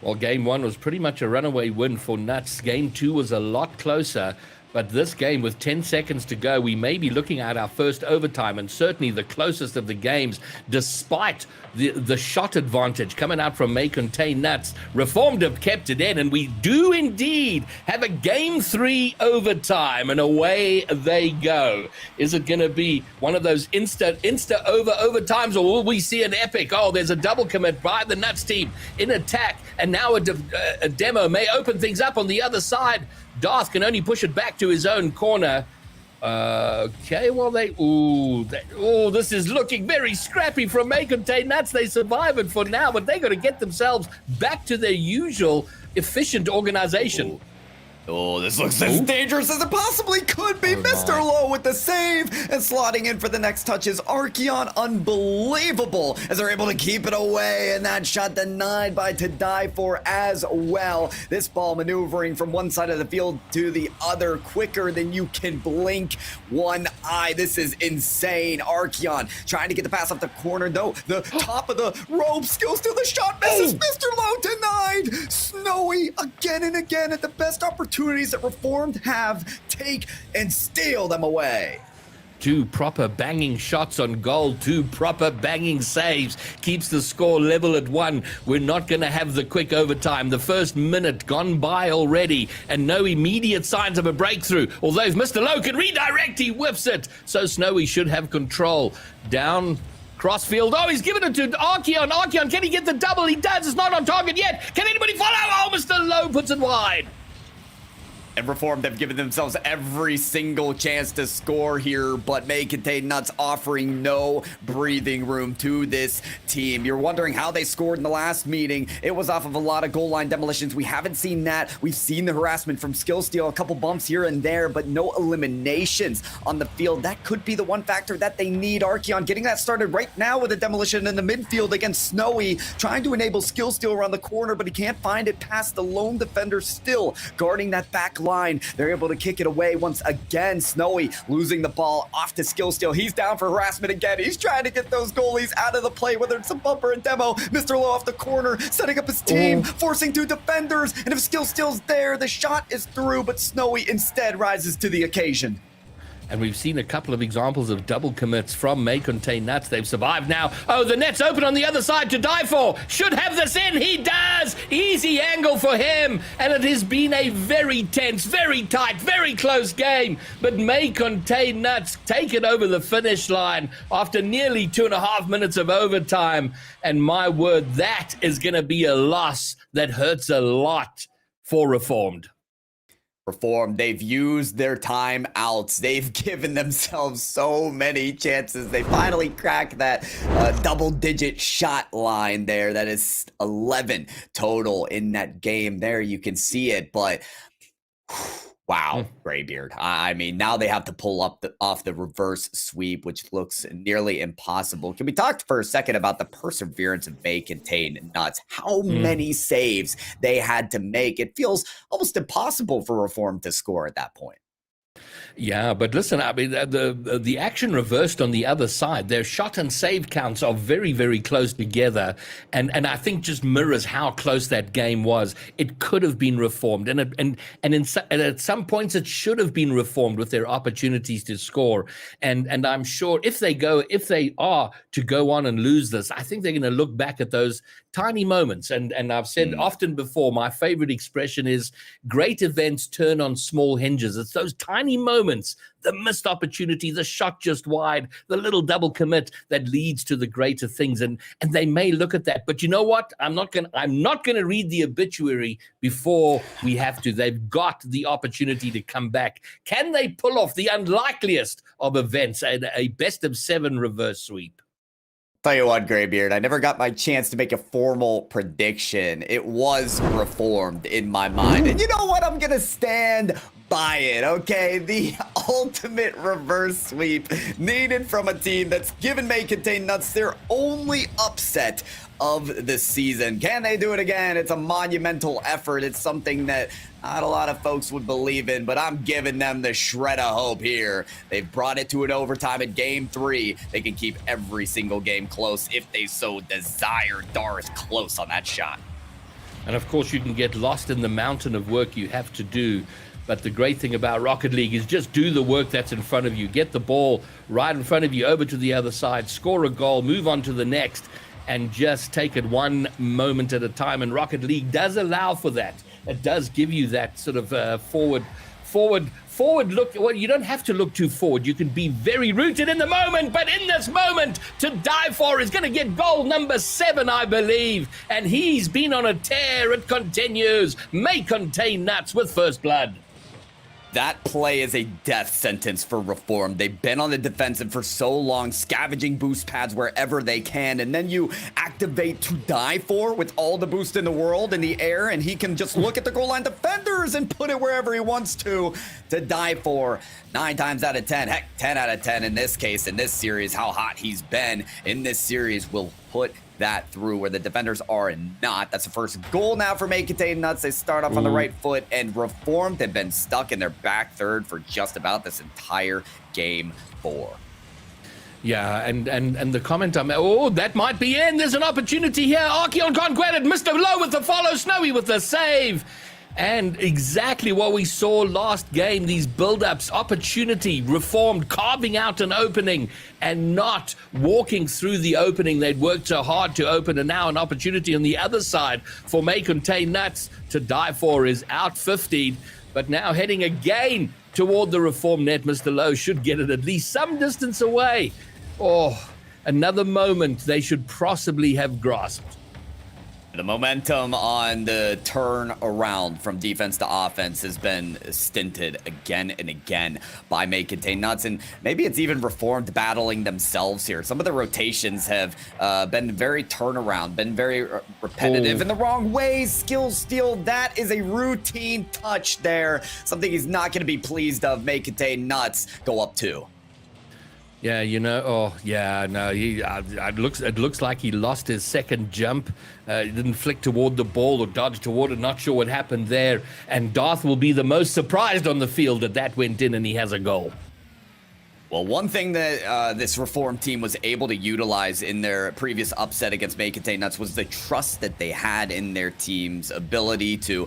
Well, game 1 was pretty much a runaway win for Nuts. Game 2 was a lot closer. But this game, with 10 seconds to go, we may be looking at our first overtime, and certainly the closest of the games, despite the shot advantage coming out from May Contain Nuts. Reformed have kept it in, and we do indeed have a game 3 overtime, and away they go. Is it going to be one of those insta overtimes, or will we see an epic? Oh, there's a double commit by the Nuts team in attack, and now a demo may open things up on the other side. Darth can only push it back to his own corner. Okay, well, this is looking very scrappy from May Contain Nuts. They survive it for now, but they got to get themselves back to their usual efficient organization. Oh, this looks as dangerous as it possibly could be. Mr. Lowe with the save, and slotting in for the next touch is Archeon. Unbelievable as they're able to keep it away, and that shot denied by To Die For as well. This ball maneuvering from one side of the field to the other quicker than you can blink one eye. This is insane. Archeon trying to get the pass off the corner. No, the top of the rope, skills to the shot misses. Mr. Lowe denied. Snowy again and again at the best opportunity that Reformed have, take and steal them away. 2 proper banging shots on goal, 2 proper banging saves, keeps the score level at 1. We're not going to have the quick overtime. The first minute gone by already, and no immediate signs of a breakthrough. Although if Mr. Lowe can redirect, he whips it. So Snowy should have control. Down crossfield. Oh, he's given it to Archeon. Archeon, can he get the double? He does. It's not on target yet. Can anybody follow? Oh, Mr. Lowe puts it wide. And Reformed have given themselves every single chance to score here, but May Contain Nuts offering no breathing room to this team. You're wondering how they scored in the last meeting. It was off of a lot of goal line demolitions. We haven't seen that. We've seen the harassment from Skill Steal, a couple bumps here and there, but no eliminations on the field. That could be the one factor that they need. Archeon getting that started right now with a demolition in the midfield against Snowy, trying to enable Skill Steal around the corner, but he can't find it past the lone defender, still guarding that back line. They're able to kick it away once again. Snowy losing the ball off to Skill Steal. He's down for harassment again. He's trying to get those goalies out of the play, whether it's a bumper and demo. Mr. Lowe off the corner, setting up his team, forcing 2 defenders. And if Skill Steal's there, the shot is through, but Snowy instead rises to the occasion. And we've seen a couple of examples of double commits from May Contain Nuts. They've survived now. Oh, the net's open on the other side To Die For. Should have this in. He does. Easy angle for him. And it has been a very tense, very tight, very close game. But May Contain Nuts take it over the finish line after nearly 2.5 minutes of overtime. And my word, that is going to be a loss that hurts a lot for Reformed. Reformed, they've used their timeouts. They've given themselves so many chances. They finally cracked that double-digit shot line there. That is 11 total in that game there. You can see it, but wow, Graybeard. I mean, now they have to pull up off the reverse sweep, which looks nearly impossible. Can we talk for a second about the perseverance of May Contain Nuts? How many saves they had to make? It feels almost impossible for Reform to score at that point. Yeah, but listen, I mean, the action reversed on the other side. Their shot and save counts are very, very close together, and I think just mirrors how close that game was. It could have been reformed, and at some points it should have been reformed with their opportunities to score. And I'm sure if they are to go on and lose this, I think they're going to look back at those tiny moments. And I've said often before, my favorite expression is great events turn on small hinges. It's those tiny moments, the missed opportunity, the shot just wide, the little double commit that leads to the greater things. And they may look at that, but you know what? I'm not gonna read the obituary before we have to. They've got the opportunity to come back. Can they pull off the unlikeliest of events, a best of 7 reverse sweep? Tell you what, Graybeard, I never got my chance to make a formal prediction. It was reformed in my mind. And you know what? I'm going to stand by it, okay? The ultimate reverse sweep needed from a team that's given May Contain Nuts their only upset of the season. Can they do it again? It's a monumental effort. It's something that not a lot of folks would believe in, but I'm giving them the shred of hope here. They've brought it to an overtime at game 3. They can keep every single game close if they so desire. Darth close on that shot. And of course, you can get lost in the mountain of work you have to do. But the great thing about Rocket League is just do the work that's in front of you. Get the ball right in front of you, over to the other side, score a goal, move on to the next, and just take it one moment at a time. And Rocket League does allow for that. It does give you that sort of forward look. Well, you don't have to look too forward. You can be very rooted in the moment, but in this moment, to die for is going to get goal number 7, I believe. And he's been on a tear. It continues. May Contain Nuts with first blood. That play is a death sentence for Reform. They've been on the defensive for so long, scavenging boost pads wherever they can, and then you activate to die for with all the boost in the world in the air, and he can just look at the goal line defenders and put it wherever he wants to die for. 9 times out of 10, heck, 10 out of 10 in this case, in this series, how hot he's been in this series will put that through where the defenders are not. That's the first goal now for May Contain Nuts. They start off on the right foot, and Reformed have been stuck in their back third for just about this entire game 4. Yeah, and the comment that might be in. There's an opportunity here. Archeon can't get it. Mr. Low with the follow, Snowy with the save. And exactly what we saw last game, these build-ups, opportunity, Reformed carving out an opening and not walking through the opening they'd worked so hard to open, and now an opportunity on the other side for May Contain Nuts to die for is out 50'd, but now heading again toward the Reform net. Mr. Lowe should get it at least some distance away. Oh, another moment they should possibly have grasped. The momentum on the turn around from defense to offense has been stinted again and again by May Contain Nuts, and maybe it's even Reformed battling themselves here. Some of the rotations have been very turnaround, been very repetitive in the wrong ways. Skill steal, that is a routine touch there. Something he's not going to be pleased of. May Contain Nuts go up 2. Yeah, it looks like he lost his second jump. He didn't flick toward the ball or dodge toward it. Not sure what happened there. And Darth will be the most surprised on the field that went in and he has a goal. Well, one thing that this Reform team was able to utilize in their previous upset against May Contain Nuts was the trust that they had in their team's ability to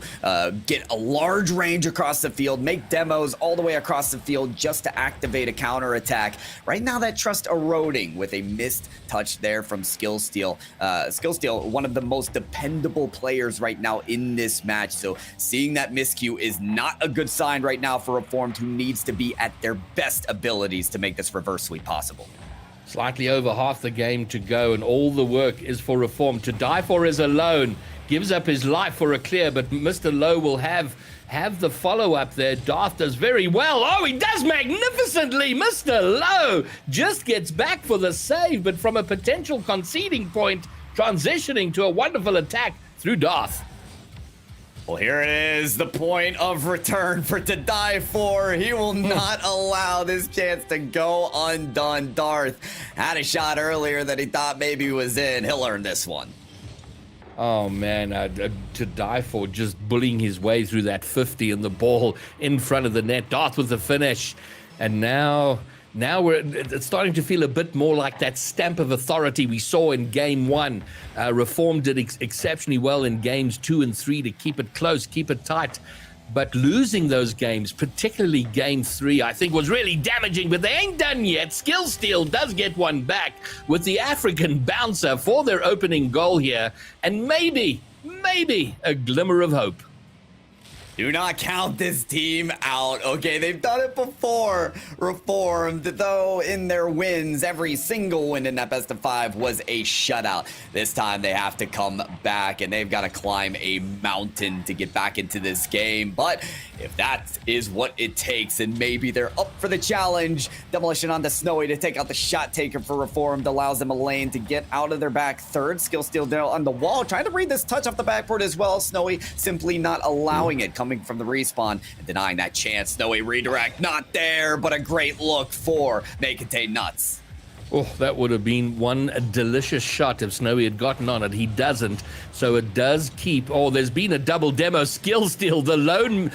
get a large range across the field, make demos all the way across the field just to activate a counterattack. Right now, that trust eroding with a missed touch there from Skill Steal. Skill Steal, one of the most dependable players right now in this match. So seeing that miscue is not a good sign right now for Reformed, who needs to be at their best abilities to make this reverse sweep possible. Slightly over half the game to go, and all the work is for Reform. To die for is alone, gives up his life for a clear, but Mr. Lowe will have the follow-up there. Darth does very well. Oh, he does magnificently. Mr. Lowe just gets back for the save, but from a potential conceding point, transitioning to a wonderful attack through Darth. Well, here it is, the point of return for To Die For. He will not allow this chance to go undone. Darth had a shot earlier that he thought maybe was in. He'll earn this one. Oh, man, To Die For just bullying his way through that 50 and the ball in front of the net. Darth with the finish. And now it's starting to feel a bit more like that stamp of authority we saw in game 1. Reform did exceptionally well in games 2 and 3 to keep it close, keep it tight. But losing those games, particularly game 3, I think was really damaging, but they ain't done yet. Skill Steel does get one back with the African bouncer for their opening goal here. And maybe a glimmer of hope. Do not count this team out. Okay, they've done it before. Reformed, though, in their wins, every single win in that best of 5 was a shutout. This time they have to come back, and they've got to climb a mountain to get back into this game. But if that is what it takes, and maybe they're up for the challenge, Demolition onto Snowy to take out the shot taker for Reformed, allows them a lane to get out of their back third. Skill Steal down on the wall, trying to read this touch off the backboard as well. Snowy simply not allowing it, coming from the respawn and denying that chance. Snowy redirect, not there, but a great look for May Contain Nuts. Oh, that would have been one delicious shot if Snowy had gotten on it. He doesn't, so it does keep. Oh, there's been a double demo. Skill Steal, the lone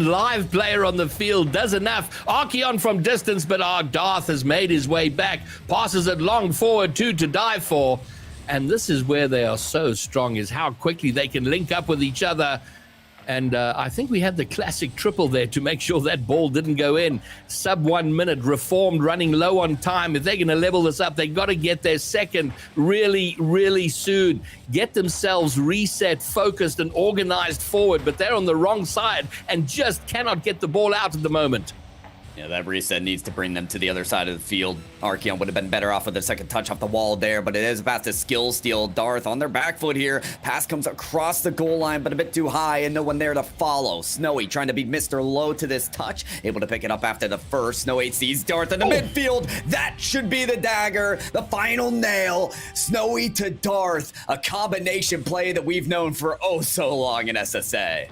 live player on the field, does enough. Archeon from distance, but Darth has made his way back. Passes it long forward to Die For. And this is where they are so strong, is how quickly they can link up with each other. And I think we had the classic triple there to make sure that ball didn't go in. Sub 1 minute, Reformed running low on time. If they're going to level this up, they've got to get their second really, really soon. Get themselves reset, focused, and organized forward. But they're on the wrong side and just cannot get the ball out at the moment. Yeah, that reset needs to bring them to the other side of the field. Archeon would have been better off with the second touch off the wall there, but it is about to Skill Steal. Darth on their back foot here. Pass comes across the goal line, but a bit too high and no one there to follow. Snowy trying to be Mr. Low to this touch. Able to pick it up after the first. Snowy sees Darth in the midfield. That should be the dagger. The final nail. Snowy to Darth. A combination play that we've known for oh so long in SSA.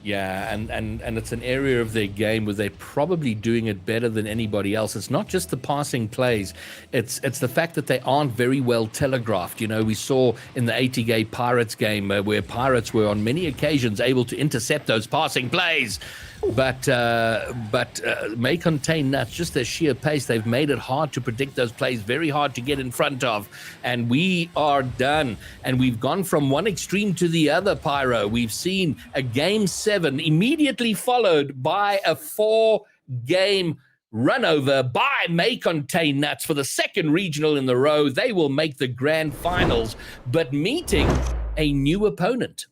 Yeah, and it's an area of their game where they're probably doing it better than anybody else. It's not just the passing plays. It's the fact that they aren't very well telegraphed. You know, we saw in the ATG Pirates game where Pirates were on many occasions able to intercept those passing plays. But May Contain Nuts, just their sheer pace, they've made it hard to predict those plays, very hard to get in front of. And we are done. And we've gone from one extreme to the other, Pyro. We've seen a game 7 immediately followed by a 4-game run over by May Contain Nuts for the second regional in the row. They will make the grand finals, but meeting a new opponent.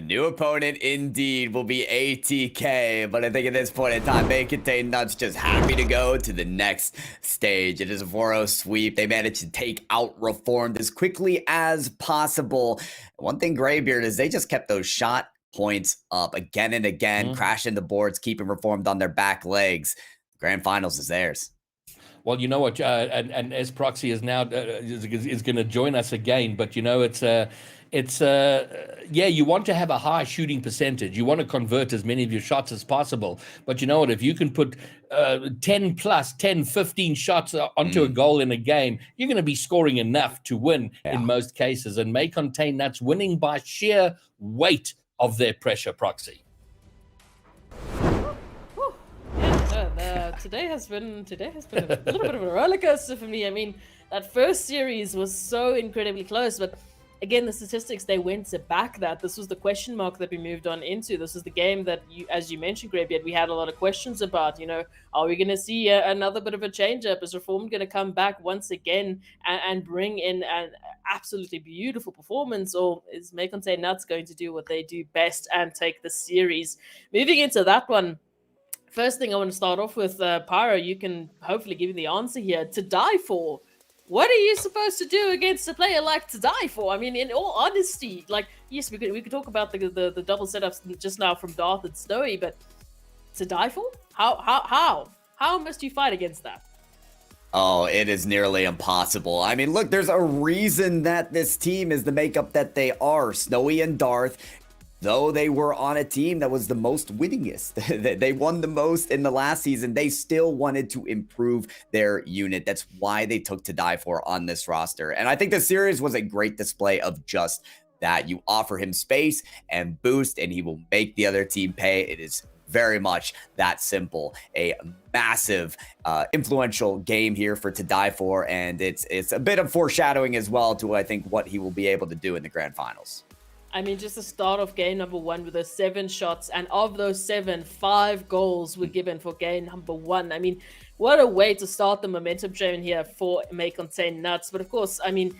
A new opponent indeed will be ATK, but I think at this point in time, May Contain Nuts just happy to go to the next stage. It is a 4-0 sweep. They managed to take out Reformed as quickly as possible. One thing, Greybeard, is they just kept those shot points up again and again, crashing the boards, keeping Reformed on their back legs. Grand Finals is theirs. Well, you know what, and S Proxy is now is going to join us again, but you know yeah, you want to have a high shooting percentage. You want to convert as many of your shots as possible. But you know what? If you can put 10 plus, 10, 15 shots onto a goal in a game, you're going to be scoring enough to win in most cases. And May Contain Nuts winning by sheer weight of their pressure, Proxy. Today has been a little bit of a roller coaster for me. I mean, that first series was so incredibly close, but again, the statistics, they went to back that. This was the question mark that we moved on into. This is the game that, as you mentioned, Greybeard, we had a lot of questions about. You know, are we going to see another bit of a change-up? Is Reformed going to come back once again and bring in an absolutely beautiful performance? Or is May Contain Nuts going to do what they do best and take the series? Moving into that one, first thing I want to start off with, Pyro, you can hopefully give me the answer here. To Die For. What are you supposed to do against a player like To Die For? I mean, in all honesty, like, yes, we could talk about the double setups just now from Darth and Snowy, but To Die For? How must you fight against that? Oh, it is nearly impossible. I mean, look, there's a reason that this team is the makeup that they are. Snowy and Darth, though they were on a team that was the most winningest, they won the most in the last season, they still wanted to improve their unit. That's why they took To Die For on this roster. And I think the series was a great display of just that. You offer him space and boost, and he will make the other team pay. It is very much that simple. A massive, influential game here for To Die For, and it's a bit of foreshadowing as well to, I think, what he will be able to do in the grand finals. I mean, just the start of game number 1 with those 7 shots, and of those 7, 5 goals were given for game number 1. I mean, what a way to start the momentum train here for May Contain Nuts. But of course, I mean,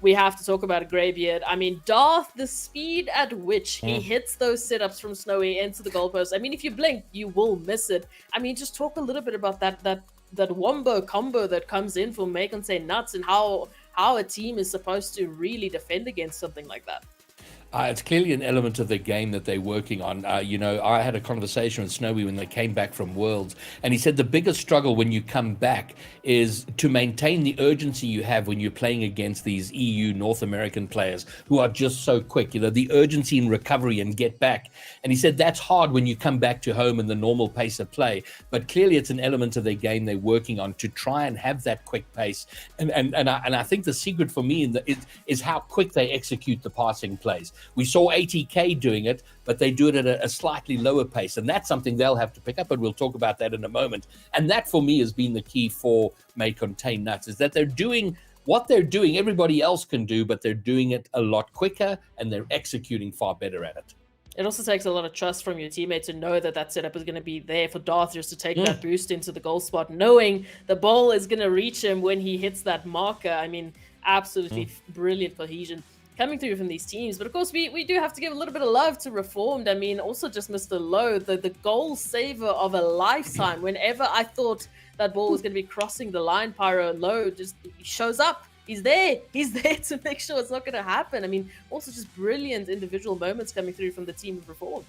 we have to talk about Greybeard. I mean, Darth, the speed at which he hits those setups from Snowy into the goalpost. I mean, if you blink, you will miss it. I mean, just talk a little bit about that wombo combo that comes in for May Contain Nuts, and how a team is supposed to really defend against something like that. It's clearly an element of the game that they're working on. I had a conversation with Snowy when they came back from Worlds, and he said the biggest struggle when you come back is to maintain the urgency you have when you're playing against these EU North American players who are just so quick, the urgency in recovery and get back. And he said that's hard when you come back to home in the normal pace of play, but clearly it's an element of their game they're working on to try and have that quick pace. And I think the secret for me is how quick they execute the passing plays. We saw ATK doing it, but they do it at a slightly lower pace, and that's something they'll have to pick up, and we'll talk about that in a moment. And that, for me, has been the key for May Contain Nuts, is that they're doing what they're doing, everybody else can do, but they're doing it a lot quicker, and they're executing far better at it. It also takes a lot of trust from your teammate to know that setup is going to be there for Darth just to take that boost into the goal spot, knowing the ball is going to reach him when he hits that marker. I mean, absolutely brilliant cohesion coming through from these teams. But of course, we do have to give a little bit of love to Reformed. I mean, also just Mr. Lowe, the goal saver of a lifetime. Whenever I thought that ball was going to be crossing the line, Pyro Lowe just shows up. He's there to make sure it's not going to happen. I mean, also just brilliant individual moments coming through from the team of Reformed.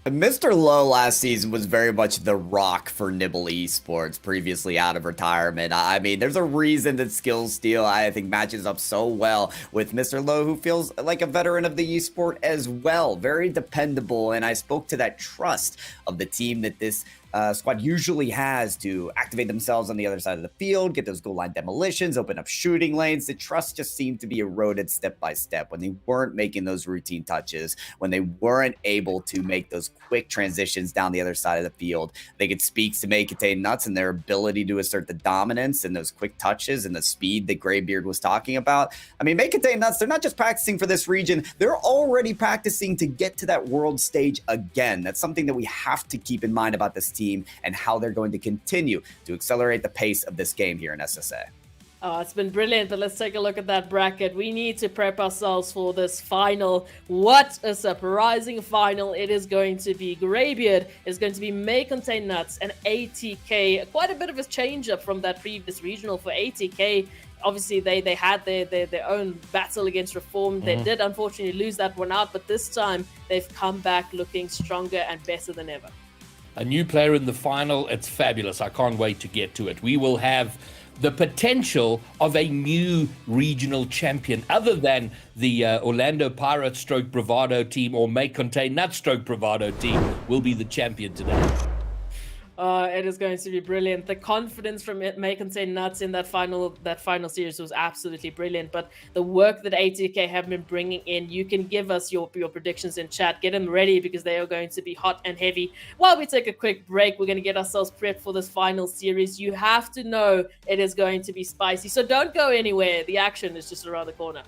Mr. Lowe last season was very much the rock for Nibble Esports, previously out of retirement. I mean, there's a reason that Skill Steal, I think, matches up so well with Mr. Lowe, who feels like a veteran of the esport as well. Very dependable, and I spoke to that trust of the team that this squad usually has to activate themselves on the other side of the field, get those goal line demolitions, open up shooting lanes. The trust just seemed to be eroded step by step when they weren't making those routine touches, when they weren't able to make those quick transitions down the other side of the field. I think it speaks to May Contain Nuts and their ability to assert the dominance and those quick touches and the speed that Greybeard was talking about. I mean, May Contain Nuts, they're not just practicing for this region, they're already practicing to get to that world stage again. That's something that we have to keep in mind about this team and how they're going to continue to accelerate the pace of this game here in SSA. Oh, it's been brilliant, but let's take a look at that bracket. We need to prep ourselves for this final. What a surprising final it is going to be. Greybeard is going to be May Contain Nuts and ATK. Quite a bit of a change up from that previous regional for ATK. Obviously, they had their own battle against Reformed. They did unfortunately lose that one out, but this time they've come back looking stronger and better than ever. A new player in the final. It's fabulous. I can't wait to get to it. We will have the potential of a new regional champion other than the Orlando Pirates stroke Bravado team or May Contain Nuts stroke Bravado team will be the champion today. It is going to be brilliant. The confidence from May Contain Nuts in that final series was absolutely brilliant. But the work that ATK have been bringing in, you can give us your predictions in chat. Get them ready because they are going to be hot and heavy. While we take a quick break, we're going to get ourselves prepped for this final series. You have to know it is going to be spicy. So don't go anywhere. The action is just around the corner.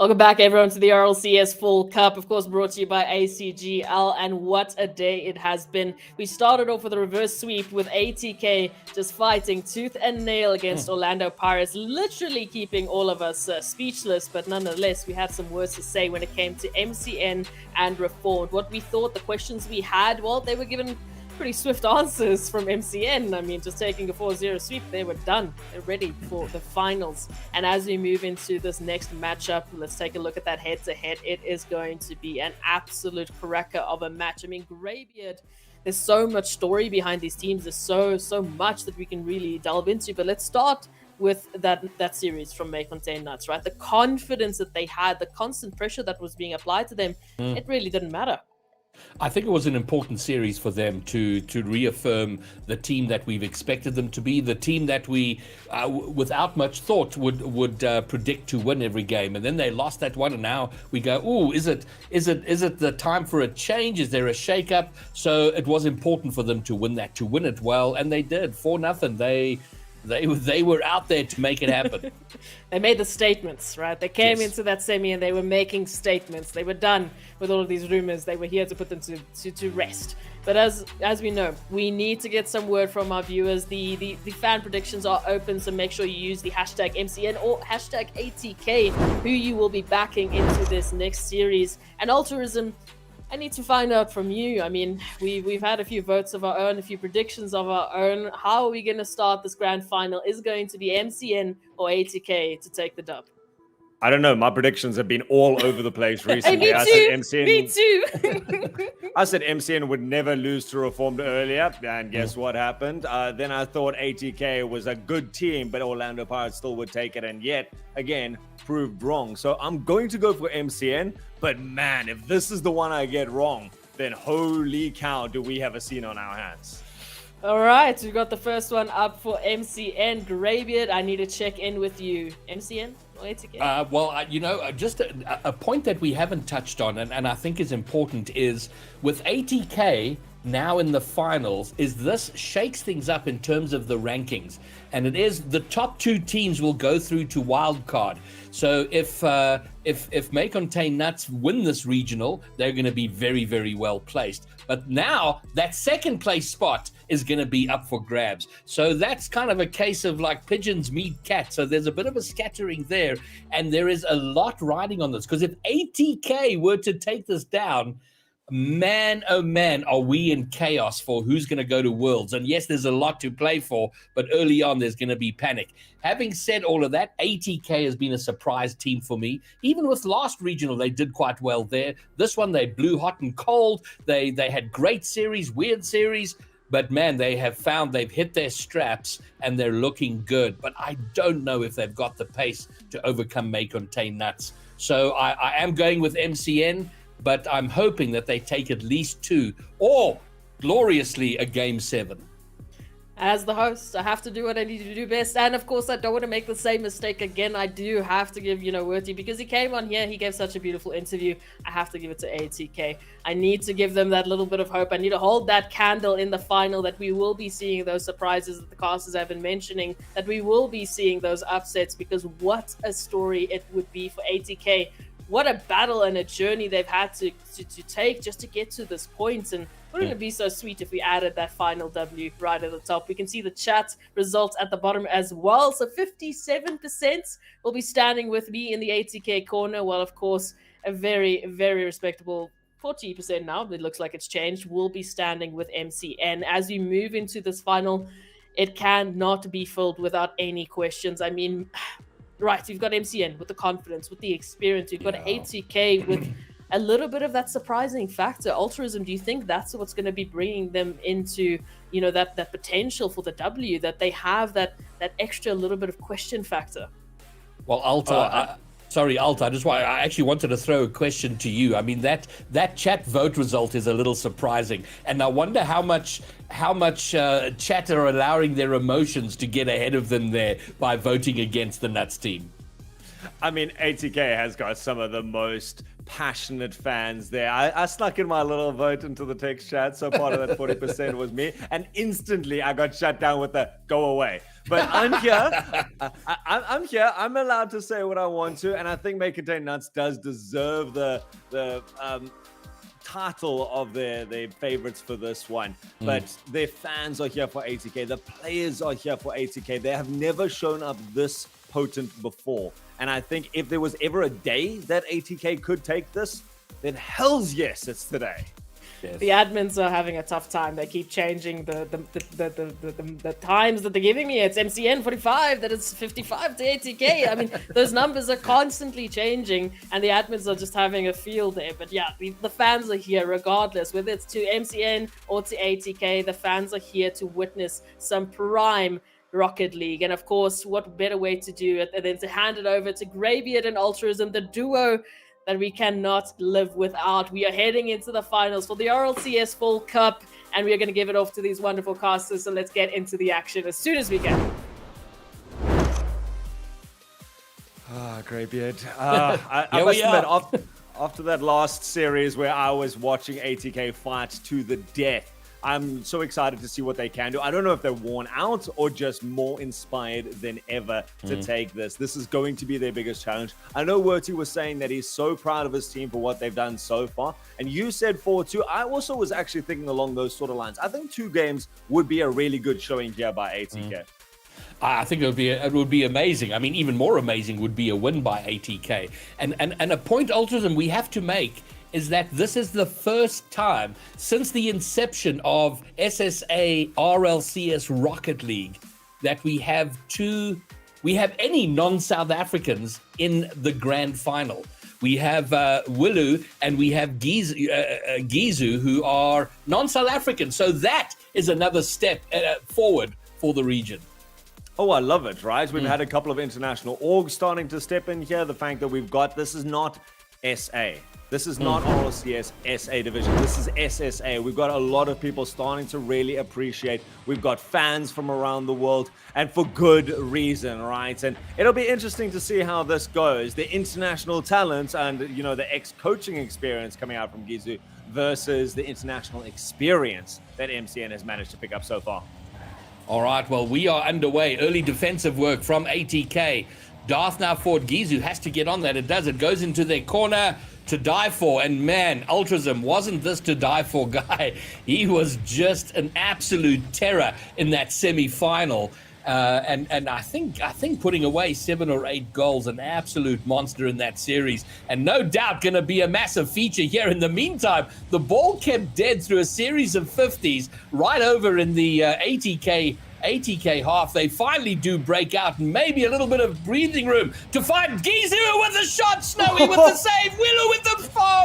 Welcome back, everyone, to the RLCS Full Cup, of course, brought to you by ACGL, and what a day it has been. We started off with a reverse sweep with ATK just fighting tooth and nail against Orlando Pirates, literally keeping all of us speechless, but nonetheless, we had some words to say when it came to MCN and Reformed. What we thought, the questions we had, well, they were given pretty swift answers from MCN. I mean, just taking a 4-0 sweep, they were done. They're ready for the finals. And as we move into this next matchup, let's take a look at that head-to-head. It is going to be an absolute cracker of a match. I mean, Greybeard, there's so much story behind these teams. There's so much that we can really delve into. But let's start with that series from Maycontain Nuts, right? The confidence that they had, the constant pressure that was being applied to them, it really didn't matter. I think it was an important series for them to reaffirm the team that we've expected them to be, the team that we, without much thought, would predict to win every game. And then they lost that one, and now we go, "Ooh, is it the time for a change? Is there a shake-up?" So it was important for them to win that, to win it well, and they did. 4-0. They were out there to make it happen. They made the statements, right? They came into that semi and they were making statements. They were done with all of these rumors. They were here to put them to rest. But as we know, we need to get some word from our viewers. The fan predictions are open, so make sure you use the hashtag MCN or hashtag ATK, who you will be backing into this next series. And Altruism, I need to find out from you. I mean, we've had a few votes of our own, a few predictions of our own. How are we going to start this grand final? Is it going to be MCN or ATK to take the dub? I don't know. My predictions have been all over the place recently. Hey, me too. I said MCN would never lose to Reformed earlier, and guess what happened? Then I thought ATK was a good team, but Orlando Pirates still would take it, and yet again proved wrong. So I'm going to go for MCN, but man, if this is the one I get wrong, then holy cow, do we have a scene on our hands. All right, we got the first one up for MCN. Greybeard, I need to check in with you. MCN or ATK? Well, just a point that we haven't touched on, and I think is important, is with ATK now in the finals, is this shakes things up in terms of the rankings. And it is the top two teams will go through to wild card. So if Maycontain Nuts win this regional, they're going to be very, very well placed. But now that second place spot is going to be up for grabs. So that's kind of a case of like pigeons meet cats. So there's a bit of a scattering there, and there is a lot riding on this. Because if ATK were to take this down, man, oh man, are we in chaos for who's going to go to Worlds. And yes, there's a lot to play for, but early on, there's going to be panic. Having said all of that, ATK has been a surprise team for me. Even with last regional, they did quite well there. This one, they blew hot and cold. They had great series, weird series. But man, they've hit their straps and they're looking good. But I don't know if they've got the pace to overcome Maycontain Nuts. So I am going with MCN, but I'm hoping that they take at least 2 or gloriously a game 7. As the host, I have to do what I need to do best. And of course, I don't want to make the same mistake again. I do have to give, Worthy, because he came on here, he gave such a beautiful interview. I have to give it to ATK. I need to give them that little bit of hope. I need to hold that candle in the final that we will be seeing those surprises that the casters have been mentioning, that we will be seeing those upsets, because what a story it would be for ATK. What a battle and a journey they've had to take just to get to this point. And wouldn't it be so sweet if we added that final W right at the top? We can see the chat results at the bottom as well. So 57% will be standing with me in the ATK corner. Well, of course, a very, very respectable 40% now, it looks like it's changed, will be standing with MCN. As we move into this final, it cannot be filled without any questions. I mean, right, we've got MCN with the confidence, with the experience. We've got ATK with a little bit of that surprising factor. Altruism, do you think that's what's going to be bringing them into, that potential for the W, that they have that extra little bit of question factor? Well, Alta, I actually wanted to throw a question to you. I mean, that chat vote result is a little surprising, and I wonder how much chat are allowing their emotions to get ahead of them there by voting against the Nuts team. I mean, ATK has got some of the most passionate fans there. I snuck in my little vote into the text chat, so part of that 40% was me, and instantly I got shut down with the go away. But I'm here. I'm here. I'm allowed to say what I want to, and I think Make It Day Nuts does deserve the title of their favorites for this one. But their fans are here for ATK. The players are here for ATK. They have never shown up this potent before. And I think if there was ever a day that ATK could take this, then hell's yes, it's today. Yes. The admins are having a tough time. They keep changing the times that they're giving me. It's MCN 45, that it's 55 to 80k. I mean, those numbers are constantly changing, and the admins are just having a field day. But yeah, the fans are here regardless, whether it's to MCN or to ATK. The fans are here to witness some prime Rocket League. And of course, what better way to do it than to hand it over to Greybeard and Altruism, the duo that we cannot live without. We are heading into the finals for the RLCS Fall Cup, and we are going to give it off to these wonderful casters. So let's get into the action as soon as we can. Greybeard. I must admit, after that last series where I was watching ATK fight to the death, I'm so excited to see what they can do. I don't know if they're worn out or just more inspired than ever to take this. This is going to be their biggest challenge. I know Werty was saying that he's so proud of his team for what they've done so far. And you said 4-2. I also was actually thinking along those sort of lines. I think 2 games would be a really good showing here by ATK. I think it would be amazing. I mean, even more amazing would be a win by ATK. And a point, Altruism, we have to make is that this is the first time since the inception of SSA RLCS Rocket League that we have any non-South Africans in the grand final. We have Willu and we have Gizu, who are non-South African. So that is another step forward for the region. Oh, I love it, right? We've had a couple of international orgs starting to step in here. The fact that we've got, this is not SA. This is not RLCS SA division. This is SSA. We've got a lot of people starting to really appreciate. We've got fans from around the world, and for good reason, right? And it'll be interesting to see how this goes. The international talent and, you know, the ex-coaching experience coming out from Gizu versus the international experience that MCN has managed to pick up so far. All right, well, we are underway. Early defensive work from ATK. Darth now forward. Gizu has to get on that. It does. It goes into their corner to die for. And man, Altruism wasn't this to die for guy. He was just an absolute terror in that semi-final. And I think putting away 7 or 8 goals, an absolute monster in that series, and no doubt going to be a massive feature here. In the meantime, the ball kept dead through a series of 50s right over in the ATK half. They finally do break out, and maybe a little bit of breathing room to find Gizu with the shot, Snowy with the save, Willow with the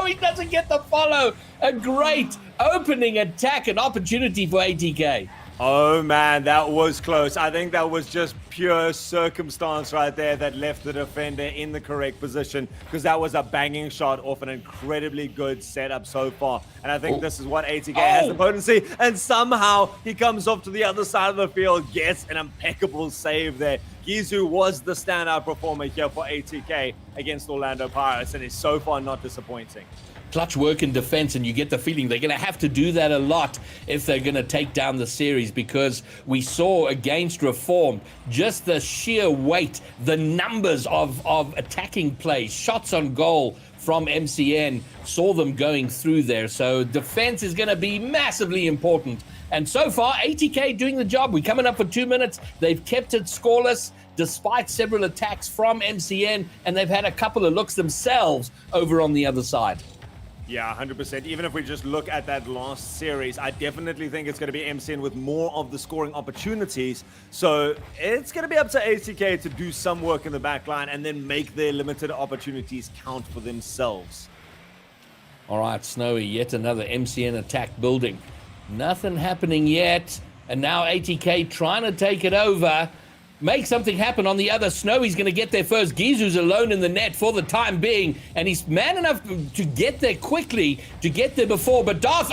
he doesn't get the follow. A great opening attack, an opportunity for ATK. Oh man, that was close. I think that was just pure circumstance right there that left the defender in the correct position, because that was a banging shot off an incredibly good setup so far. And I think this is what ATK has the potency, and somehow he comes off to the other side of the field, gets an impeccable save there. Gizu was the standout performer here for ATK against Orlando Pirates, and is so far not disappointing. Clutch work in defense, and you get the feeling they're going to have to do that a lot if they're going to take down the series, because we saw against Reformed just the sheer weight, the numbers of attacking plays, shots on goal from MCN, saw them going through there. So defense is going to be massively important. And so far, ATK doing the job. We're coming up for 2 minutes. They've kept it scoreless despite several attacks from MCN, and they've had a couple of looks themselves over on the other side. Yeah, 100%. Even if we just look at that last series, I definitely think it's going to be MCN with more of the scoring opportunities. So it's going to be up to ATK to do some work in the back line and then make their limited opportunities count for themselves. All right, Snowy, yet another MCN attack building. Nothing happening yet. And now ATK trying to take it over. Make something happen on the other. Snowy's going to get there first. Gizu's alone in the net for the time being, and he's man enough to get there quickly, to get there before. But Darth,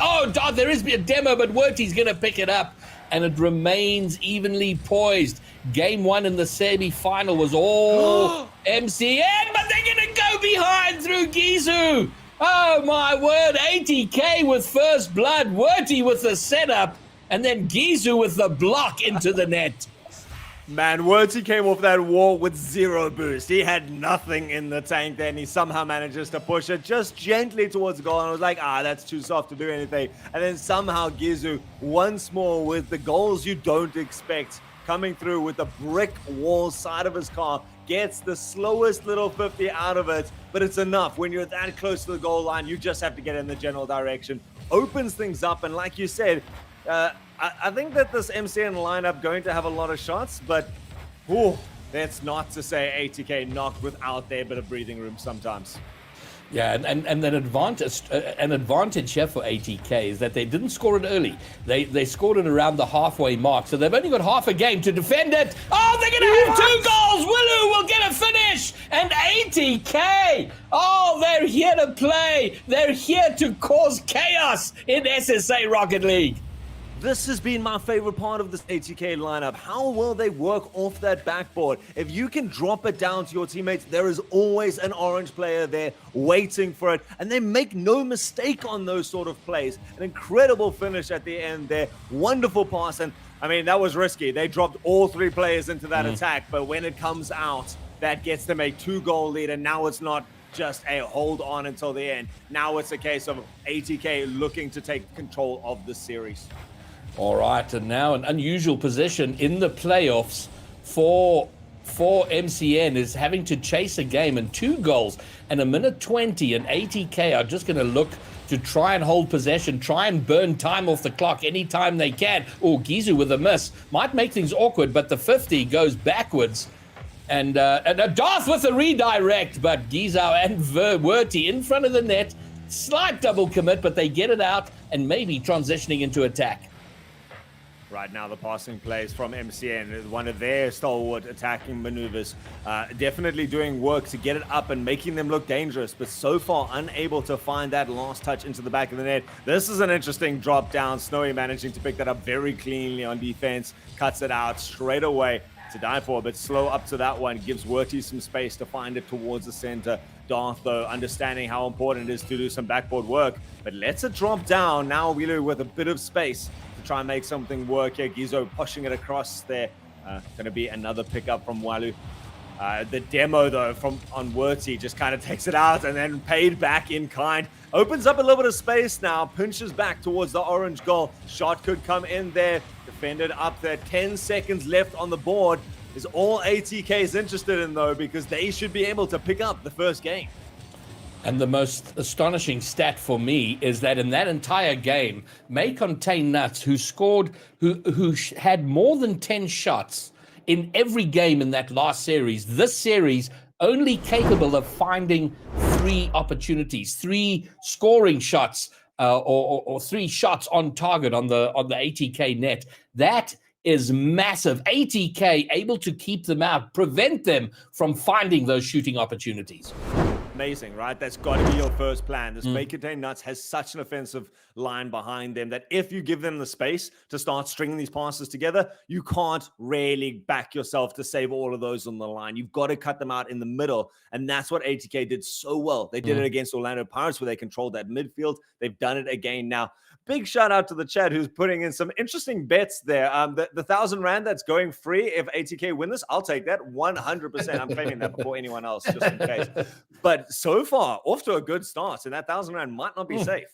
there is a demo, but Werty's going to pick it up, and it remains evenly poised. Game 1 in the semi-final was all MCN, but they're going to go behind through Gizu. Oh, my word. ATK with first blood, Werty with the setup, and then Gizu with the block into the net. Man, Wurty came off that wall with 0 boost. He had nothing in the tank there, and he somehow manages to push it just gently towards goal. And I was like, that's too soft to do anything. And then somehow Gizu, once more with the goals you don't expect, coming through with the brick wall side of his car, gets the slowest little 50 out of it, but it's enough. When you're that close to the goal line, you just have to get in the general direction. Opens things up, and like you said, I think that this MCN lineup going to have a lot of shots, but that's not to say ATK knocked without their bit of breathing room sometimes. Yeah, and an advantage here for ATK is that they didn't score it early. They scored it around the halfway mark, so they've only got half a game to defend it. Oh, they're going to have 2 goals! Willu will get a finish! And ATK, they're here to play. They're here to cause chaos in SSA Rocket League. This has been my favorite part of this ATK lineup. How well they work off that backboard. If you can drop it down to your teammates, there is always an orange player there waiting for it. And they make no mistake on those sort of plays. An incredible finish at the end there. Wonderful pass. And I mean, that was risky. They dropped all 3 players into that attack. But when it comes out, that gets them a 2-goal lead. And now it's not just a hold on until the end. Now it's a case of ATK looking to take control of the series. All right, and now an unusual position in the playoffs for MCN is having to chase a game and 2 goals and a minute 20, and ATK are just going to look to try and hold possession, try and burn time off the clock anytime they can. Gizu with a miss might make things awkward, but the 50 goes backwards. And Darth with a redirect, but Gizau and Wurty in front of the net. Slight double commit, but they get it out and maybe transitioning into attack. Right now, the passing plays from MCN, one of their stalwart attacking maneuvers, definitely doing work to get it up and making them look dangerous, but so far unable to find that last touch into the back of the net. This is an interesting drop down. Snowy managing to pick that up very cleanly on defense, cuts it out straight away to die for, but slow up to that one, gives Wurty some space to find it towards the center. Darth, though, understanding how important it is to do some backboard work, but lets it drop down. Now Wheeler with a bit of space to try and make something work here. Gizo pushing it across there. Going to be another pickup from Walu. The demo, though, on Wurty just kind of takes it out and then paid back in kind. Opens up a little bit of space now. Pinches back towards the orange goal. Shot could come in there. Defended up there. 10 seconds left on the board. Is all ATK is interested in, though, because they should be able to pick up the first game. And the most astonishing stat for me is that in that entire game, May Contain Nuts, who had more than 10 shots in every game in that last series, this series only capable of finding 3 opportunities, 3 scoring shots, or 3 shots on target on the ATK net. That is massive. ATK able to keep them out, prevent them from finding those shooting opportunities. Amazing, right? That's got to be your first plan. This May Contain Nuts has such an offensive line behind them that if you give them the space to start stringing these passes together, you can't really back yourself to save all of those on the line. You've got to cut them out in the middle, and that's what ATK did so well. They did it against Orlando Pirates, where they controlled that midfield. They've done it again now. Big shout out to the chat who's putting in some interesting bets there. The 1,000 Rand that's going free if ATK win this, I'll take that 100%. I'm claiming that before anyone else, just in case. But so far, off to a good start, and that 1,000 Rand might not be safe.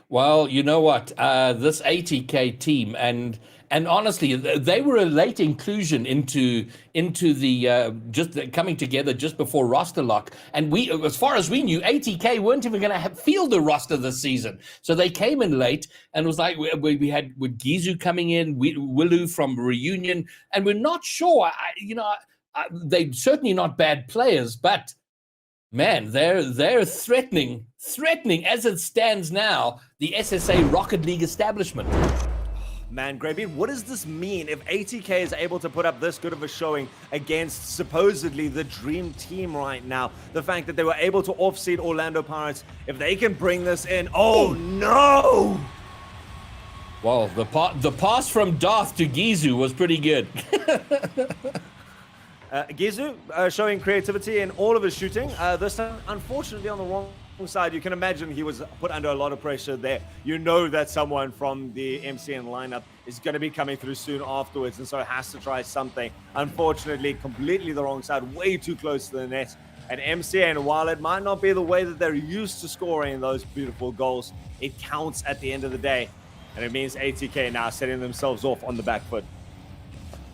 Well, you know what? This ATK team, and honestly, they were a late inclusion into the just coming together just before roster lock. And we, as far as we knew, ATK weren't even going to field the roster this season. So they came in late, and it was like we had with Gizu coming in, Willu from Reunion, and we're not sure. They're certainly not bad players, but man, they're threatening as it stands now, the SSA Rocket League establishment. Man, Graybeard, what does this mean if ATK is able to put up this good of a showing against supposedly the dream team right now? The fact that they were able to offseed Orlando Pirates, if they can bring this in, oh no! Well, the pass from Darth to Gizu was pretty good. Gizu showing creativity in all of his shooting. This time, unfortunately, on the wrong side, you can imagine he was put under a lot of pressure there. You know that someone from the MCN lineup is going to be coming through soon afterwards, and so has to try something. Unfortunately, completely the wrong side, way too close to the net. And MCN, while it might not be the way that they're used to scoring those beautiful goals, it counts at the end of the day. And it means ATK now setting themselves off on the back foot.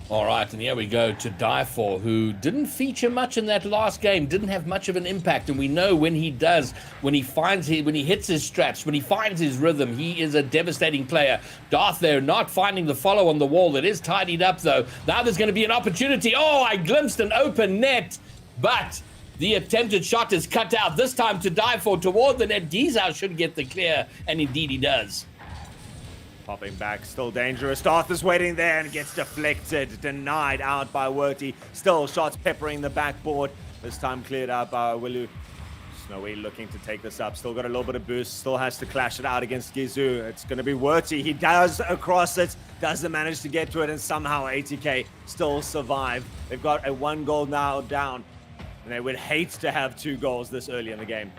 All right, and here we go to Die For, who didn't feature much in that last game, didn't have much of an impact, and we know when he does, when he hits his straps, when he finds his rhythm, he is a devastating player. Darth there not finding the follow on the wall. That is tidied up, though. Now there's going to be an opportunity. Oh, I glimpsed an open net, but the attempted shot is cut out, this time to Die For toward the net. Giza should get the clear, and indeed he does. Popping back, still dangerous. Darth is waiting there and gets deflected, denied out by Werty. Still shots peppering the backboard. This time cleared out by Willu. Snowy looking to take this up. Still got a little bit of boost. Still has to clash it out against Gizu. It's going to be Werty. He does across it. Doesn't manage to get to it. And somehow ATK still survive. They've got a 1 goal now down. And they would hate to have 2 goals this early in the game.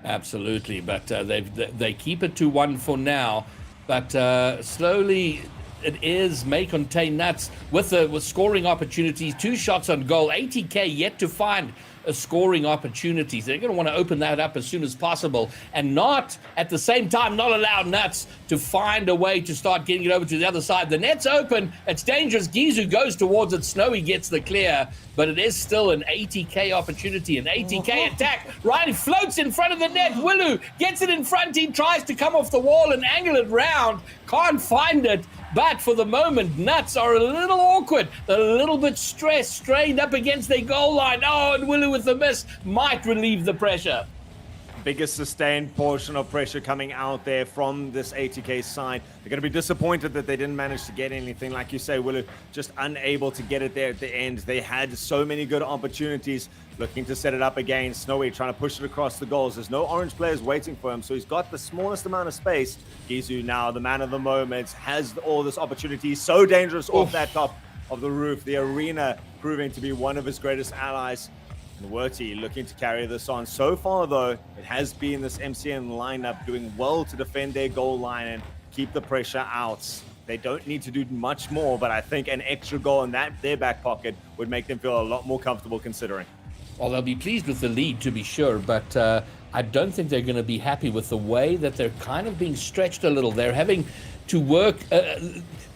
Absolutely, but they keep it to 1 for now. But slowly, it may contain nuts with scoring opportunities. 2 shots on goal. ATK yet to find a scoring opportunities. They're going to want to open that up as soon as possible, and not at the same time not allow nuts to find a way to start getting it over to the other side. The net's open. It's dangerous. Gizu goes towards it. Snowy gets the clear, but it is still an ATK opportunity. An ATK attack. Riley floats in front of the net. Willu gets it in front. He tries to come off the wall and angle it round. Can't find it. But for the moment, Nuts are a little awkward, a little bit stressed, strained up against their goal line. Oh, and Willu with the miss might relieve the pressure. Biggest sustained portion of pressure coming out there from this ATK side. They're going to be disappointed that they didn't manage to get anything. Like you say, Willu just unable to get it there at the end. They had so many good opportunities, looking to set it up again. Snowy trying to push it across the goals. There's no orange players waiting for him, so he's got the smallest amount of space. Gizu now, the man of the moment, has all this opportunity. So dangerous off that top of the roof. The arena proving to be one of his greatest allies. And Werty looking to carry this on. So far, though, it has been this MCN lineup doing well to defend their goal line and keep the pressure out. They don't need to do much more, but I think an extra goal in their back pocket would make them feel a lot more comfortable considering. Well, they'll be pleased with the lead, to be sure, but I don't think they're going to be happy with the way that they're kind of being stretched a little. They're having to work.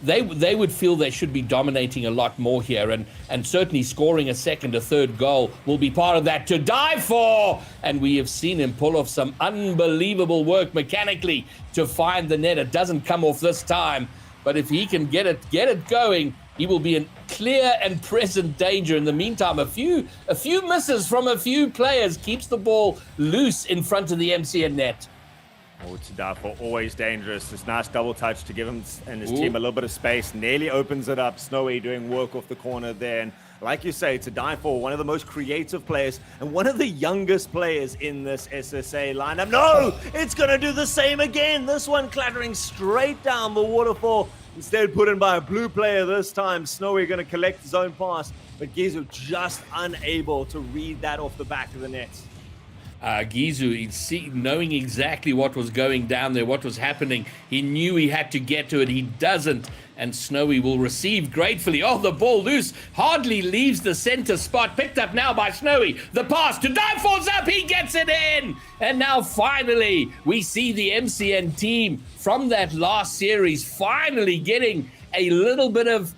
They would feel they should be dominating a lot more here, and certainly scoring a second or third goal will be part of that to die for. And we have seen him pull off some unbelievable work mechanically to find the net. It doesn't come off this time, but if he can get it going, he will be in clear and present danger. In the meantime, a few misses from a few players keeps the ball loose in front of the MCN net. Oh, Tadafo, always dangerous. This nice double touch to give him and his team a little bit of space. Nearly opens it up. Snowy doing work off the corner there. And like you say, Tadafo, one of the most creative players and one of the youngest players in this SSA lineup. No, it's going to do the same again. This one clattering straight down the waterfall. Instead put in by a blue player this time. Snowy going to collect his own pass, but Gizu just unable to read that off the back of the net. Gizu, knowing exactly what was going down there, what was happening, he knew he had to get to it. He doesn't, and Snowy will receive gratefully. Oh, the ball loose, hardly leaves the center spot. Picked up now by Snowy. The pass to Divefor's up, he gets it in! And now finally, we see the MCN team from that last series finally getting a little bit of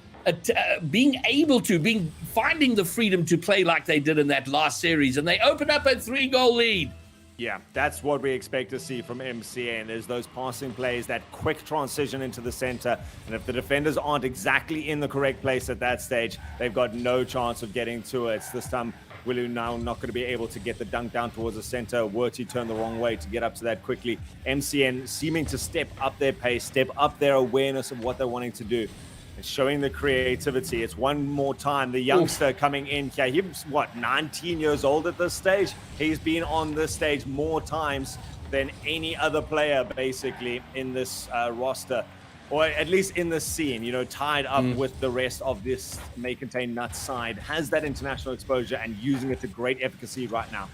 finding the freedom to play like they did in that last series, and they open up a 3-goal lead. Yeah, that's what we expect to see from MCN, is those passing plays, that quick transition into the center. And if the defenders aren't exactly in the correct place at that stage, they've got no chance of getting to it. This time, Willu now not going to be able to get the dunk down towards the center. Werty turned the wrong way to get up to that quickly. MCN seeming to step up their pace, step up their awareness of what they're wanting to do. And showing the creativity. It's one more time. The youngster coming in here. He's, 19 years old at this stage? He's been on this stage more times than any other player, basically, in this roster. Or at least in this scene, tied up with the rest of this may contain nuts side. Has that international exposure and using it to great efficacy right now.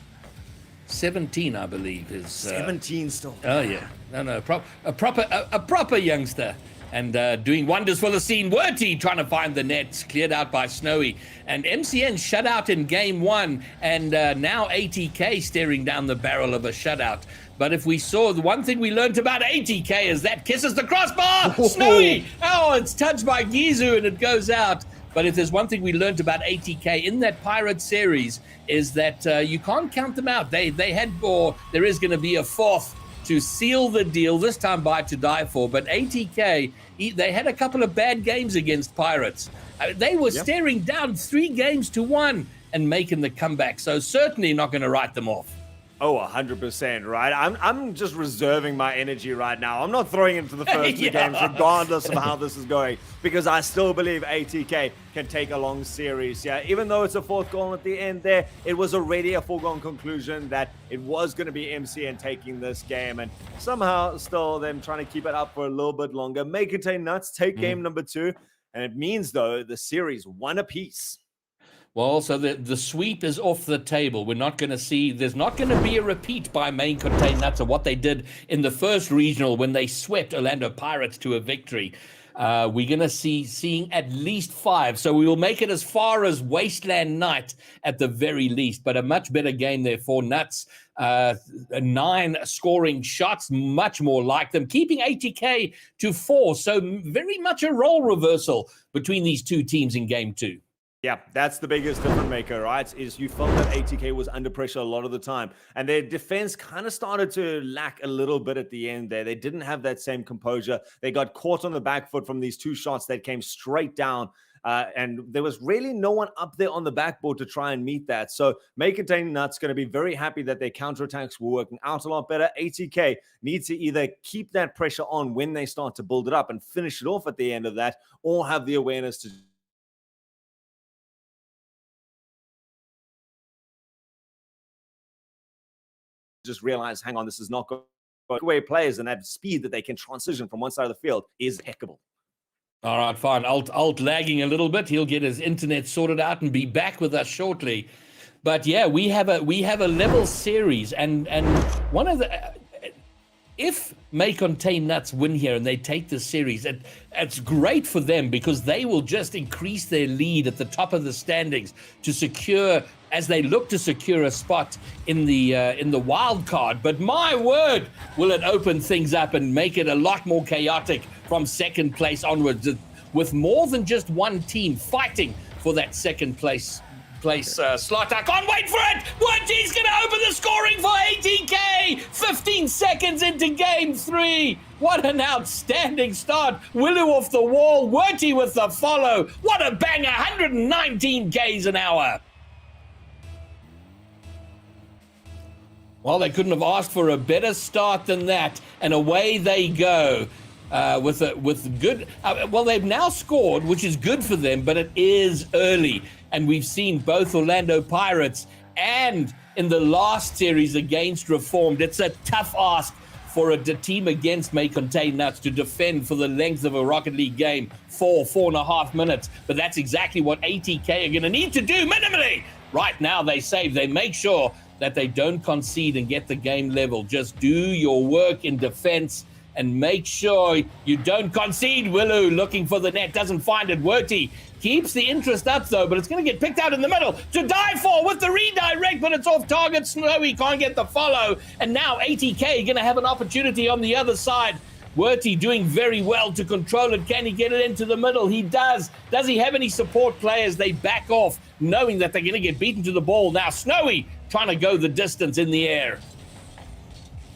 17, I believe, is 17 still. Oh yeah, no, a proper youngster, and doing wonders for the scene. Werty trying to find the nets, cleared out by Snowy, and MCN shut out in game 1, and now ATK staring down the barrel of a shutout. But if we saw, the one thing we learned about ATK is that kisses the crossbar. Snowy, oh, it's touched by Gizu and it goes out. But if there's one thing we learned about ATK in that Pirate series is that you can't count them out. They had, or there is going to be a fourth to seal the deal, this time by To Die For. But ATK, they had a couple of bad games against Pirates. They were staring down 3-1 and making the comeback. So certainly not going to write them off. Oh, 100%, right? I'm just reserving my energy right now. I'm not throwing into the first two games, regardless of how this is going, because I still believe ATK can take a long series. Yeah, even though it's a 4th goal at the end there, it was already a foregone conclusion that it was going to be MCN taking this game, and somehow still them trying to keep it up for a little bit longer. Make it nuts, take game number 2, and it means, though, the series 1 apiece. Well, so the sweep is off the table. We're not going to see, there's not going to be a repeat by Main Contain Nuts of what they did in the first regional when they swept Orlando Pirates to a victory. We're going to seeing at least 5. So we will make it as far as Wasteland Night at the very least, but a much better game there for Nuts. 9 scoring shots, much more like them, keeping ATK to 4. So very much a role reversal between these two teams in game 2. Yeah, that's the biggest difference maker, right? Is you felt that ATK was under pressure a lot of the time, and their defense kind of started to lack a little bit at the end there. They didn't have that same composure. They got caught on the back foot from these 2 shots that came straight down, and there was really no one up there on the backboard to try and meet that. So Make Contain Nuts going to be very happy that their counterattacks were working out a lot better. ATK needs to either keep that pressure on when they start to build it up and finish it off at the end of that, or have the awareness to just realize, hang on, this is not going away players, and that speed that they can transition from one side of the field is impeccable. All right, fine. Alt lagging a little bit. He'll get his internet sorted out and be back with us shortly. But yeah, we have a level series, and one of the if May Contain Nuts win here and they take the series, it's great for them because they will just increase their lead at the top of the standings to secure, as they look to secure a spot in the wild card. But my word, will it open things up and make it a lot more chaotic from second place onwards, with more than just one team fighting for that second place slot. I can't wait for it. Werty's going to open the scoring for ATK. 15 seconds into game 3. What an outstanding start. Willu off the wall. Werty with the follow. What a banger. 119 Ks an hour. Well, they couldn't have asked for a better start than that. And away they go. With good, well, they've now scored, which is good for them, but it is early. And we've seen both Orlando Pirates and in the last series against Reformed. It's a tough ask for a team against May Contain Nuts to defend for the length of a Rocket League game, 4.5 minutes. But that's exactly what ATK are going to need to do minimally. Right now, they make sure that they don't concede and get the game level. Just do your work in defense and make sure you don't concede. Willu looking for the net, doesn't find it. Werty keeps the interest up though, but it's going to get picked out in the middle. To Die For with the redirect, but it's off target. Snowy can't get the follow, and now ATK going to have an opportunity on the other side. Werty doing very well to control it. Can he get it into the middle? He does. Does he have any support players? They back off, knowing that they're going to get beaten to the ball. Now Snowy trying to go the distance in the air.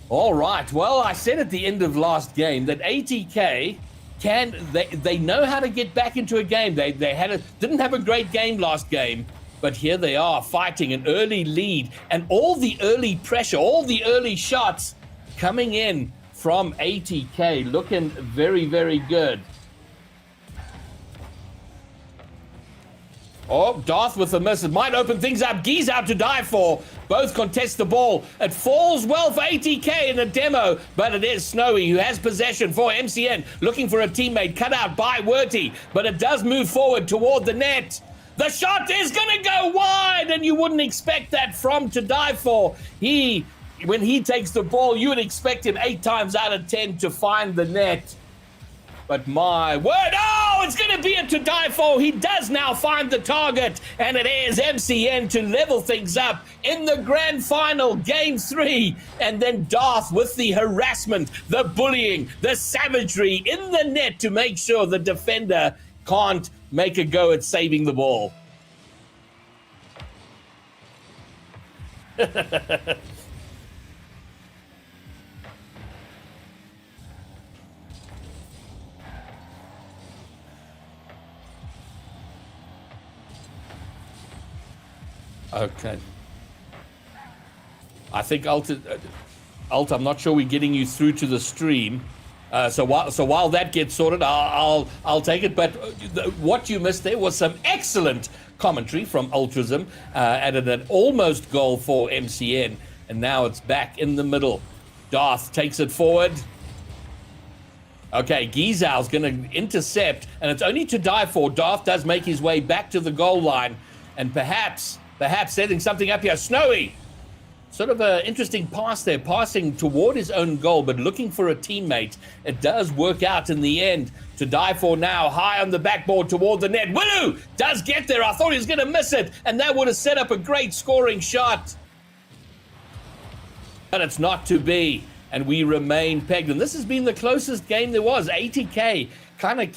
All right. Well, I said at the end of last game that ATK they know how to get back into a game. They didn't have a great game last game, but here they are fighting an early lead, and all the early pressure, all the early shots coming in from ATK, looking very, very good. Oh, Darth with the miss. It might open things up. Gee's out To Die For. Both contest the ball. It falls well for ATK in the demo, but it is Snowy who has possession for MCN, looking for a teammate cut out by Werty, but it does move forward toward the net. The shot is going to go wide, and you wouldn't expect that from To Die For. When he takes the ball, you would expect him 8 times out of 10 to find the net. But my word, oh, it's going to be a To Die For. He does now find the target, and it is MCN to level things up in the grand final, game 3. And then Darth with the harassment, the bullying, the savagery in the net to make sure the defender can't make a go at saving the ball. Okay. I think Alt, I'm not sure we're getting you through to the stream. So while that gets sorted, I'll take it. But what you missed there was some excellent commentary from Ultrism, added an almost goal for MCN, and now it's back in the middle. Darth takes it forward. Okay, Gizal's going to intercept, and it's only To Die For. Darth does make his way back to the goal line, and perhaps setting something up here. Snowy, sort of an interesting pass there, passing toward his own goal, but looking for a teammate. It does work out in the end. To Die For now, high on the backboard toward the net. Willu does get there. I thought he was going to miss it, and that would have set up a great scoring shot. But it's not to be, and we remain pegged. And this has been the closest game there was. ATK kind of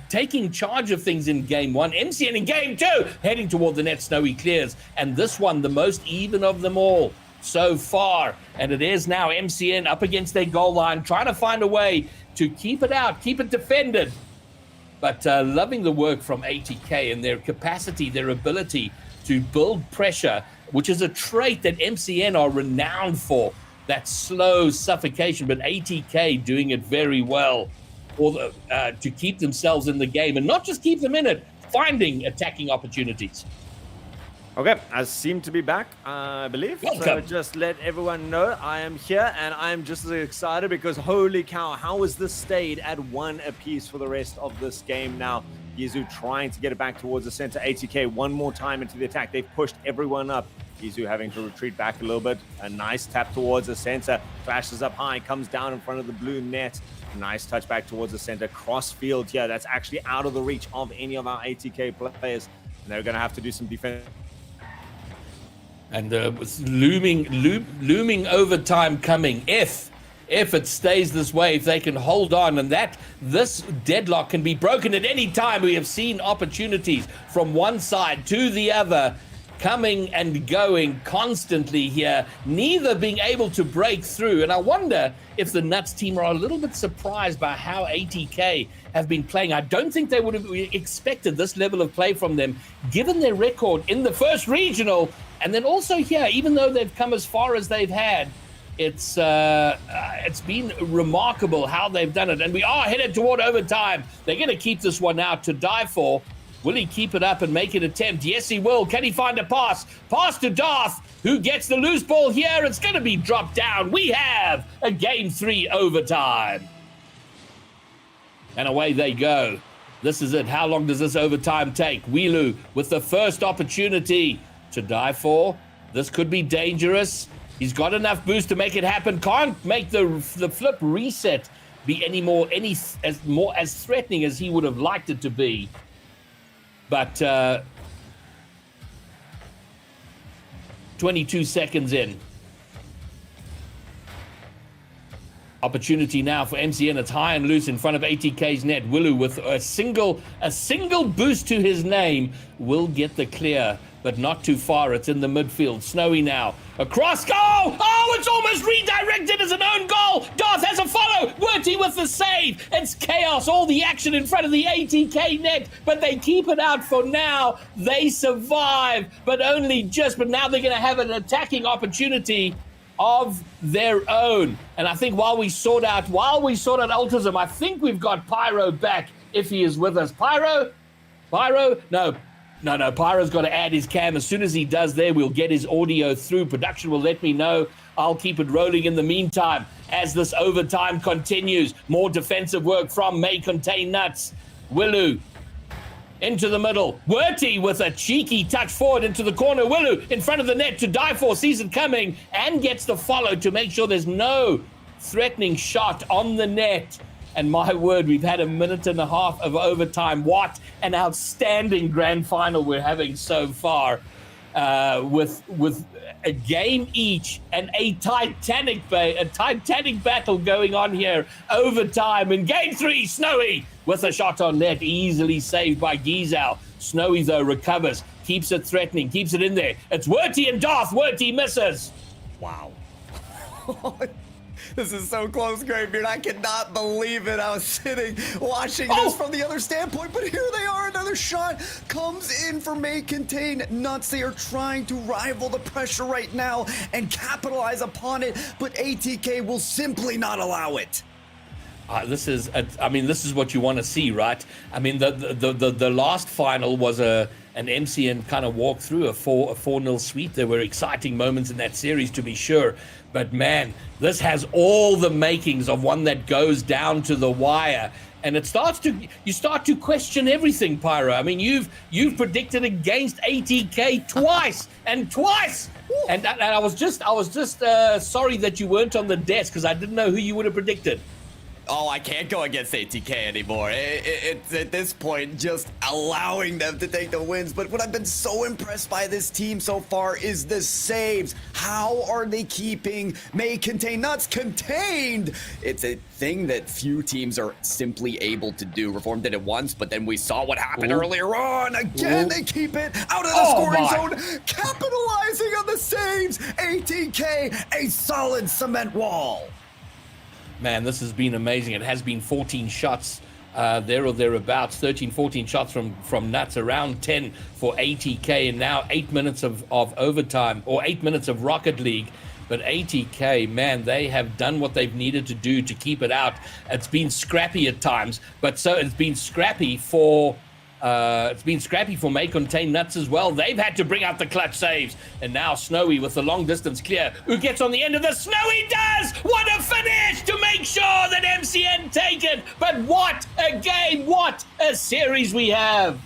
taking charge of things in game 1. MCN in game 2, heading toward the net. Snowy clears, and this one the most even of them all so far. And it is now MCN up against their goal line, trying to find a way to keep it out, keep it defended. But loving the work from ATK and their capacity, their ability to build pressure, which is a trait that MCN are renowned for, that slow suffocation. But ATK doing it very well to keep themselves in the game, and not just keep them in it, finding attacking opportunities. Okay, I seem to be back, I believe. Welcome. So just let everyone know I am here, and I'm just as excited because holy cow, how has this stayed at 1 apiece for the rest of this game now? Gizu trying to get it back towards the center. ATK one more time into the attack. They've pushed everyone up. Gizu having to retreat back a little bit. A nice tap towards the center. Flashes up high, comes down in front of the blue net. Nice touch back towards the center. Cross field here. That's actually out of the reach of any of our ATK players. And they're going to have to do some defense. And with looming overtime coming. If it stays this way, if they can hold on, and this deadlock can be broken at any time. We have seen opportunities from one side to the other, coming and going constantly here, neither being able to break through. And I wonder if the Nuts team are a little bit surprised by how ATK have been playing. I don't think they would have expected this level of play from them, given their record in the first regional. And then also here, even though they've come as far as they've had, it's been remarkable how they've done it. And we are headed toward overtime. They're going to keep this one out. To Die For. Will he keep it up and make an attempt? Yes, he will. Can he find a pass? Pass to Darth, who gets the loose ball here. It's going to be dropped down. We have a game 3 overtime. And away they go. This is it. How long does this overtime take? Wilu with the first opportunity. To Die For. This could be dangerous. He's got enough boost to make it happen. Can't make the flip reset be as threatening as he would have liked it to be. But 22 seconds in. Opportunity now for MCN. It's high and loose in front of ATK's net. Wilu with a single boost to his name will get the clear, but not too far. It's in the midfield. Snowy now. Across goal! Oh, it's almost redirected as an own goal! Darth has a follow! Werty with the save! It's chaos, all the action in front of the ATK net, but they keep it out for now. They survive, but only just. But now they're going to have an attacking opportunity of their own. And I think while we sort out Ultrism, I think we've got Pyro back if he is with us. Pyro? No, Pyro's got to add his cam. As soon as he does there, we'll get his audio through. Production will let me know. I'll keep it rolling in the meantime as this overtime continues. More defensive work from May Contain Nuts. Wilu into the middle. Werty with a cheeky touch forward into the corner. Willu in front of the net to die for, sees it coming and gets the follow to make sure there's no threatening shot on the net. And my word, we've had a minute and a half of overtime. What an outstanding grand final we're having so far, with a game each and a titanic battle going on here. Overtime in game 3. Snowy with a shot on net, easily saved by Giesel. Snowy though recovers, keeps it threatening, keeps it in there. It's Werty and Darth. Werty misses. Wow. This is so close, Greybeard. I cannot believe it. I was sitting watching this from the other standpoint, but here they are. Another shot comes in for May Contain Nuts. They are trying to rival the pressure right now and capitalize upon it, but ATK will simply not allow it. This is what you want to see, right? I mean, the last final was an MCN kind of walk through a 4-0 sweep. There were exciting moments in that series, to be sure. But man, this has all the makings of one that goes down to the wire. And you start to question everything, Pyro. I mean, you've predicted against ATK twice. And I was just sorry that you weren't on the desk, because I didn't know who you would have predicted. Oh, I can't go against ATK anymore. It's at this point just allowing them to take the wins. But what I've been so impressed by this team so far is the saves. How are they keeping May Contain Nuts contained? It's a thing that few teams are simply able to do. Reform did it once, but then we saw what happened earlier on. Again, they keep it out of the scoring zone, capitalizing on the saves. ATK, a solid cement wall. Man, this has been amazing. It has been 14 shots there or thereabouts, 13, 14 shots from Nuts, around 10 for ATK, and now 8 minutes of overtime, or 8 minutes of Rocket League. But ATK, man, they have done what they've needed to do to keep it out. It's been scrappy at times, but so it's been scrappy for May Contain Nuts as well. They've had to bring out the clutch saves. And now Snowy with the long distance clear. Who gets on the end of the Snowy does! What a finish to make sure that MCN take it. But what a game, what a series we have.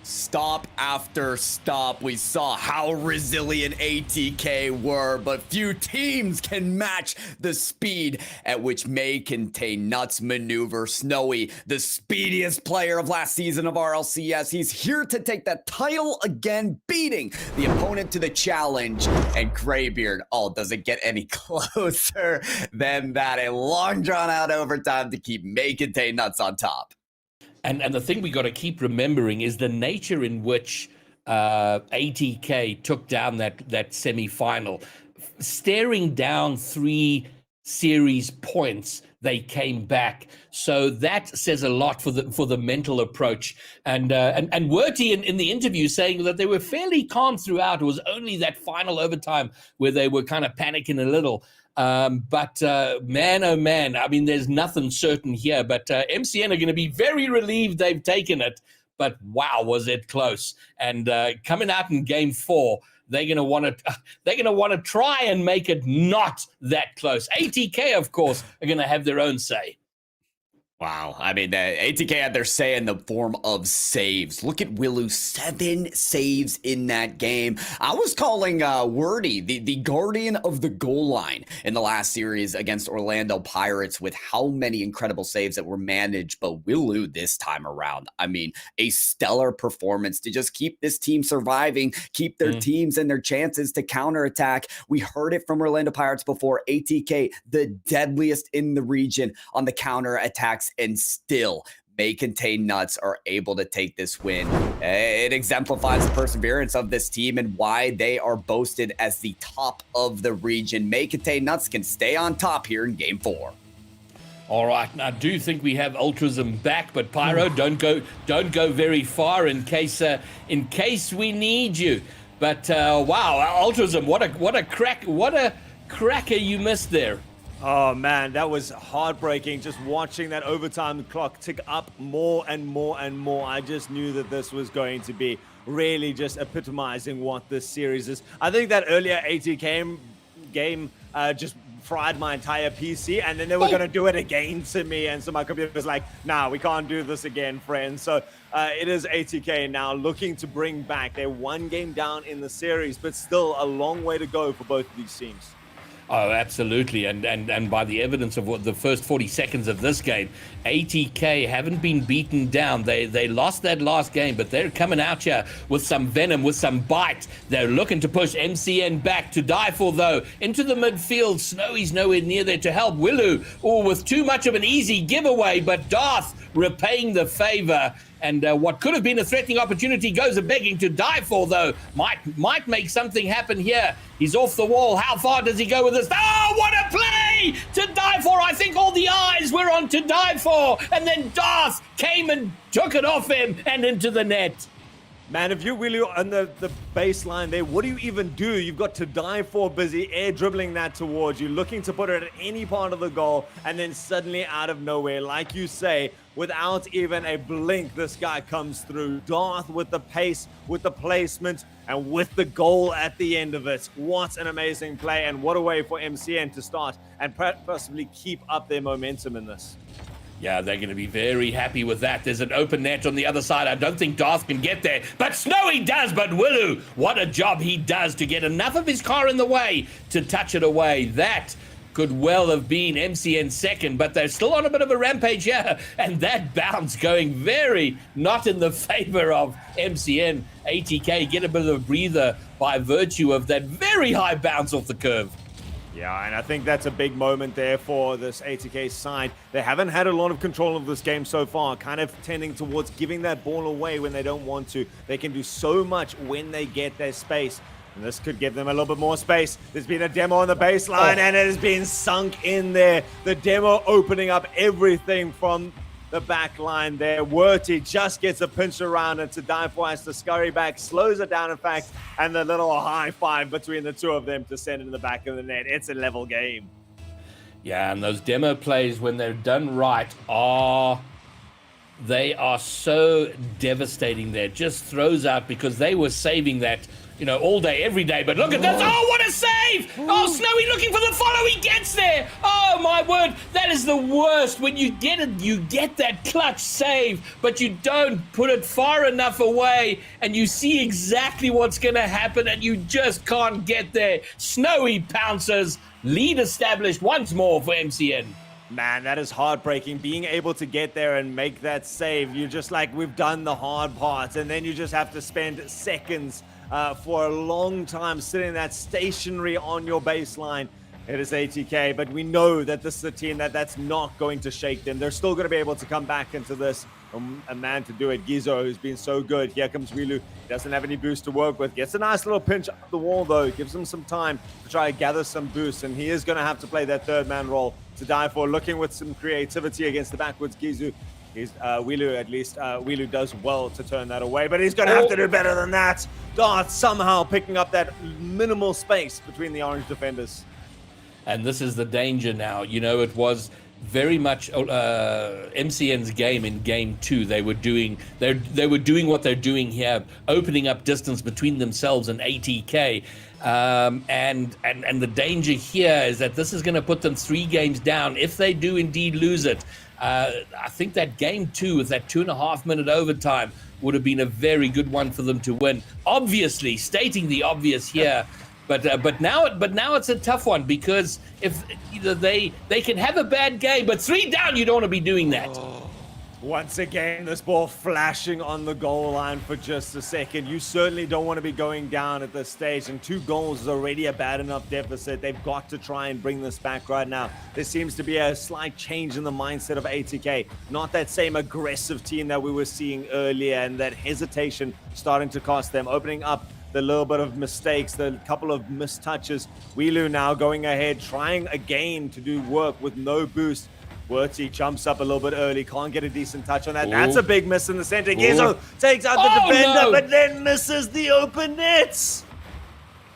Stop after stop, we saw how resilient ATK were, but few teams can match the speed at which May Contain Nuts maneuver. Snowy, the speediest player of last season of RLCS, he's here to take that title again, beating the opponent to the challenge. And Greybeard, does it get any closer than that? A long drawn out overtime to keep May Contain Nuts on top. And the thing we got to keep remembering is the nature in which ATK took down that semi-final. Staring down 3 series points, they came back. So that says a lot for the mental approach. And Werty in the interview saying that they were fairly calm throughout. It was only that final overtime where they were kind of panicking a little. But man, oh man, I mean, there's nothing certain here, but MCN are going to be very relieved they've taken it. But wow, was it close. And coming out in game 4, they're going to want to try and make it not that close. ATK, of course, are going to have their own say. Wow. I mean, ATK had their say in the form of saves. Look at Willu, 7 saves in that game. I was calling Wordy the guardian of the goal line in the last series against Orlando Pirates with how many incredible saves that were managed. But Willu this time around, I mean, a stellar performance to just keep this team surviving, keep their teams and their chances to counterattack. We heard it from Orlando Pirates before. ATK, the deadliest in the region on the counterattacks. And still, May Contain Nuts are able to take this win. It exemplifies the perseverance of this team and why they are boasted as the top of the region. May Contain Nuts can stay on top here in Game 4. All right, now I do think we have Ultrazim back, but Pyro, don't go very far in case we need you. But wow, Ultrazim, what a cracker you missed there. Oh man, that was heartbreaking. Just watching that overtime clock tick up more and more and more. I just knew that this was going to be really just epitomizing what this series is. I think that earlier ATK game just fried my entire PC, and then they were going to do it again to me. And so my computer was like, nah, we can't do this again, friends. So it is ATK now looking to bring back. They're 1 game down in the series, but still a long way to go for both of these teams. Oh, absolutely. And by the evidence of what the first 40 seconds of this game, ATK haven't been beaten down. They lost that last game, but they're coming out here with some venom, with some bite. They're looking to push MCN back to die for, though. Into the midfield, Snowy's nowhere near there to help Willu, or with too much of an easy giveaway, but Darth repaying the favor. And what could have been a threatening opportunity goes a-begging to die for, though. Might make something happen here. He's off the wall. How far does he go with this? Oh, what a play to die for. I think all the eyes were on to die for. And then Darth came and took it off him and into the net. Man, if you're really on the baseline there, what do you even do? You've got to die for busy air dribbling that towards you, looking to put it at any part of the goal, and then suddenly out of nowhere, like you say, without even a blink, this guy comes through. Darth with the pace, with the placement, and with the goal at the end of it. What an amazing play, and what a way for MCN to start and possibly keep up their momentum in this. Yeah, they're going to be very happy with that. There's an open net on the other side. I don't think Darth can get there, but Snowy does. But Willu, what a job he does to get enough of his car in the way to touch it away. That could well have been MCN second, but they're still on a bit of a rampage here, and that bounce going very not in the favor of MCN. ATK get a bit of a breather by virtue of that very high bounce off the curve. Yeah, and I think that's a big moment there for this ATK side. They haven't had a lot of control of this game so far, kind of tending towards giving that ball away when they don't want to. They can do so much when they get their space, and this could give them a little bit more space. There's been a demo on the baseline, and it has been sunk in there. The demo opening up everything from the back line there. Werty just gets a pinch around and to die for has to scurry back, slows it down in fact, and the little high five between the two of them to send it in the back of the net. It's a level game. Yeah, and those demo plays, when they're done right, they are so devastating there. Just throws out, because they were saving that, all day, every day. But look at this. Oh, what a save! Oh, Snowy looking for the follow. He gets there. Oh, my word. That is the worst. When you get it, you get that clutch save, but you don't put it far enough away, and you see exactly what's going to happen, and you just can't get there. Snowy pounces. Lead established once more for MCN. Man, that is heartbreaking. Being able to get there and make that save, you're just like, we've done the hard parts, and then you just have to spend seconds for a long time sitting that stationary on your baseline. It is ATK, but we know that this is a team that's not going to shake them. They're still going to be able to come back into this. A man to do it, Gizo, who's been so good. Here comes Wilu. He doesn't have any boost to work with. Gets a nice little pinch up the wall, though. Gives him some time to try to gather some boost, and he is going to have to play that third man role to die for. Looking with some creativity against the backwards Gizu. He's Wilu, at least. Wilu does well to turn that away, but he's going to have to do better than that. Darth somehow picking up that minimal space between the orange defenders. And this is the danger now. It was very much MCN's game in game 2. They were doing what they're doing here, opening up distance between themselves and ATK. And the danger here is that this is going to put them 3 games down if they do indeed lose it. I think that game 2 with that 2.5-minute overtime would have been a very good one for them to win. Obviously, stating the obvious here. But now it's a tough one, because if they can have a bad game, but 3 down, you don't want to be doing that. Once again, this ball flashing on the goal line for just a second. You certainly don't want to be going down at this stage, and 2 goals is already a bad enough deficit. They've got to try and bring this back right now. There seems to be a slight change in the mindset of ATK. Not that same aggressive team that we were seeing earlier, and that hesitation starting to cost them, opening up the little bit of mistakes, the couple of missed touches. Wilu now going ahead, trying again to do work with no boost. Werty jumps up a little bit early, can't get a decent touch on that. Ooh. That's a big miss in the center. Gizo takes out the defender, but then misses the open nets.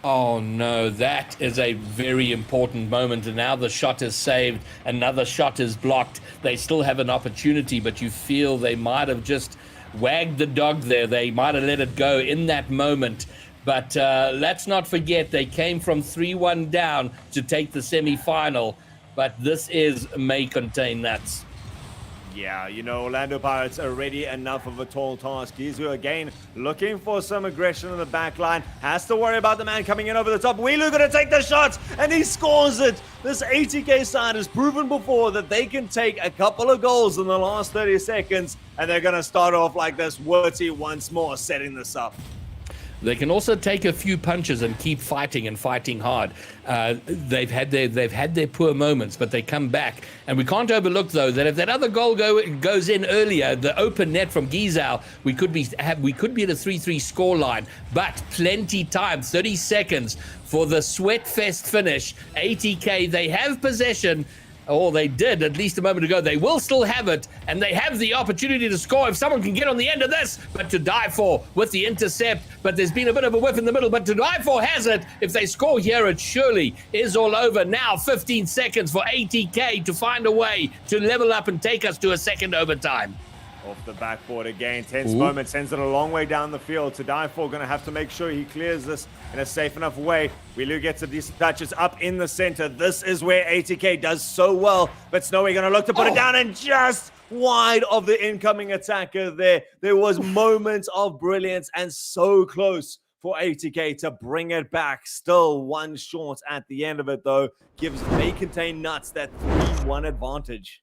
Oh no, that is a very important moment, and now the shot is saved, another shot is blocked. They still have an opportunity, but you feel they might have just wagged the dog there. They might have let it go in that moment. But let's not forget, they came from 3-1 down to take the semi-final. But this may contain nuts. Yeah, Orlando Pirates already enough of a tall task. Gizu again looking for some aggression on the back line. Has to worry about the man coming in over the top. Wheelu gonna take the shot, and he scores it. This ATK side has proven before that they can take a couple of goals in the last 30 seconds, and they're gonna start off like this. Wurty once more setting this up. They can also take a few punches and keep fighting and fighting hard. They've had their poor moments, but they come back. And we can't overlook, though, that if that other goal goes in earlier, the open net from Gizao, we could be at a 3-3 scoreline. But plenty time, 30 seconds for the Sweatfest finish. ATK, they have possession. Or they did at least a moment ago. They will still have it, and they have the opportunity to score if someone can get on the end of this. But to die for with the intercept, but there's been a bit of a whiff in the middle, but to die for has it. If they score here, it surely is all over. Now 15 seconds for ATK to find a way to level up and take us to a second overtime. Off the backboard again. Tense moment, sends it a long way down the field. To die for, going to have to make sure he clears this in a safe enough way. Wheelu gets a decent touch. It's up in the center. This is where ATK does so well. But Snowy going to look to put it down, and just wide of the incoming attacker there. There was moments of brilliance and so close for ATK to bring it back. Still one short at the end of it, though. Gives May Contain Nuts that 3-1 advantage.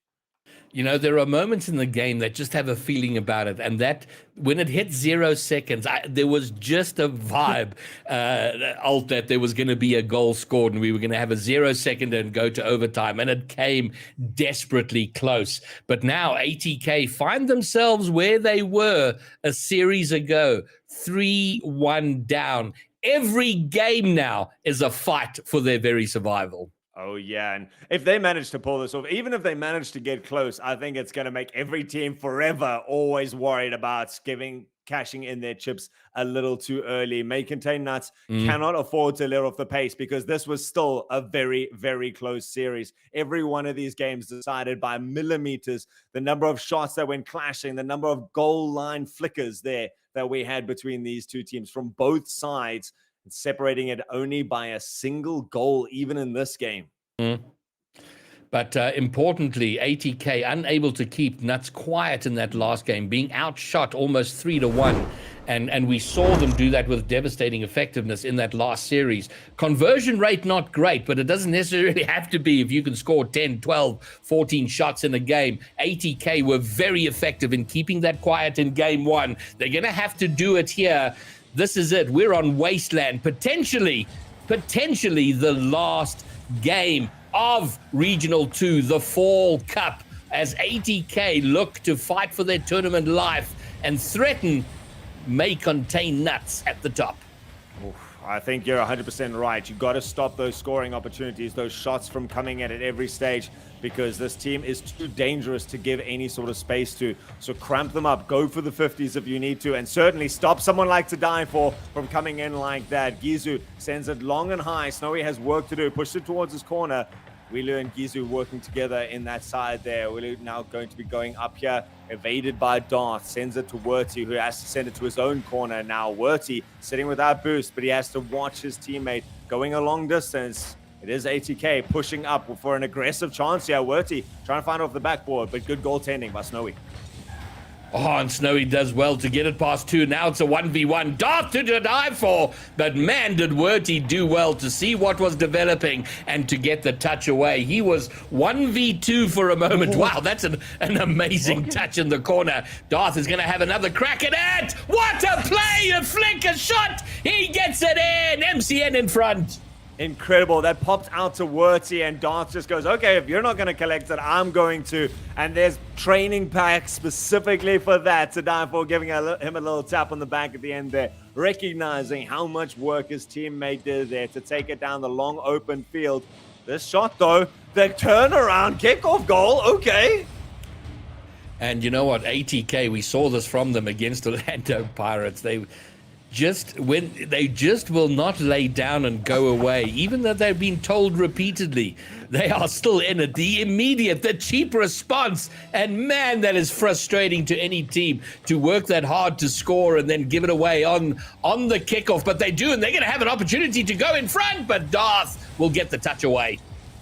There are moments in the game that just have a feeling about it, and that when it hit 0 seconds, there was just a vibe, Alt, that there was going to be a goal scored, and we were going to have a 0 second and go to overtime, and it came desperately close. But now ATK find themselves where they were a series ago, 3-1 down. Every game now is a fight for their very survival. Oh, yeah. And if they manage to pull this off, even if they manage to get close, I think it's going to make every team forever always worried about cashing in their chips a little too early. May Contain Nuts cannot afford to let off the pace, because this was still a very, very close series. Every one of these games decided by millimeters. The number of shots that went clashing, the number of goal line flickers there that we had between these two teams from both sides, separating it only by a single goal, even in this game. But importantly, ATK unable to keep Nuts quiet in that last game, being outshot almost 3-1. And we saw them do that with devastating effectiveness in that last series. Conversion rate, not great, but it doesn't necessarily have to be if you can score 10, 12, 14 shots in a game. ATK were very effective in keeping that quiet in game one. They're going to have to do it here. This is it. We're on Wasteland. Potentially the last game of Regional 2, the Fall Cup, as ATK look to fight for their tournament life and threaten May Contain Nuts at the top. I think you're 100% right. You've got to stop those scoring opportunities, those shots from coming at every stage, because this team is too dangerous to give any sort of space to. So cramp them up, go for the 50s if you need to, and certainly stop someone like To Die For from coming in like that. Gizu sends it long and high. Snowy has work to do, pushed it towards his corner. Wheelu and Gizu working together in that side there. Wheelu now going to be going up here, evaded by Darth, sends it to Wurty, who has to send it to his own corner. Now Wurty sitting without boost, but he has to watch his teammate going a long distance. It is ATK pushing up for an aggressive chance here. Wurty trying to find off the backboard, but good goaltending by Snowy. Oh, and Snowy does well to get it past two. Now it's a 1v1. Darth to Die For. But man, did Wurty do well to see what was developing and to get the touch away. He was 1v2 for a moment. Wow, that's an amazing touch in the corner. Darth is going to have another crack at it. What a play! A flick, a shot. He gets it in. MCN in front. Incredible. That popped out to Wurty, and Darth just goes, okay, if you're not going to collect it, I'm going to. And there's training packs specifically for that. To Die For, giving him a little tap on the back at the end there, recognizing how much work his teammate did there to take it down the long open field. This shot, though, the turnaround kickoff goal, okay. And you know what, ATK, we saw this from them against Orlando Pirates. they just will not lay down and go away, even though they've been told repeatedly, they are still in it. The cheap response, and man, that is frustrating to any team to work that hard to score and then give it away on the kickoff. But they do, and they're going to have an opportunity to go in front, but Darth will get the touch away.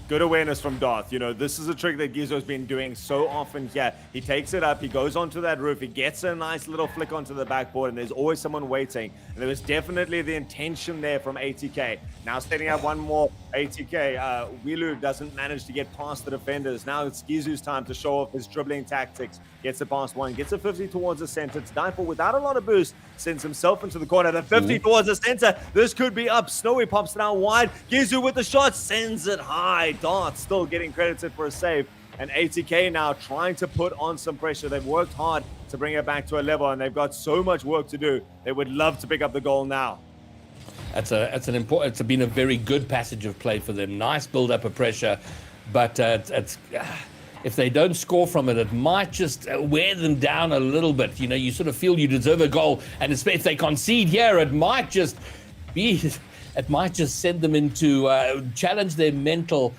Good awareness from Darth. You know, this is a trick that Gizo's been doing so often here. He takes it up, he goes onto that roof, he gets a nice little flick onto the backboard, and there's always someone waiting. And there was definitely the intention there from ATK. Now setting up one more ATK. Wilu doesn't manage to get past the defenders. Now it's Gizu's time to show off his dribbling tactics. Gets it past one, gets a 50 towards the center. It's Dyneful without a lot of boost, sends himself into the corner. The 50 towards the center. This could be up. Snowy pops it out wide. Gizu with the shot, sends it high. Dart still getting credited for a save. And ATK now trying to put on some pressure. They've worked hard to bring it back to a level, and they've got so much work to do. They would love to pick up the goal now. It's been a very good passage of play for them. Nice build up of pressure, but if they don't score from it, it might just wear them down a little bit. You know, you sort of feel you deserve a goal, and if they concede here, it might just send them into challenge their mental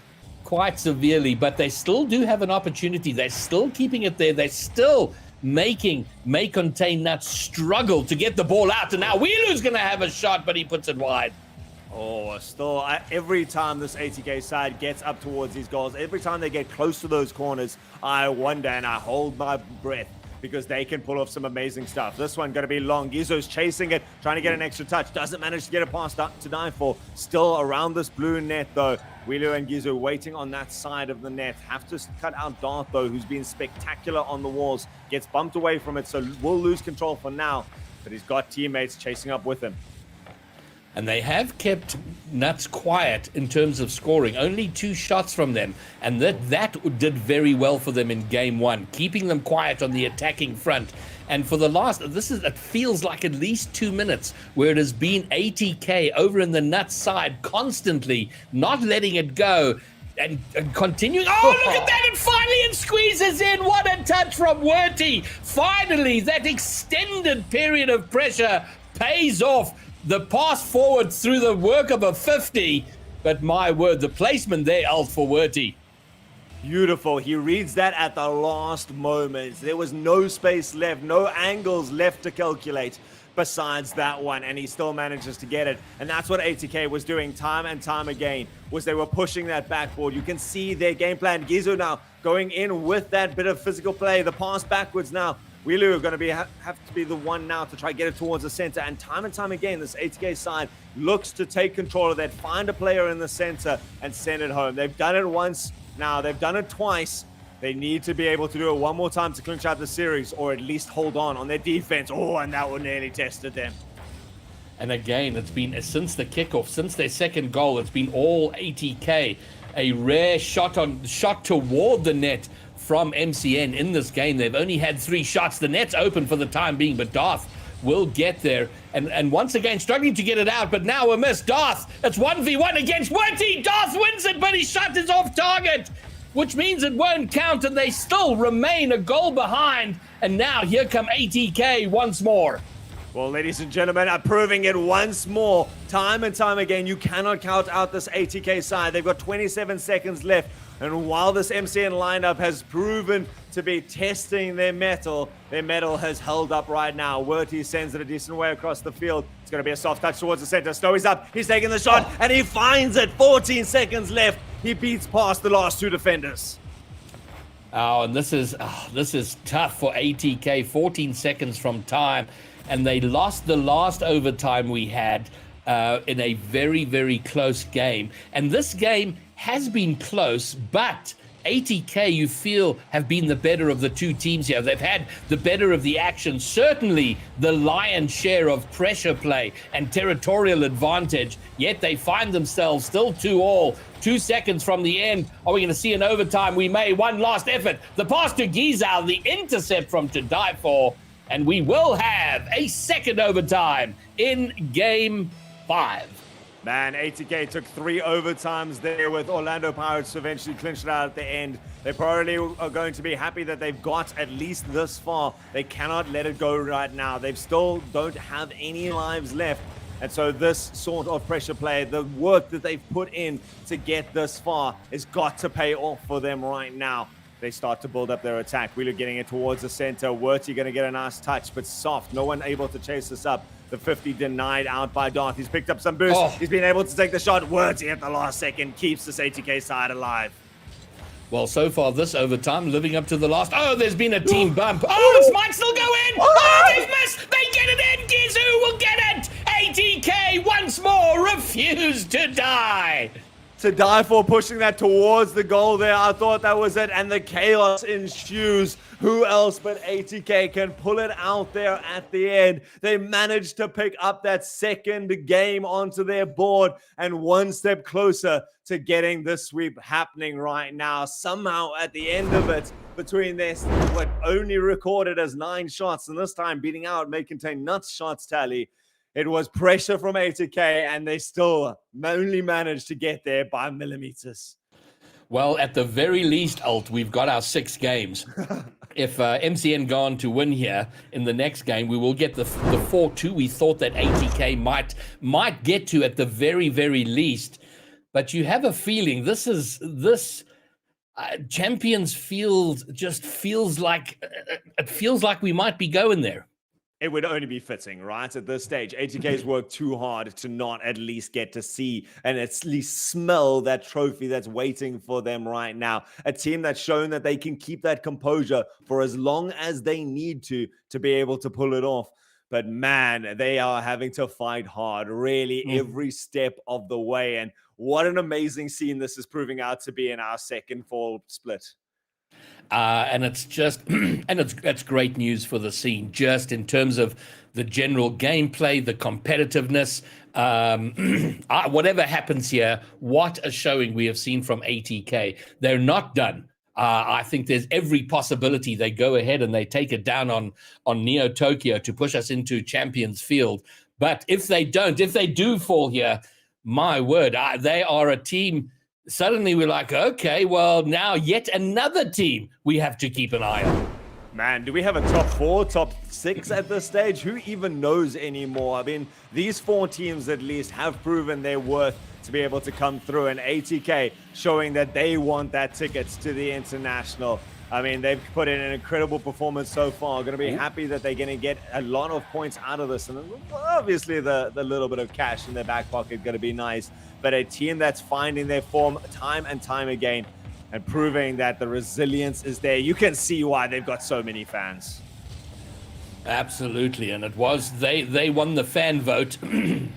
quite severely. But they still do have an opportunity. They're still keeping it there. They're still making May Contain Nuts struggle to get the ball out, and now Wilu's going to have a shot, but he puts it wide. Oh, still, every time this ATK side gets up towards these goals, every time they get close to those corners, I wonder and I hold my breath, because they can pull off some amazing stuff. This one going to be long. Gizo's chasing it, trying to get an extra touch. Doesn't manage to get it past to Dyneful. Still around this blue net, though. Wilu and Gizo waiting on that side of the net. Have to cut out Darth, though, who's been spectacular on the walls. Gets bumped away from it, so will lose control for now. But he's got teammates chasing up with him. And they have kept Nuts quiet in terms of scoring. Only 2 shots from them. And that did very well for them in game 1, keeping them quiet on the attacking front. And for the last, it feels like at least 2 minutes where it has been ATK over in the Nuts side constantly, not letting it go and continuing. Oh, look at that. And finally it squeezes in. What a touch from Werty. Finally, that extended period of pressure pays off. The pass forward through the work of a 50, but my word, the placement there, Alt, for Werty. Beautiful. He reads that at the last moment. There was no space left, no angles left to calculate besides that one, and he still manages to get it. And that's what ATK was doing time and time again, was they were pushing that backboard. You can see their game plan. Gizo now going in with that bit of physical play, the pass backwards now. Wilu are going to have to be the one now to try to get it towards the center. And time again, this ATK side looks to take control of that, find a player in the center, and send it home. They've done it once. Now they've done it twice. They need to be able to do it one more time to clinch out the series, or at least hold on their defense. Oh, and that one nearly tested them. And again, it's been since the kickoff, since their second goal, it's been all ATK. A rare shot toward the net from MCN in this game. They've only had 3 shots. The net's open for the time being, but Darth will get there. And once again, struggling to get it out, but now a miss. Darth, it's 1v1 against Werty. Darth wins it, but his shot is off target, which means it won't count, and they still remain a goal behind. And now here come ATK once more. Well, ladies and gentlemen, I'm proving it once more. Time and time again, you cannot count out this ATK side. They've got 27 seconds left. And while this MCN lineup has proven to be testing their metal has held up right now. Werty sends it a decent way across the field. It's going to be a soft touch towards the center. Snowy's up. He's taking the shot, and he finds it. 14 seconds left. He beats past the last 2 defenders. Oh, and this is tough for ATK. 14 seconds from time, and they lost the last overtime we had in a very, very close game. And this game has been close, but ATK, you feel, have been the better of the 2 teams here. They've had the better of the action, certainly the lion's share of pressure play and territorial advantage, yet they find themselves still 2-2, 2 seconds from the end. Are we going to see an overtime? We may. One last effort. The pass to Gizal, the intercept from To Die For, and we will have a second overtime in Game 5. Man, ATK took 3 overtimes there with Orlando Pirates to eventually clinch it out at the end. They probably are going to be happy that they've got at least this far. They cannot let it go right now. They still don't have any lives left. And so this sort of pressure play, the work that they've put in to get this far, has got to pay off for them right now. They start to build up their attack. Wheeler getting it towards the center. Werty going to get a nice touch, but soft. No one able to chase this up. The 50 denied out by Darth. He's picked up some boost. He's been able to take the shot. Werty at the last second keeps this ATK side alive. Well, so far this overtime, living up to the last. Oh, there's been a team bump. Oh, this might still go in. Oh, they've missed. They get it in. Guess who will get it? ATK once more refused to die. To die for pushing that towards the goal there. I thought that was it. And the chaos ensues. Who else but ATK can pull it out there at the end? They managed to pick up that second game onto their board and one step closer to getting this sweep happening right now. Somehow at the end of it, between this, what only recorded as 9 shots, and this time beating out May Contain Nuts shots tally, it was pressure from ATK, and they still only managed to get there by millimeters. Well, at the very least, Alt, we've got our 6 games. If MCN go on to win here in the next game, we will get the 4-2 we thought that ATK might get to at the very, very least. But you have a feeling this Champions Field just feels like it feels like we might be going there. It would only be fitting, right? At this stage, ATK's worked too hard to not at least get to see and at least smell that trophy that's waiting for them right now. A team that's shown that they can keep that composure for as long as they need to be able to pull it off. But man, they are having to fight hard, really, every step of the way. And what an amazing scene this is proving out to be in our second fall split. And it's just, and it's great news for the scene, just in terms of the general gameplay, the competitiveness. Whatever happens here, what a showing we have seen from ATK. They're not done. I think there's every possibility they go ahead and they take it down on Neo Tokyo to push us into Champions Field. But if they don't, if they do fall here, my word, they are a team. Suddenly we're like, okay, well, now yet another team we have to keep an eye on. Man, do we have a top 4, top 6 at this stage? Who even knows anymore? I mean, these 4 teams at least have proven their worth to be able to come through, and ATK showing that they want that tickets to the international. I mean, they've put in an incredible performance so far. Going to be happy that they're going to get a lot of points out of this. And obviously the little bit of cash in their back pocket going to be nice. But a team that's finding their form time and time again and proving that the resilience is there. You can see why they've got so many fans. Absolutely. And it was, they won the fan vote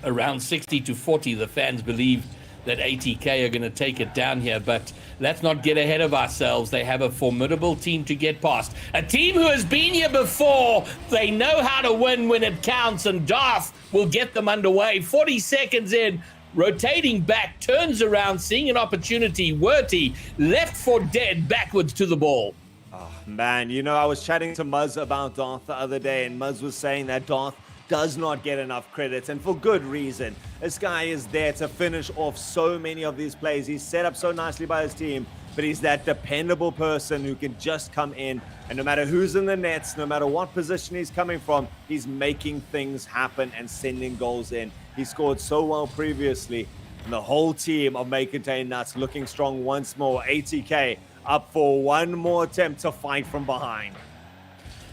around 60-40. The fans believed that ATK are going to take it down here, but let's not get ahead of ourselves. They have a formidable team to get past. A team who has been here before. They know how to win when it counts, and Darth will get them underway. 40 seconds in, rotating back, turns around, seeing an opportunity. Werty left for dead, backwards to the ball. Oh, man, you know, I was chatting to Muzz about Darth the other day, and Muzz was saying that Darth does not get enough credits, and for good reason. This guy is there to finish off so many of these plays. He's set up so nicely by his team, but he's that dependable person who can just come in, and no matter who's in the nets, no matter what position he's coming from, he's making things happen and sending goals in. He scored so well previously, and the whole team of May Contain Nuts looking strong once more. ATK up for one more attempt to fight from behind.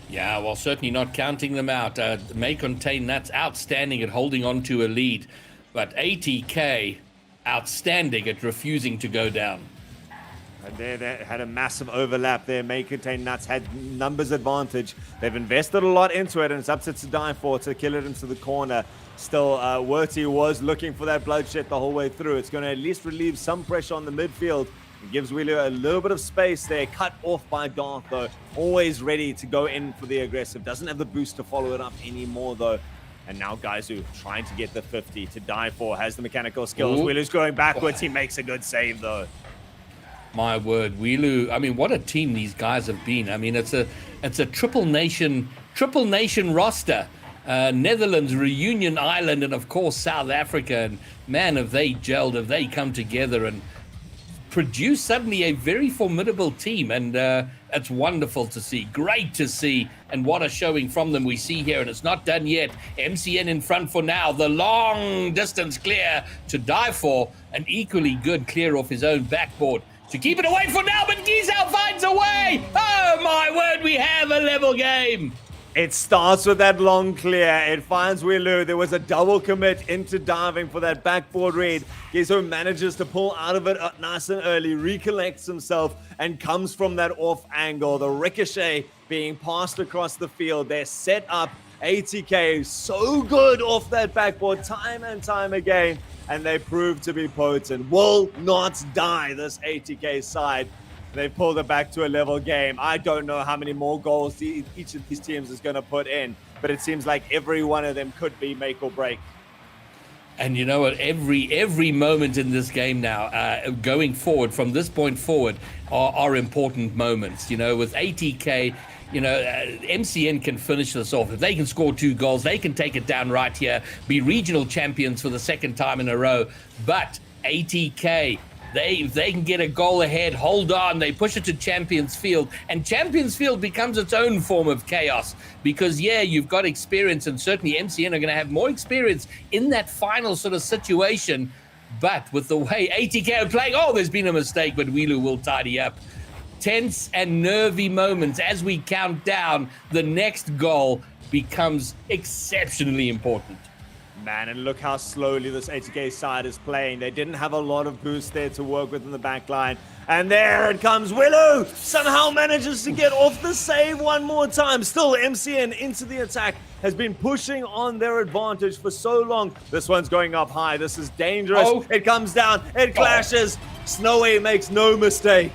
Yeah, well, certainly not counting them out. May Contain Nuts outstanding at holding on to a lead, but ATK outstanding at refusing to go down. And there they had a massive overlap there. May Contain Nuts had numbers advantage. They've invested a lot into it, and it's up to die for to kill it into the corner. Still, Werty was looking for that bloodshed the whole way through. It's going to at least relieve some pressure on the midfield. It gives Wheeler a little bit of space there. Cut off by Darth, though. Always ready to go in for the aggressive. Doesn't have the boost to follow it up anymore, though. And now Gaizu trying to get the 50 to die for. Has the mechanical skills. Wheeler's going backwards. He makes a good save, though. My word, Wheelu. I mean, what a team these guys have been. I mean, it's a triple nation roster. Netherlands, Reunion Island, and of course South Africa. And man, have they gelled, have they come together and produced suddenly a very formidable team. And it's wonderful to see, great to see. And what a showing from them we see here. And it's not done yet. MCN in front for now. The long distance clear to die for. An equally good clear off his own backboard to keep it away for now. But Giselle finds a way. Oh my word, we have a level game. It starts with that long clear. It finds Wilu. There was a double commit into diving for that backboard read. Gezo manages to pull out of it nice and early, recollects himself, and comes from that off angle. The ricochet being passed across the field. They're set up. ATK so good off that backboard time and time again, and they prove to be potent. Will not die, this ATK side. They pulled it back to a level game. I don't know how many more goals each of these teams is going to put in, but it seems like every one of them could be make or break. And you know what? Every moment in this game now, going forward from this point forward, are important moments. You know, with ATK, you know, MCN can finish this off. If they can score 2 goals, they can take it down right here, be regional champions for the second time in a row. But ATK, if they can get a goal ahead, hold on, they push it to Champions Field, and Champions Field becomes its own form of chaos because, yeah, you've got experience, and certainly MCN are going to have more experience in that final sort of situation. But with the way ATK are playing, there's been a mistake, but Wilu will tidy up. Tense and nervy moments as we count down. The next goal becomes exceptionally important. Man, and look how slowly this ATK side is playing. They didn't have a lot of boost there to work with in the back line. And there it comes. Willow somehow manages to get off the save one more time. Still, MCN into the attack has been pushing on their advantage for so long. This one's going up high. This is dangerous. It comes down. It clashes. Snowy makes no mistake.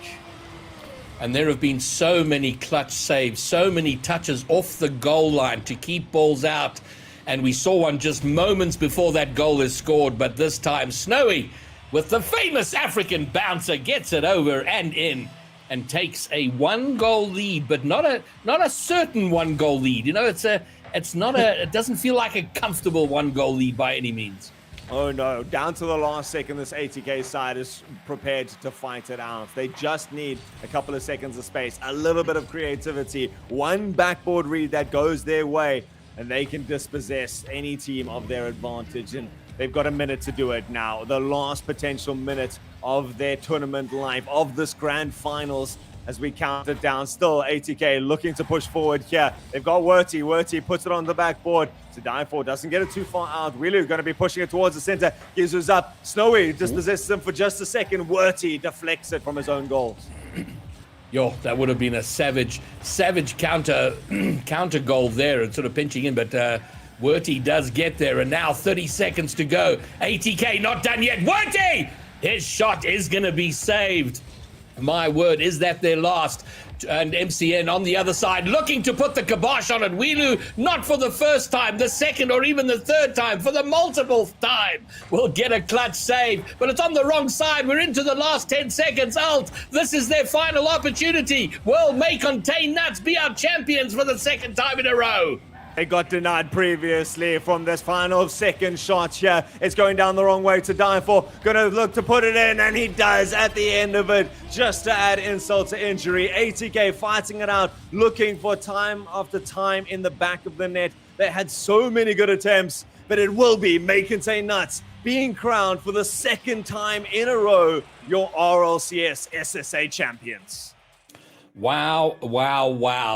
And there have been so many clutch saves, so many touches off the goal line to keep balls out. And we saw one just moments before that goal is scored. But this time, Snowy, with the famous African bouncer, gets it over and in and takes a 1-goal lead, but not a certain 1-goal lead. You know, it doesn't feel like a comfortable 1-goal lead by any means. Oh no, down to the last second, this ATK side is prepared to fight it out. They just need a couple of seconds of space, a little bit of creativity, one backboard read that goes their way, and they can dispossess any team of their advantage. And they've got a minute to do it now. The last potential minute of their tournament life, of this grand finals, as we count it down. Still, ATK looking to push forward here. They've got Werty. Werty puts it on the backboard to die for. Doesn't get it too far out. Wilu going to be pushing it towards the center. Gizu's up. Snowy dispossesses him for just a second. Werty deflects it from his own goals. Yo, that would have been a savage counter goal there and sort of pinching in, but Werty does get there, and now 30 seconds to go. ATK not done yet. Werty! His shot is going to be saved. My word, is that their last? And MCN on the other side looking to put the kibosh on it. Wilu, not for the first time, the second or even the third time, for the multiple time, will get a clutch save. But it's on the wrong side. We're into the last 10 seconds. Alt, this is their final opportunity. Will May Contain Nuts be our champions for the second time in a row? It got denied previously from this final second shot here. It's going down the wrong way to die for. Gonna look to put it in, and he does at the end of it, just to add insult to injury. ATK fighting it out, looking for time after time in the back of the net. They had so many good attempts, but it will be May Contain Nuts being crowned for the second time in a row your RLCS SSA champions. Wow.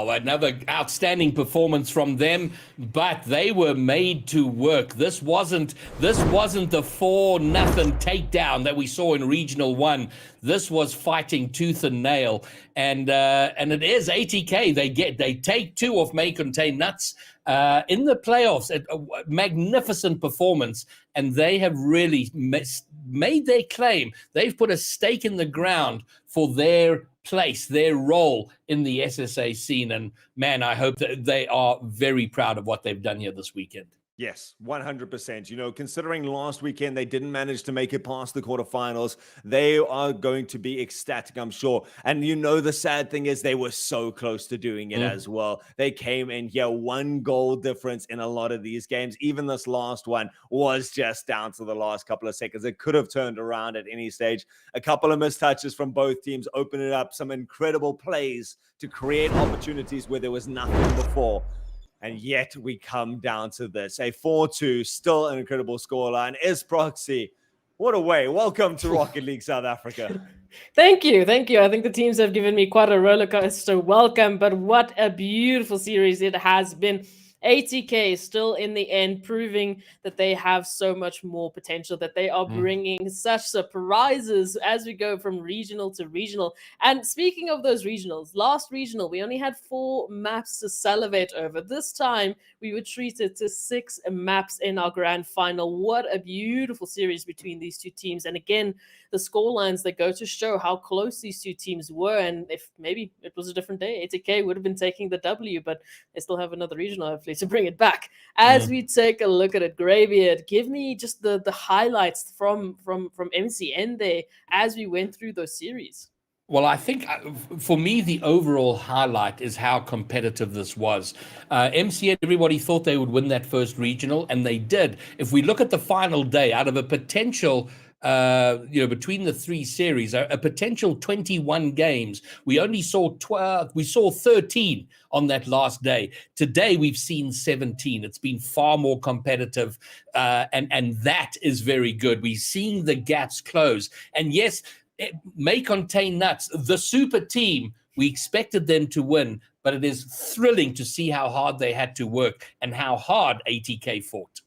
Another outstanding performance from them, but they were made to work. This wasn't the 4-0 takedown that we saw in Regional 1. This was fighting tooth and nail. And it is ATK. They take 2 off May Contain Nuts in the playoffs. A magnificent performance, and they have really made their claim. They've put a stake in the ground for their place, their role in the SSA scene. And man, I hope that they are very proud of what they've done here this weekend. Yes, 100%. You know, considering last weekend they didn't manage to make it past the quarterfinals, they are going to be ecstatic, I'm sure. And you know, the sad thing is they were so close to doing it as well. They came in here, 1 goal difference in a lot of these games. Even this last one was just down to the last couple of seconds. It could have turned around at any stage. A couple of missed touches from both teams opening up some incredible plays to create opportunities where there was nothing before. And yet we come down to this. A 4-2, still an incredible scoreline. Is Proxy, what a way. Welcome to Rocket League South Africa. Thank you. Thank you. I think the teams have given me quite a roller coaster welcome, but what a beautiful series it has been. ATK still in the end proving that they have so much more potential, that they are bringing such surprises as we go from regional to regional. And speaking of those regionals, last regional, we only had 4 maps to salivate over. This time, we were treated to 6 maps in our grand final. What a beautiful series between these two teams. And again, the scorelines that go to show how close these two teams were. And if maybe it was a different day, ATK would have been taking the W, but they still have another regional, hopefully, to bring it back. As we take a look at it, Greybeard, give me just the highlights from MCN there as we went through those series. Well, I think for me, the overall highlight is how competitive this was. MCN, everybody thought they would win that first regional, and they did. If we look at the final day, out of a potential between the 3 series, a potential 21 games, we only saw 12. We saw 13 on that last day. Today, we've seen 17. It's been far more competitive, and that is very good. We're seeing the gaps close. And yes, it may contain nuts. The super team, we expected them to win, but it is thrilling to see how hard they had to work and how hard ATK fought.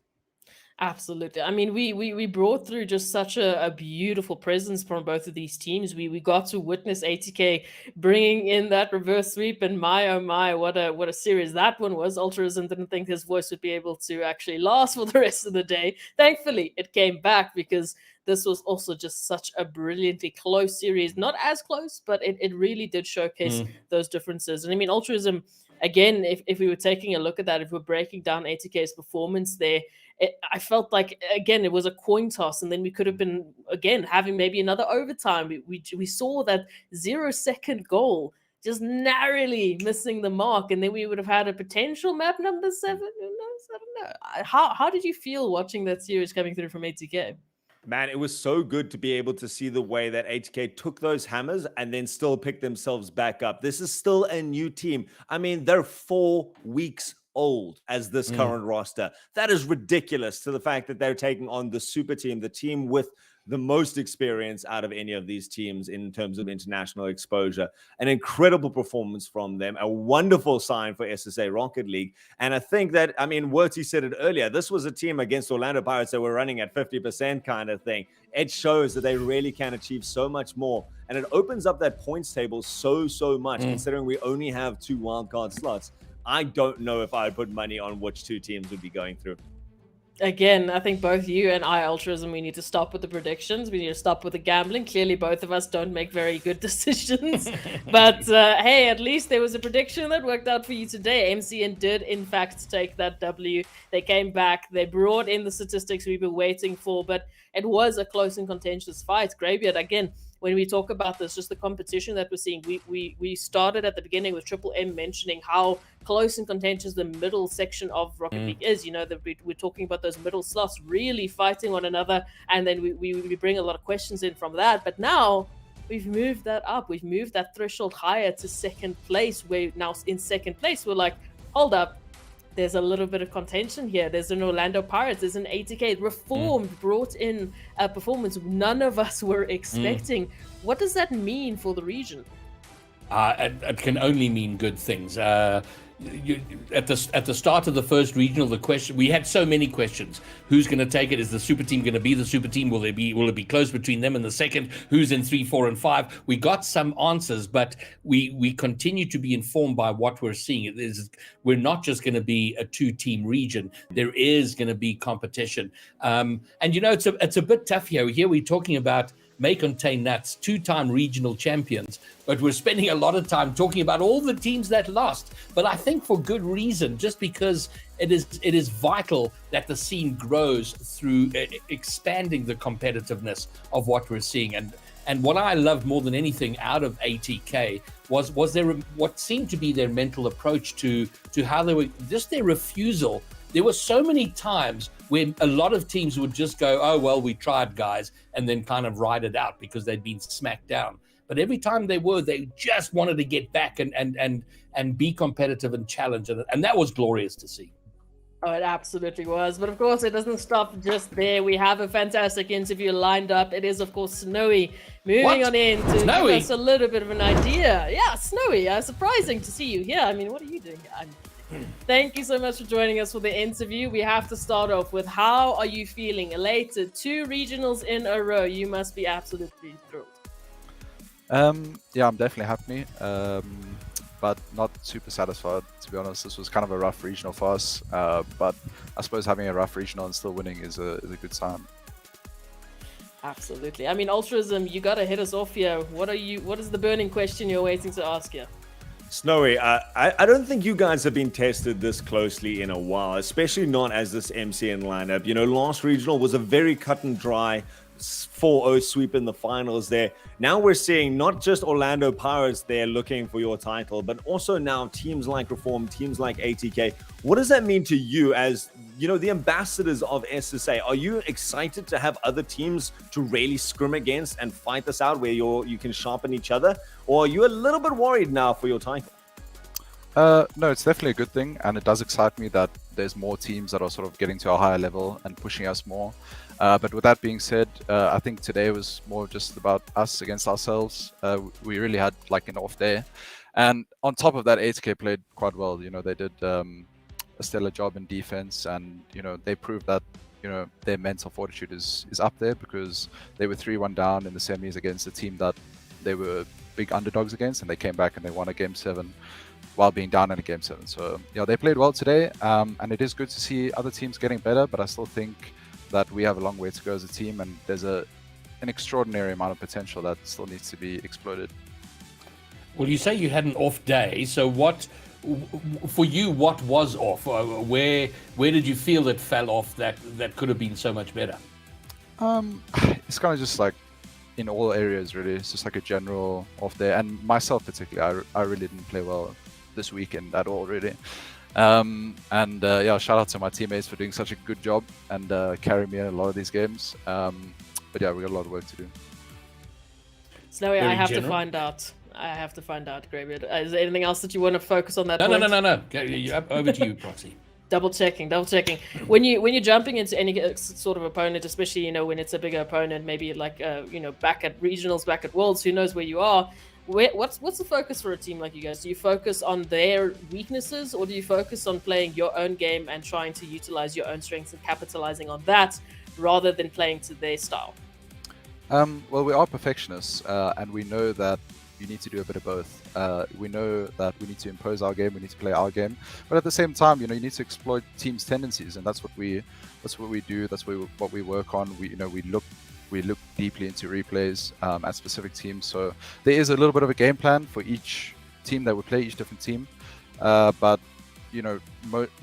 Absolutely. I mean, we brought through just such a beautiful presence from both of these teams. We got to witness ATK bringing in that reverse sweep, and my oh my, what a series that one was. Altruism didn't think his voice would be able to actually last for the rest of the day. Thankfully, it came back because this was also just such a brilliantly close series. Not as close, but it really did showcase those differences. And I mean, Altruism, again, if we were taking a look at that, if we're breaking down ATK's performance there, I felt like, again, it was a coin toss, and then we could have been, again, having maybe another overtime. We saw that 0-second goal just narrowly missing the mark, and then we would have had a potential map number 7. Who knows? I don't know. How did you feel watching that series coming through from ATK? Man, it was so good to be able to see the way that ATK took those hammers and then still pick themselves back up. This is still a new team. I mean, they're 4 weeks old as this current roster. That is ridiculous, to the fact that they're taking on the super team, the team with the most experience out of any of these teams in terms of international exposure. An incredible performance from them, a wonderful sign for SSA Rocket League. And I think that, I mean, Werty said it earlier, this was a team against Orlando Pirates that were running at 50% kind of thing. It shows that they really can achieve so much more. And it opens up that points table so much, considering we only have 2 wildcard slots. I don't know if I'd put money on which 2 teams would be going through. Again, I think both you and I, Altruism, we need to stop with the predictions. We need to stop with the gambling. Clearly, both of us don't make very good decisions. But hey, at least there was a prediction that worked out for you today. MCN did, in fact, take that W. They came back. They brought in the statistics we were waiting for. But it was a close and contentious fight. Greybeard, again, when we talk about this, just the competition that we're seeing, we started at the beginning with Triple M mentioning how close and contentious the middle section of Rocket League is. You know, that we're talking about those middle slots really fighting one another, and then we bring a lot of questions in from that. But now we've moved that up. We've moved that threshold higher to second place, where now in second place, we're like, hold up, there's a little bit of contention here. There's an Orlando Pirates, there's an ATK. Reformed brought in a performance none of us were expecting. What does that mean for the region? It can only mean good things. At the start of the first regional, the question, we had so many questions. Who's going to take it? Is the super team going to be the super team? Will it be close between them and the second? Who's in 3, 4, and 5? We got some answers, but we continue to be informed by what we're seeing. We're not just going to be a 2-team region. There is going to be competition, and you know, it's a bit tough here. Here we're talking about may contain nuts, 2-time regional champions, but we're spending a lot of time talking about all the teams that lost. But I think for good reason, just because it is vital that the scene grows through expanding the competitiveness of what we're seeing. And what I loved more than anything out of ATK was their what seemed to be their mental approach to how they were, just their refusal. There were so many times when a lot of teams would just go, oh, well, we tried, guys, and then kind of ride it out because they'd been smacked down. But every time they just wanted to get back and be competitive and challenge. And that was glorious to see. Oh, it absolutely was. But of course, it doesn't stop just there. We have a fantastic interview lined up. It is, of course, Snowy. Moving on in to give us a little bit of an idea. Yeah, Snowy. Surprising to see you here. I mean, what are you doing here? Thank you so much for joining us for the interview. We have to start off with, how are you feeling? Elated? 2 regionals in a row. You must be absolutely thrilled. Yeah, I'm definitely happy. But not super satisfied, to be honest. This was kind of a rough regional for us, but I suppose having a rough regional and still winning is a good sign. Absolutely. I mean, Altruism, you got to hit us off here. What is the burning question you're waiting to ask here? Snowy, I don't think you guys have been tested this closely in a while, especially not as this MCN lineup. You know, last regional was a very cut and dry 4-0 sweep in the finals there. Now we're seeing not just Orlando Pirates there looking for your title, but also now teams like Reform, teams like ATK. What does that mean to you as, you know, the ambassadors of SSA? Are you excited to have other teams to really scrim against and fight this out where you can sharpen each other? Or are you a little bit worried now for your title? No, it's definitely a good thing, and it does excite me that there's more teams that are sort of getting to a higher level and pushing us more. But with that being said, I think today was more just about us against ourselves. We really had like an off day, and on top of that, ATK played quite well. You know, they did a stellar job in defense, and you know they proved that their mental fortitude is up there, because they were 3-1 down in the semis against a team that they were big underdogs against, and they came back and they won a game 7. While being down in a game 7. So yeah, they played well today, and it is good to see other teams getting better, but I still think that we have a long way to go as a team, and there's an extraordinary amount of potential that still needs to be exploited. Well, you say you had an off day, so what for you, what was off? Where did you feel it fell off that could have been so much better? It's kind of just like in all areas, really. It's just like a general off day, and myself particularly, I really didn't play well this weekend at all, really. Yeah, shout out to my teammates for doing such a good job and carrying me in a lot of these games. But yeah, we got a lot of work to do. Snowy, I have to find out, Greybeard. Is there anything else that you want to focus on that point? No. Over to you, Proxy. Double checking. When you're jumping into any sort of opponent, especially when it's a bigger opponent, maybe like back at regionals, back at worlds, who knows where you are. What's the focus for a team like you guys? Do you focus on their weaknesses, or do you focus on playing your own game and trying to utilize your own strengths and capitalizing on that, rather than playing to their style? Well, we are perfectionists, and we know that you need to do a bit of both. We know that we need to impose our game, we need to play our game, but at the same time, you need to exploit teams' tendencies, and that's what we do. That's what we work on. We look deeply into replays at specific teams. So there is a little bit of a game plan for each team that we play, each different team. But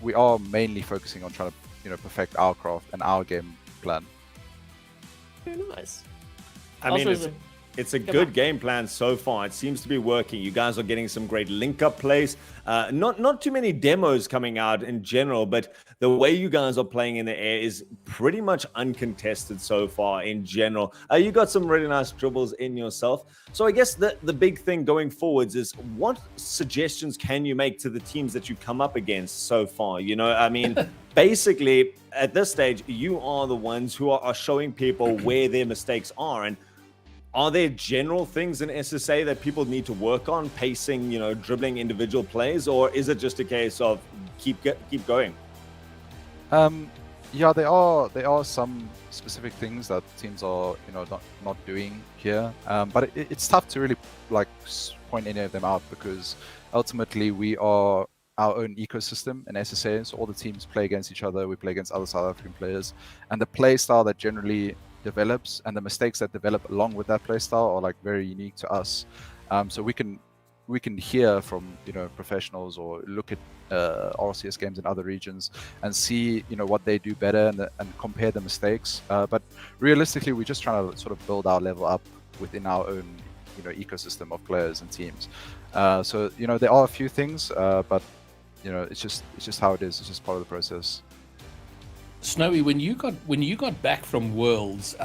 we are mainly focusing on trying to perfect our craft and our game plan. Very nice. I mean, it's a good game plan so far. It seems to be working. You guys are getting some great link-up plays. Not too many demos coming out in general, but the way you guys are playing in the air is pretty much uncontested so far in general. You got some really nice dribbles in yourself. So I guess the big thing going forwards is, what suggestions can you make to the teams that you come up against so far? I mean, basically, at this stage, you are the ones who are showing people where their mistakes are. And are there general things in SSA that people need to work on, pacing, dribbling individual plays, or is it just a case of keep going? Yeah, there are some specific things that teams are not doing here, but it's tough to really point any of them out, because ultimately we are our own ecosystem in SSA. So all the teams play against each other. We play against other South African players, and the play style that generally develops and the mistakes that develop along with that playstyle are like very unique to us. So we can hear from professionals or look at RLCS games in other regions and see what they do better and compare the mistakes. But realistically, we're just trying to sort of build our level up within our own ecosystem of players and teams. So there are a few things, but it's just how it is. It's just part of the process. Snowy, when you got back from Worlds,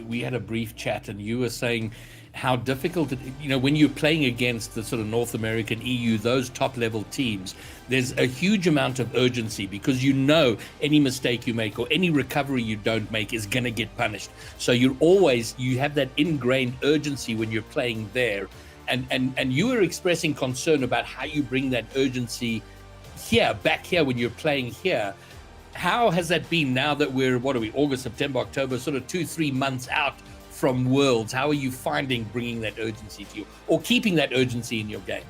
we had a brief chat, and you were saying how difficult when you're playing against the sort of North American, EU, those top level teams, there's a huge amount of urgency because any mistake you make or any recovery you don't make is going to get punished. So you have that ingrained urgency when you're playing there, and you were expressing concern about how you bring that urgency back here when you're playing here. How has that been now that we're August, September, October, sort of 2-3 months out from Worlds? How are you finding bringing that urgency to you, or keeping that urgency in your game?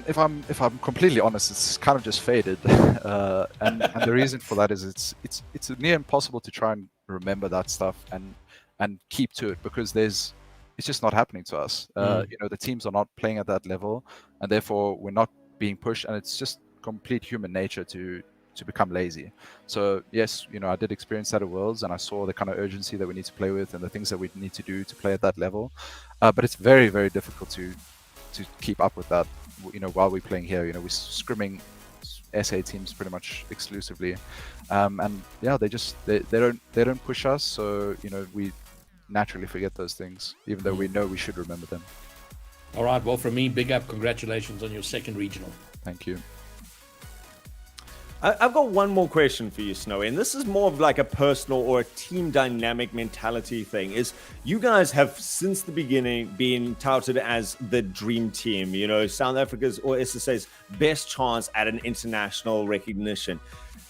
If I'm completely honest, it's kind of just faded, and the reason for that is it's near impossible to try and remember that stuff and keep to it because it's just not happening to us. The teams are not playing at that level, and therefore we're not being pushed, and it's just complete human nature to become lazy. So yes, I did experience that at Worlds, and I saw the kind of urgency that we need to play with and the things that we need to do to play at that level. But it's very, very difficult to keep up with that. While we're playing here, we're scrimming SA teams pretty much exclusively, and yeah, they don't push us. So we naturally forget those things, even though we know we should remember them. All right. Well, from me, big up, congratulations on your second regional. Thank you. I've got one more question for you, Snowy, and this is more of like a personal or a team dynamic mentality thing. Is you guys have since the beginning been touted as the dream team, South Africa's or SSA's best chance at an international recognition.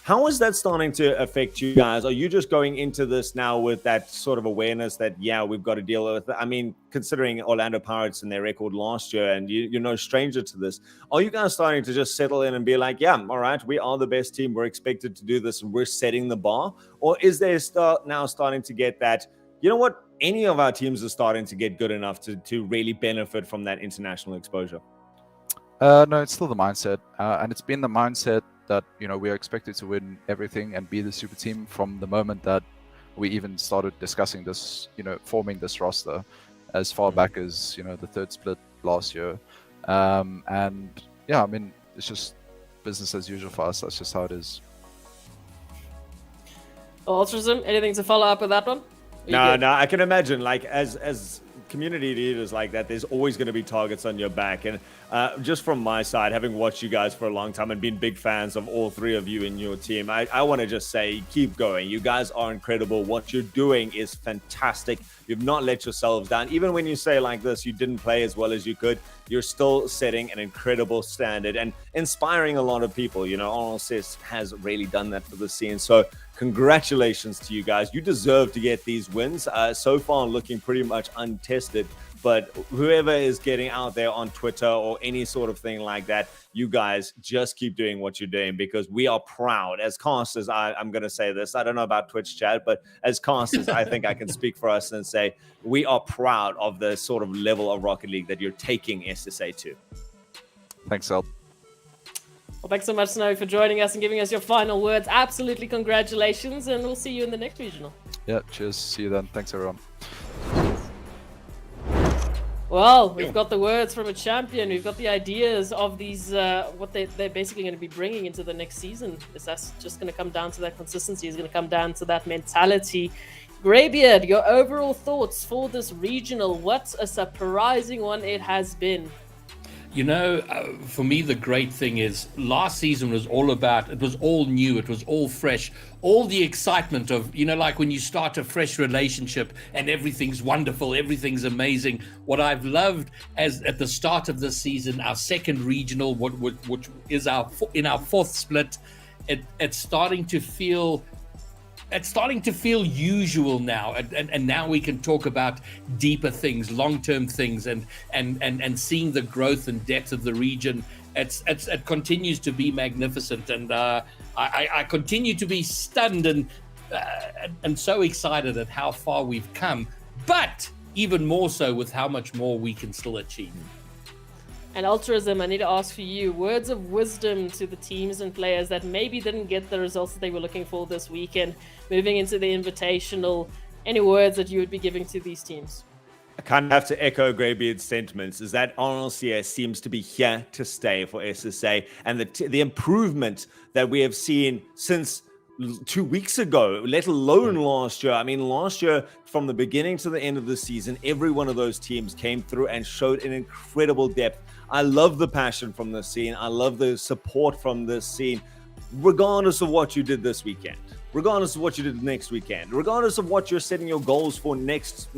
How is that starting to affect you guys? Are you just going into this now with that sort of awareness that, we've got to deal with it? I mean, considering Orlando Pirates and their record last year, and you're no stranger to this, are you guys starting to just settle in and be like, all right, we are the best team, we're expected to do this, and we're setting the bar? Or is there now starting to get that, any of our teams are starting to get good enough to really benefit from that international exposure? No, it's still the mindset, and it's been the mindset that we are expected to win everything and be the super team from the moment that we even started discussing this, forming this roster, as far back as the third split last year. And yeah, I mean, it's just business as usual for us. That's just how it is. Altruism, anything to follow up with that one? No, I can imagine, like, as community leaders like that, there's always going to be targets on your back. And just from my side, having watched you guys for a long time and been big fans of all three of you in your team, I want to just say, keep going. You guys are incredible. What you're doing is fantastic. You've not let yourselves down. Even when you say like this, you didn't play as well as you could, you're still setting an incredible standard and inspiring a lot of people. RLCS has really done that for the scene. So congratulations to you guys. You deserve to get these wins. So far, looking pretty much untested. But whoever is getting out there on Twitter or any sort of thing like that, you guys just keep doing what you're doing, because we are proud as casters. I'm going to say this. I don't know about Twitch chat, but as casters, I think I can speak for us and say we are proud of the sort of level of Rocket League that you're taking SSA to. Thanks, Al. Well, thanks so much, Snowy, for joining us and giving us your final words. Absolutely congratulations, and we'll see you in the next regional. Yeah, cheers. See you then. Thanks, everyone. Well, we've got the words from a champion. We've got the ideas of these, what they're basically going to be bringing into the next season. That's just going to come down to that consistency. It's going to come down to that mentality. Greybeard, your overall thoughts for this regional. What a surprising one it has been. For me, the great thing is last season was all about, it was all new, it was all fresh, all the excitement of, like when you start a fresh relationship and everything's wonderful, everything's amazing. What I've loved at the start of this season, our second regional, which is in our fourth split, it's starting to feel usual now, and now we can talk about deeper things, long-term things, and seeing the growth and depth of the region. It continues to be magnificent, and I continue to be stunned and and so excited at how far we've come, but even more so with how much more we can still achieve. And Altruism, I need to ask for you, words of wisdom to the teams and players that maybe didn't get the results that they were looking for this weekend, moving into the Invitational. Any words that you would be giving to these teams? I kind of have to echo Greybeard's sentiments, is that RLCS seems to be here to stay for SSA, and the improvement that we have seen since 2 weeks ago, let alone last year. I mean, last year, from the beginning to the end of the season, every one of those teams came through and showed an incredible depth. I love the passion from this scene. I love the support from this scene, regardless of what you did this weekend, regardless of what you did next weekend, regardless of what you're setting your goals for next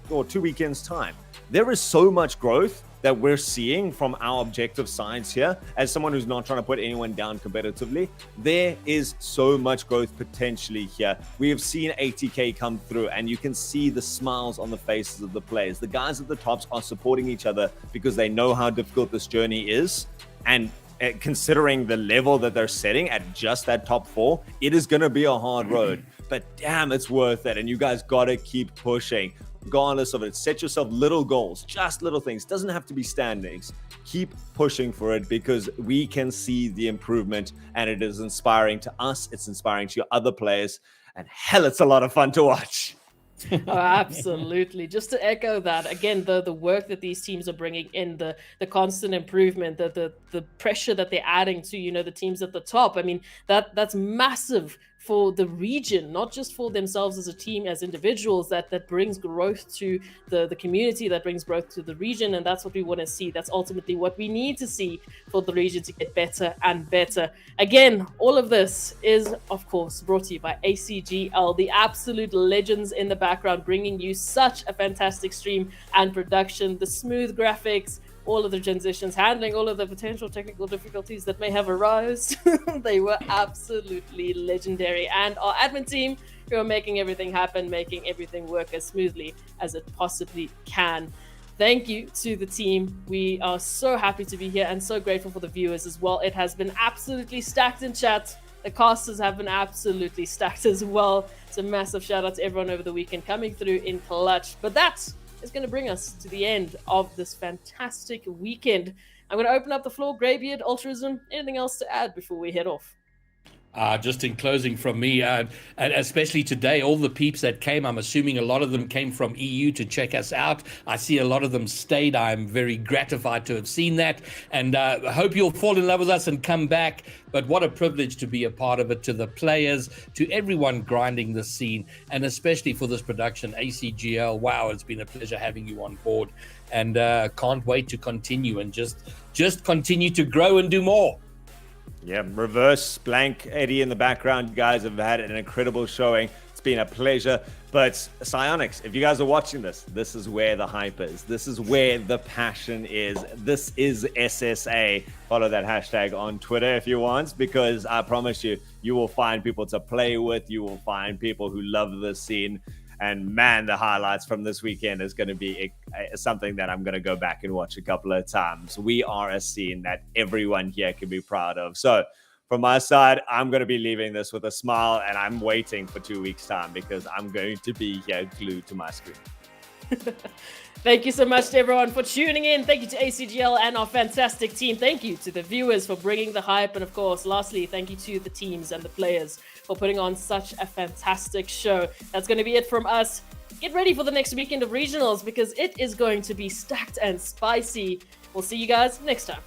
or 2 weekends' time. There is so much growth that we're seeing from our objective sides here. As someone who's not trying to put anyone down competitively, there is so much growth potentially here. We have seen ATK come through, and you can see the smiles on the faces of the players. The guys at the tops are supporting each other because they know how difficult this journey is. And considering the level that they're setting at just that top 4, it is going to be a hard road. But damn, it's worth it. And you guys got to keep pushing. Regardless of it, set yourself little goals, just little things. Doesn't have to be standings. Keep pushing for it because we can see the improvement, and it is inspiring to us. It's inspiring to your other players, and hell, it's a lot of fun to watch. Oh, absolutely. Just to echo that again, the work that these teams are bringing in, the constant improvement, the pressure that they're adding to the teams at the top. I mean, that's massive for the region, not just for themselves as a team, as individuals. That brings growth to the community, that brings growth to the region, and that's what we want to see. That's ultimately what we need to see for the region to get better and better. Again, all of this is, of course, brought to you by ACGL, the absolute legends in the background, bringing you such a fantastic stream and production, the smooth graphics, all of the transitions, handling all of the potential technical difficulties that may have arisen. They were absolutely legendary. And our admin team, who are making everything happen, making everything work as smoothly as it possibly can. Thank you to the team. We are so happy to be here and so grateful for the viewers as well. It has been absolutely stacked in chat. The casters have been absolutely stacked as well. So massive shout out to everyone over the weekend coming through in clutch. But that is going to bring us to the end of this fantastic weekend. I'm going to open up the floor. Greybeard, Altruism, anything else to add before we head off? Just in closing from me, and especially today, all the peeps that came, I'm assuming a lot of them came from EU to check us out. I see a lot of them stayed. I'm very gratified to have seen that, and I hope you'll fall in love with us and come back. But what a privilege to be a part of it, to the players, to everyone grinding the scene, and especially for this production, ACGL. Wow, it's been a pleasure having you on board, and can't wait to continue and just continue to grow and do more. Yeah, reverse blank Eddie in the background. You guys have had an incredible showing. It's been a pleasure. But Psionics, if you guys are watching this is where the hype is. This is where the passion is. This is SSA. Follow that hashtag on Twitter if you want, because I promise you, you will find people to play with. You will find people who love this scene. And man, the highlights from this weekend is going to be something that I'm going to go back and watch a couple of times. We are a scene that everyone here can be proud of. So from my side, I'm going to be leaving this with a smile, and I'm waiting for 2 weeks' time because I'm going to be here glued to my screen. Thank you so much to everyone for tuning in. Thank you to ACGL and our fantastic team. Thank you to the viewers for bringing the hype. And of course, lastly, thank you to the teams and the players for putting on such a fantastic show. That's going to be it from us. Get ready for the next weekend of regionals because it is going to be stacked and spicy. We'll see you guys next time.